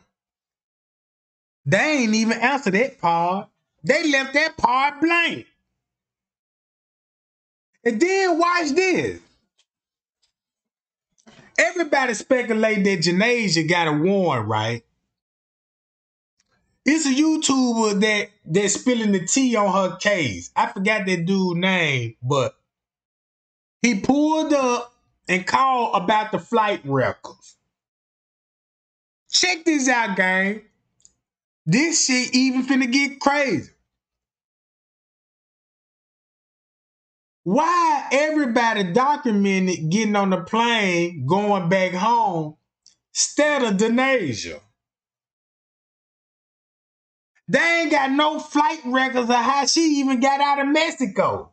They ain't even answer that part. They left that part blank. And then watch this. Everybody speculate that Janasia got a warrant, right? It's a YouTuber that's spilling the tea on her case. I forgot that dude's name, but he pulled up and called about the flight records. Check this out, gang. This shit even finna get crazy. Why everybody documented getting on the plane, going back home, instead of Denasia? They ain't got no flight records of how she even got out of Mexico.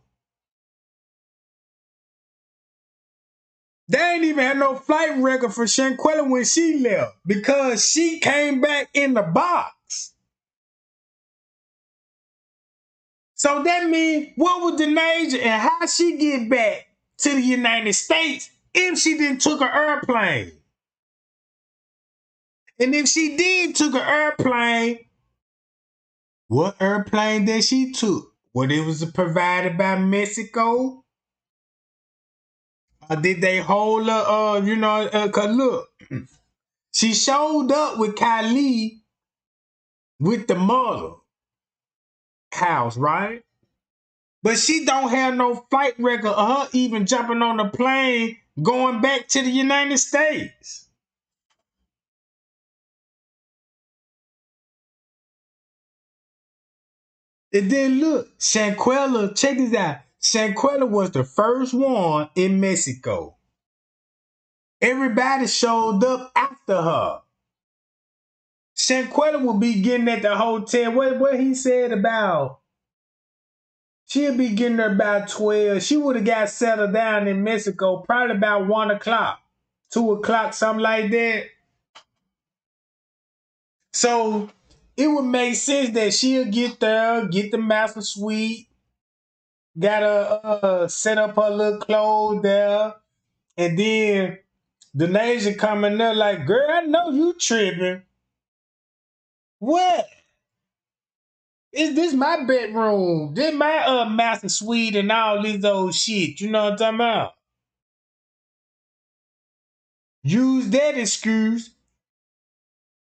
They ain't even had no flight record for Shanquella when she left because she came back in the box. So that means what would Denasia and how she get back to the United States if she didn't took an airplane? And if she did took an airplane, what airplane that she took? What it was provided by Mexico? Or did they hold her, cause look, she showed up with Kylie with the mother house, right? But she don't have no flight record of her even jumping on the plane going back to the United States. And then look, Shanquella, check this out. Shanquella was the first one in Mexico. Everybody showed up after her. Shanquella will be getting at the hotel. What he said about she'll be getting there about 12. She would have got settled down in Mexico probably about 1 o'clock, 2 o'clock, something like that. So it would make sense that she'll get there, get the master suite, gotta set up her little clothes there, and then Denasia coming there like, girl, I know you tripping. What? Is this my bedroom? This my master suite and all this old shit. You know what I'm talking about? Use that excuse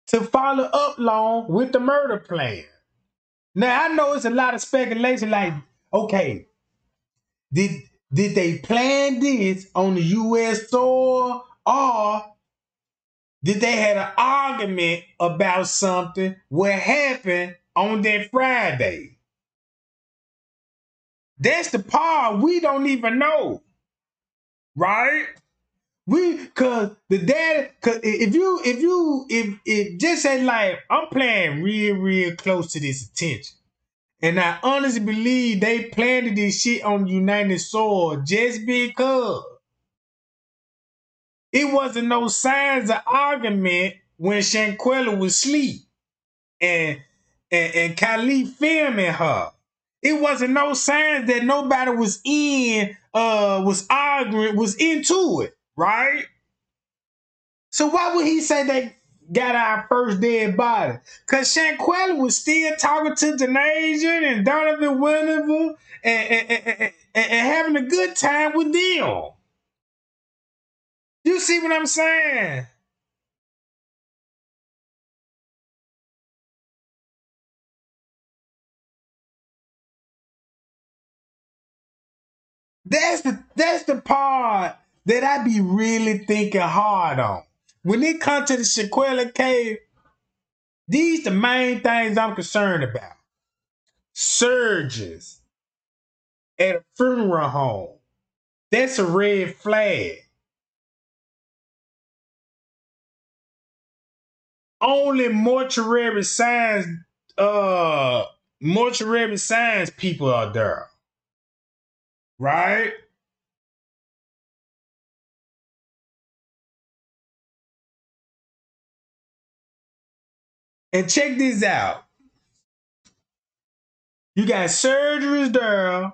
to follow up long with the murder plan. Now I know it's a lot of speculation, like, okay, did they plan this on the US soil, or did they had an argument about something what happened on that Friday? That's the part we don't even know, right? Cause the dad, cause if just say like I'm playing real close to this attention, and I honestly believe they planted this shit on United soil just because it wasn't no signs of argument when Shanquella was asleep and Kylie filming her. It wasn't no signs that nobody was was arguing, was into it, right? So why would he say they got our first dead body? Because Shanquella was still talking to Denasia and Donovan Winterville and having a good time with them. You see what I'm saying? That's the part that I be really thinking hard on. When it comes to the Shanquella cave, these the main things I'm concerned about. Surgeons at a funeral home. That's a red flag. Only mortuary science people are there. Right? And check this out. You got surgeries there.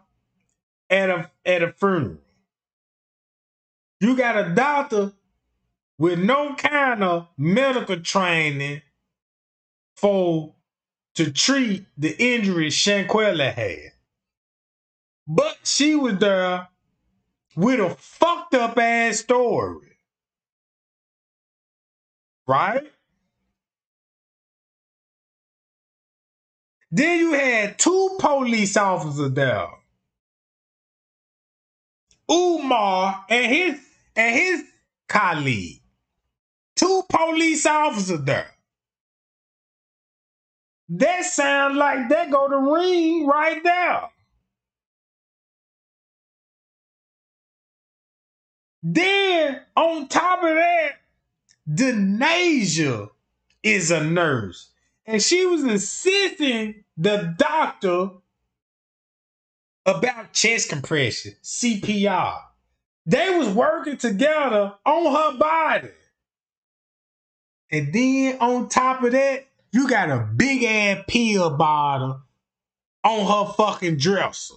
at a funeral. You got a doctor with no kind of medical training to treat the injury Shanquella had. But she was there with a fucked up ass story. Right? Then you had 2 police officers there. Umar and his colleague. 2 police officers there. That sounds like they go to ring right there. Then on top of that, Denasia is a nurse. And she was assisting the doctor about chest compression, CPR. They was working together on her body. And then on top of that, you got a big ass pill bottle on her fucking dresser.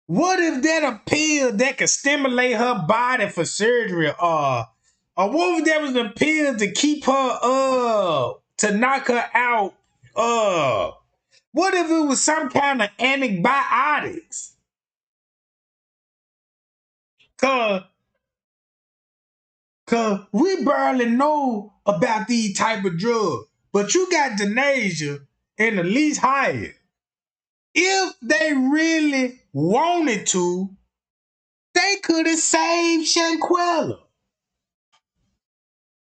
What if that a pill that could stimulate her body for surgery? Or what if that was a pill to keep her to knock her out? What if it was some kind of antibiotics? Cause we barely know about these type of drugs. But you got Denasia and at least Hyatt. If they really wanted to, they could have saved Shanquella.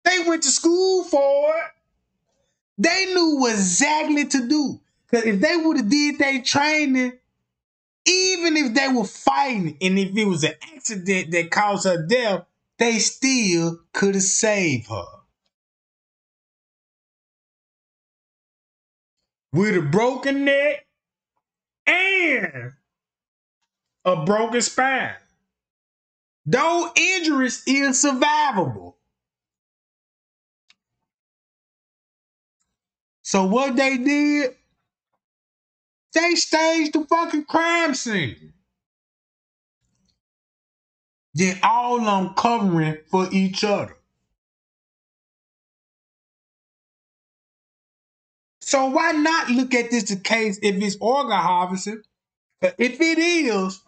They went to school for it. They knew exactly to do. Because if they would have did their training, even if they were fighting and if it was an accident that caused her death, they still could have saved her. With a broken neck and a broken spine. Those injuries is survivable. So what they did, they staged the fucking crime scene. Then all of them covering for each other. So why not look at this the case if it's organ harvesting? If it is,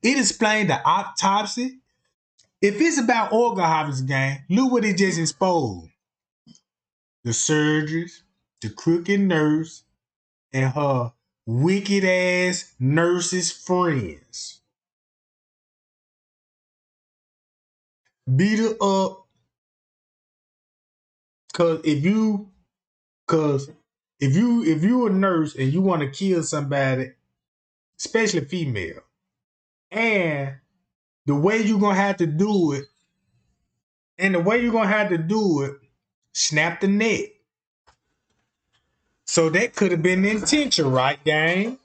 it explains the autopsy. If it's about organ harvesting, gang, look what it just exposed. The surgeries, the crooked nurse, and her wicked ass nurse's friends. Beat her up. Cause if you a nurse and you want to kill somebody, especially female, and the way you're gonna have to do it, snap the neck. So that could have been the intention, right, gang?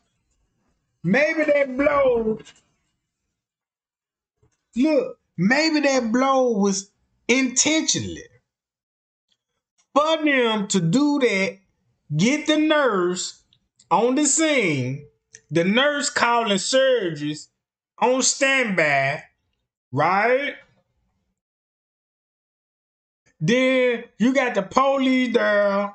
Maybe that blow was intentionally. For them to do that, get the nurse on the scene, the nurse calling surgeries on standby, right? Then you got the police there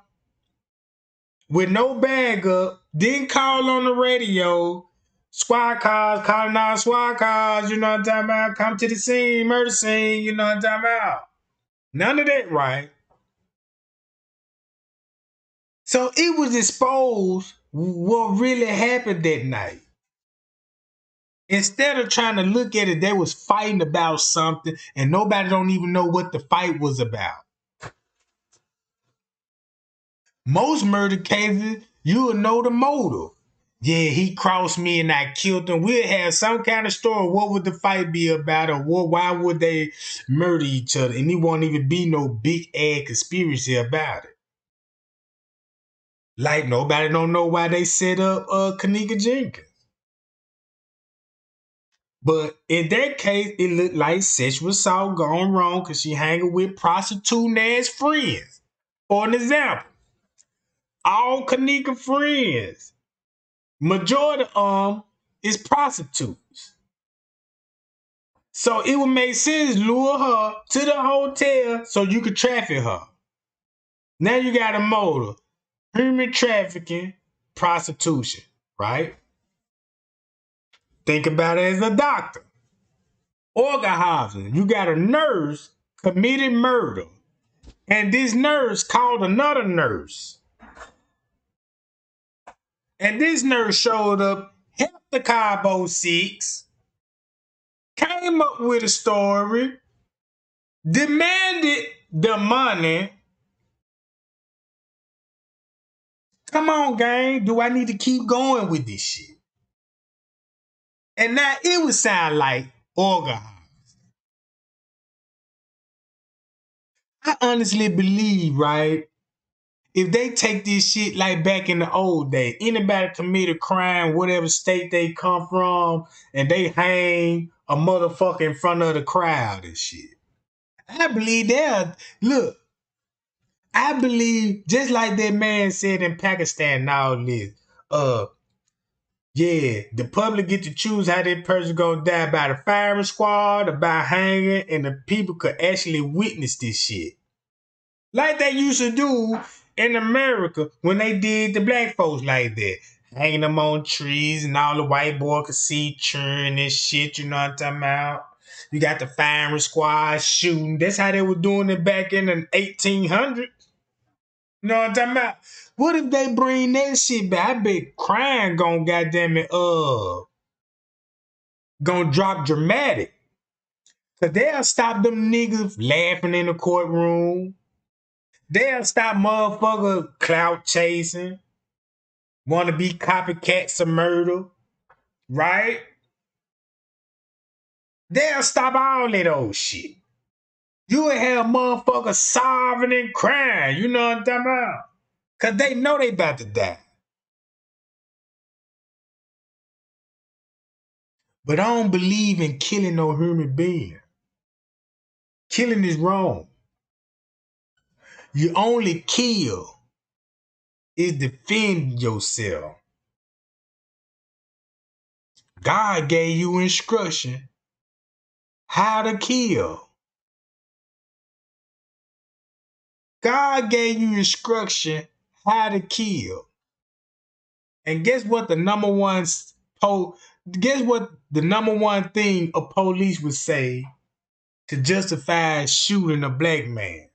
with no backup, didn't call on the radio, squad cars, calling out squad cars, you know what I'm talking about? Come to the scene, murder scene, you know what I'm talking about? None of that, right? So it was exposed what really happened that night. Instead of trying to look at it, they was fighting about something and nobody don't even know what the fight was about. Most murder cases, you will know the motive. Yeah, he crossed me and I killed him. We'll have some kind of story. What would the fight be about? Or why would they murder each other? And it won't even be no big ass conspiracy about it. Like nobody don't know why they set up Kanika Jenkins. But in that case, it looked like sexual assault gone wrong because she hanging with prostitute ass friends. For an example, all Kanika friends, majority of them is prostitutes. So it would make sense lure her to the hotel so you could traffic her. Now you got a motive: human trafficking, prostitution, right? Think about it as a doctor. Organ harvesting. You got a nurse committed murder, and this nurse called another nurse. And this nurse showed up, helped the Cabo 6, came up with a story, demanded the money. Come on, gang. Do I need to keep going with this shit? And now it would sound like organ. I honestly believe, right? If they take this shit like back in the old days, anybody commit a crime, whatever state they come from, and they hang a motherfucker in front of the crowd and shit. I believe look, I believe just like that man said in Pakistan and all this, yeah, the public get to choose how that person gonna die, by the firing squad or by hanging, and the people could actually witness this shit. Like they used to do in America when they did the black folks like that. Hanging them on trees and all the white boy could see churn and shit, you know what I'm talking about? You got the firing squad shooting. That's how they were doing it back in the 1800s. You know what I'm talking about? What if they bring that shit back? I bet crime gonna goddamn it gonna drop dramatic. Cause they'll stop them niggas laughing in the courtroom. They'll stop motherfucker clout chasing, wanna be copycats of murder, right? They'll stop all that old shit. You would have motherfuckers solving and crying, you know what I'm talking about? Cause they know they about to die. But I don't believe in killing no human being. Killing is wrong. You only kill is defend yourself. God gave you instruction how to kill. God gave you instruction how to kill. And guess what the number one thing a police would say to justify shooting a black man?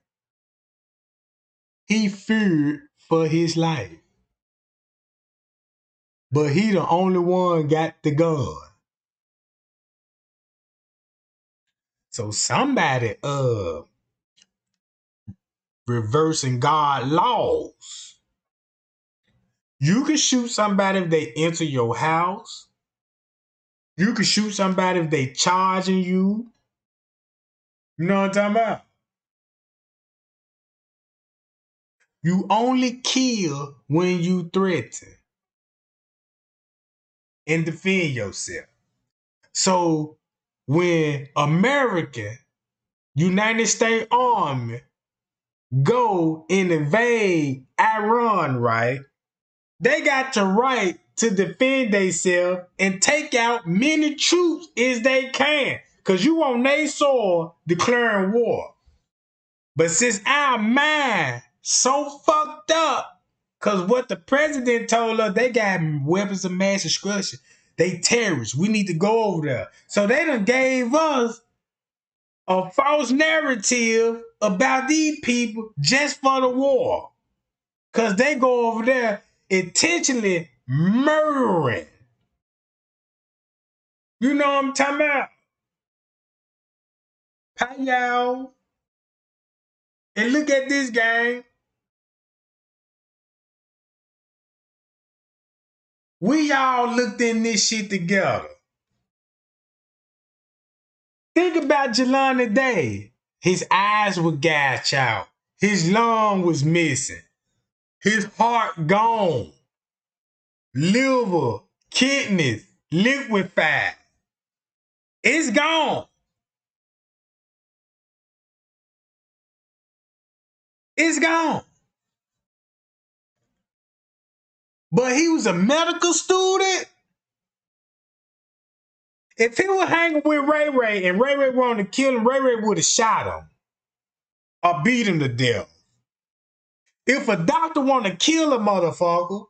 He feared for his life. But he the only one got the gun. So somebody reversing God laws. You can shoot somebody if they enter your house. You can shoot somebody if they charging you. You know what I'm talking about? You only kill when you threaten and defend yourself. So when American United States Army go and invade Iran, right? They got the right to defend themselves and take out many troops as they can. Because you on their soil declaring war. But since our mind so fucked up, because what the president told us, they got weapons of mass destruction. They terrorists. We need to go over there. So they done gave us a false narrative about these people just for the war. Because they go over there intentionally murdering. You know what I'm talking about? Hi, y'all. And look at this, gang. We all looked in this shit together. Think about Jelani Day. His eyes were gouged out. His lung was missing. His heart gone. Liver, kidneys, liquefied. It's gone. It's gone. But he was a medical student. If he was hanging with Ray Ray and Ray Ray wanted to kill him, Ray Ray would have shot him or beat him to death. If a doctor want to kill a motherfucker,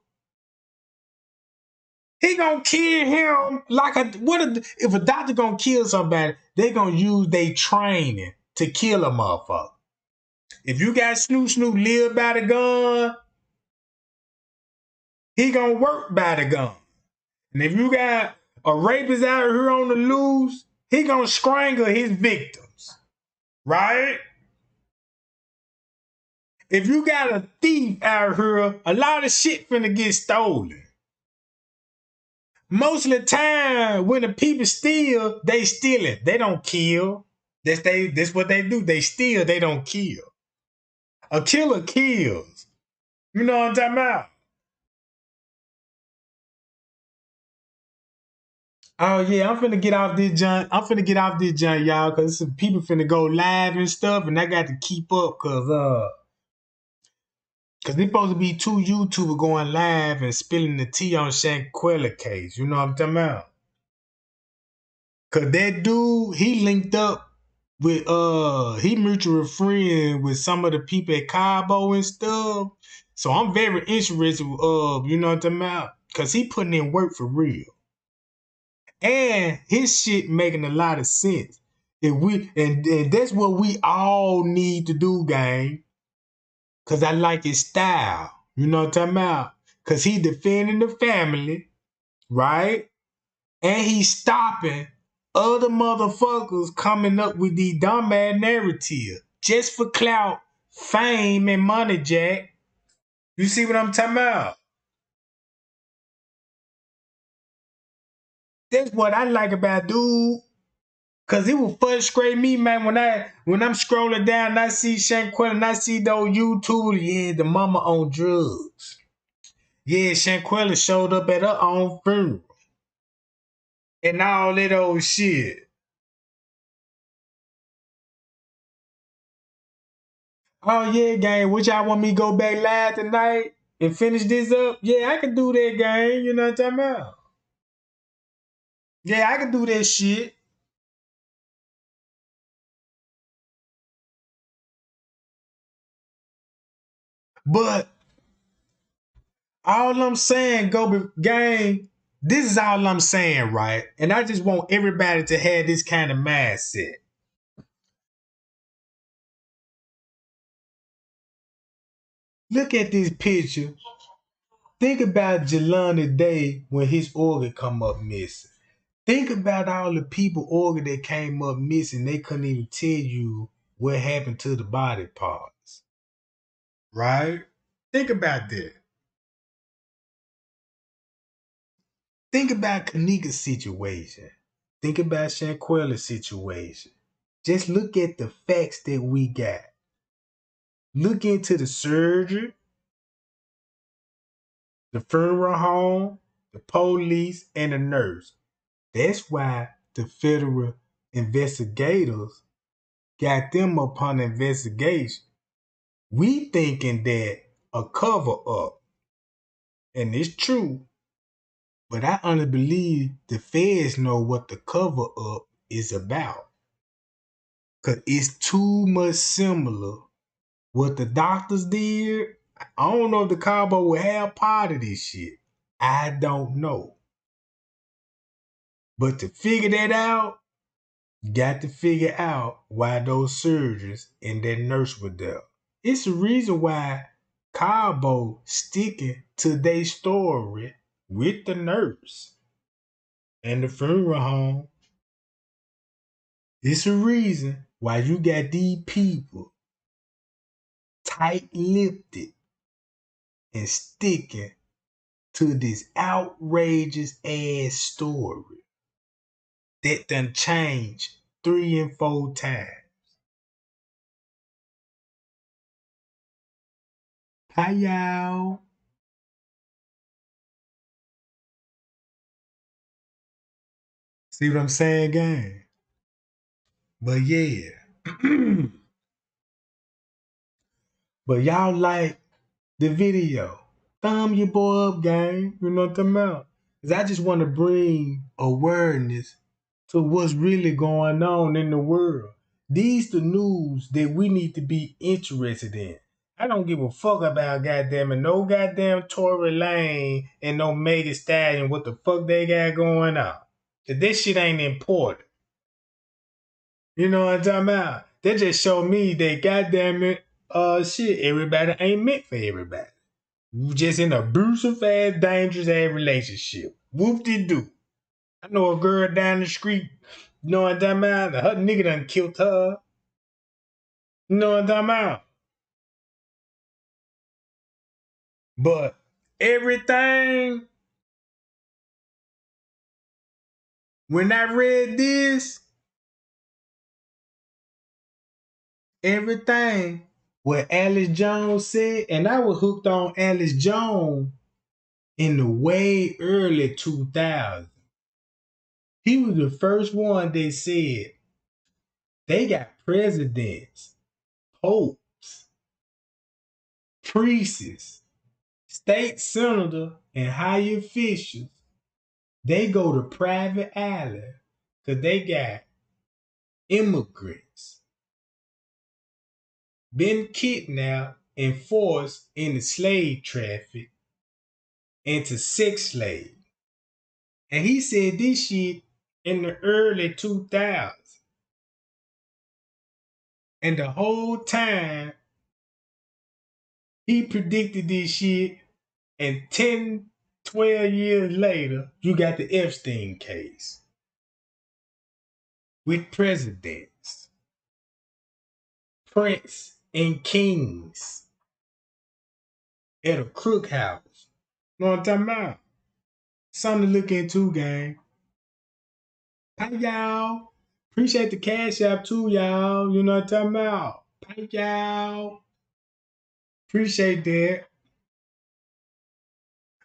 he gonna kill him like if a doctor gonna kill somebody, they gonna use their training to kill a motherfucker. If you got Snoop live by the gun, he gonna work by the gun. And if you got a rapist out here on the loose, he gonna strangle his victims, right? If you got a thief out here, a lot of shit finna get stolen. Most of the time, when the people steal, they steal it. They don't kill. That's what they do. They steal, they don't kill. A killer kills. You know what I'm talking about? Oh yeah, I'm finna get off this junk. Y'all, cause some people finna go live and stuff, and I got to keep up, cause there's supposed to be 2 YouTubers going live and spilling the tea on Shanquella case. You know what I'm talking about? Cause that dude, he linked up with he mutual friend with some of the people at Cabo and stuff. So I'm very interested you know what I'm talking about? Cause he putting in work for real. And his shit making a lot of sense. And that's what we all need to do, gang. Cause I like his style. You know what I'm talking about? Cause he defending the family, right? And he's stopping other motherfuckers coming up with these dumbass narratives just for clout, fame, and money, Jack. You see what I'm talking about? That's what I like about dude. Cause it will frustrate me, man, when I'm scrolling down and I see Shanquella and I see those YouTubers, yeah, the mama on drugs. Yeah, Shanquella showed up at her own funeral. And all that old shit. Oh yeah, gang, which y'all want me to go back live tonight and finish this up? Yeah, I can do that, gang. You know what I'm talking about? Yeah, I can do that shit. But all I'm saying, gang, this is all I'm saying, right? And I just want everybody to have this kind of mindset. Look at this picture. Think about Jelani Day when his organ come up missing. Think about all the people organ that came up missing. They couldn't even tell you what happened to the body parts. Right? Think about that. Think about Kanika's situation. Think about Shanquella's situation. Just look at the facts that we got. Look into the surgery, the funeral home, the police, and the nurse. That's why the federal investigators got them upon investigation. We thinking that a cover up, and it's true, but I honestly believe the feds know what the cover up is about. Cause it's too much similar. What the doctors did, I don't know if the Cabo will have part of this shit. I don't know. But to figure that out, you got to figure out why those surgeons and that nurse were there. It's the reason why Cabo sticking to their story with the nurse and the funeral home. It's a reason why you got these people tight-lipped and sticking to this outrageous ass story that done changed 3 and 4 times. Hi y'all. See what I'm saying, gang? But yeah. But y'all like the video. thumb your boy up, gang. You know what I'm talking about? Because I just want to bring awareness to what's really going on in the world. These the news that we need to be interested in. I don't give a fuck about no goddamn Tory Lane and no Megan Stallion, what the fuck they got going on. This shit ain't important. You know what I'm talking about? They just show me that goddamn it, shit, everybody ain't meant for everybody. We just in a abusive ass, dangerous ass relationship. Whoop-de-doo. I know a girl down the street, you know what I'm talking about? Her nigga done killed her. You know what I'm talking about? But everything, when I read this, everything what Alice Jones said, and I was hooked on Alice Jones in the way early 2000s. He was the first one that said they got presidents, popes, priests, state senator, and high officials. They go to private island because they got immigrants been kidnapped and forced into slave traffic, into sex slave. And he said this shit in the early 2000s. And the whole time, he predicted this shit, and 10, 12 years later, you got the Epstein case with presidents, prince, and kings at a crook house. You know what I'm talking about? Something to look into, gang. Hi, y'all. Appreciate the cash app too, y'all. You know what I'm talking about? Hi, y'all. Appreciate that.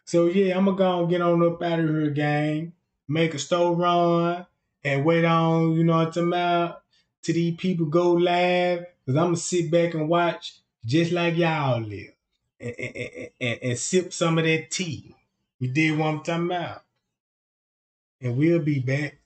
So yeah, I'm gonna go and get on up out of here, gang. Make a store run and wait on, you know what I'm talking about, till these people go live. Cause I'm gonna sit back and watch just like y'all live. And sip some of that tea. You did what I'm talking about. And we'll be back.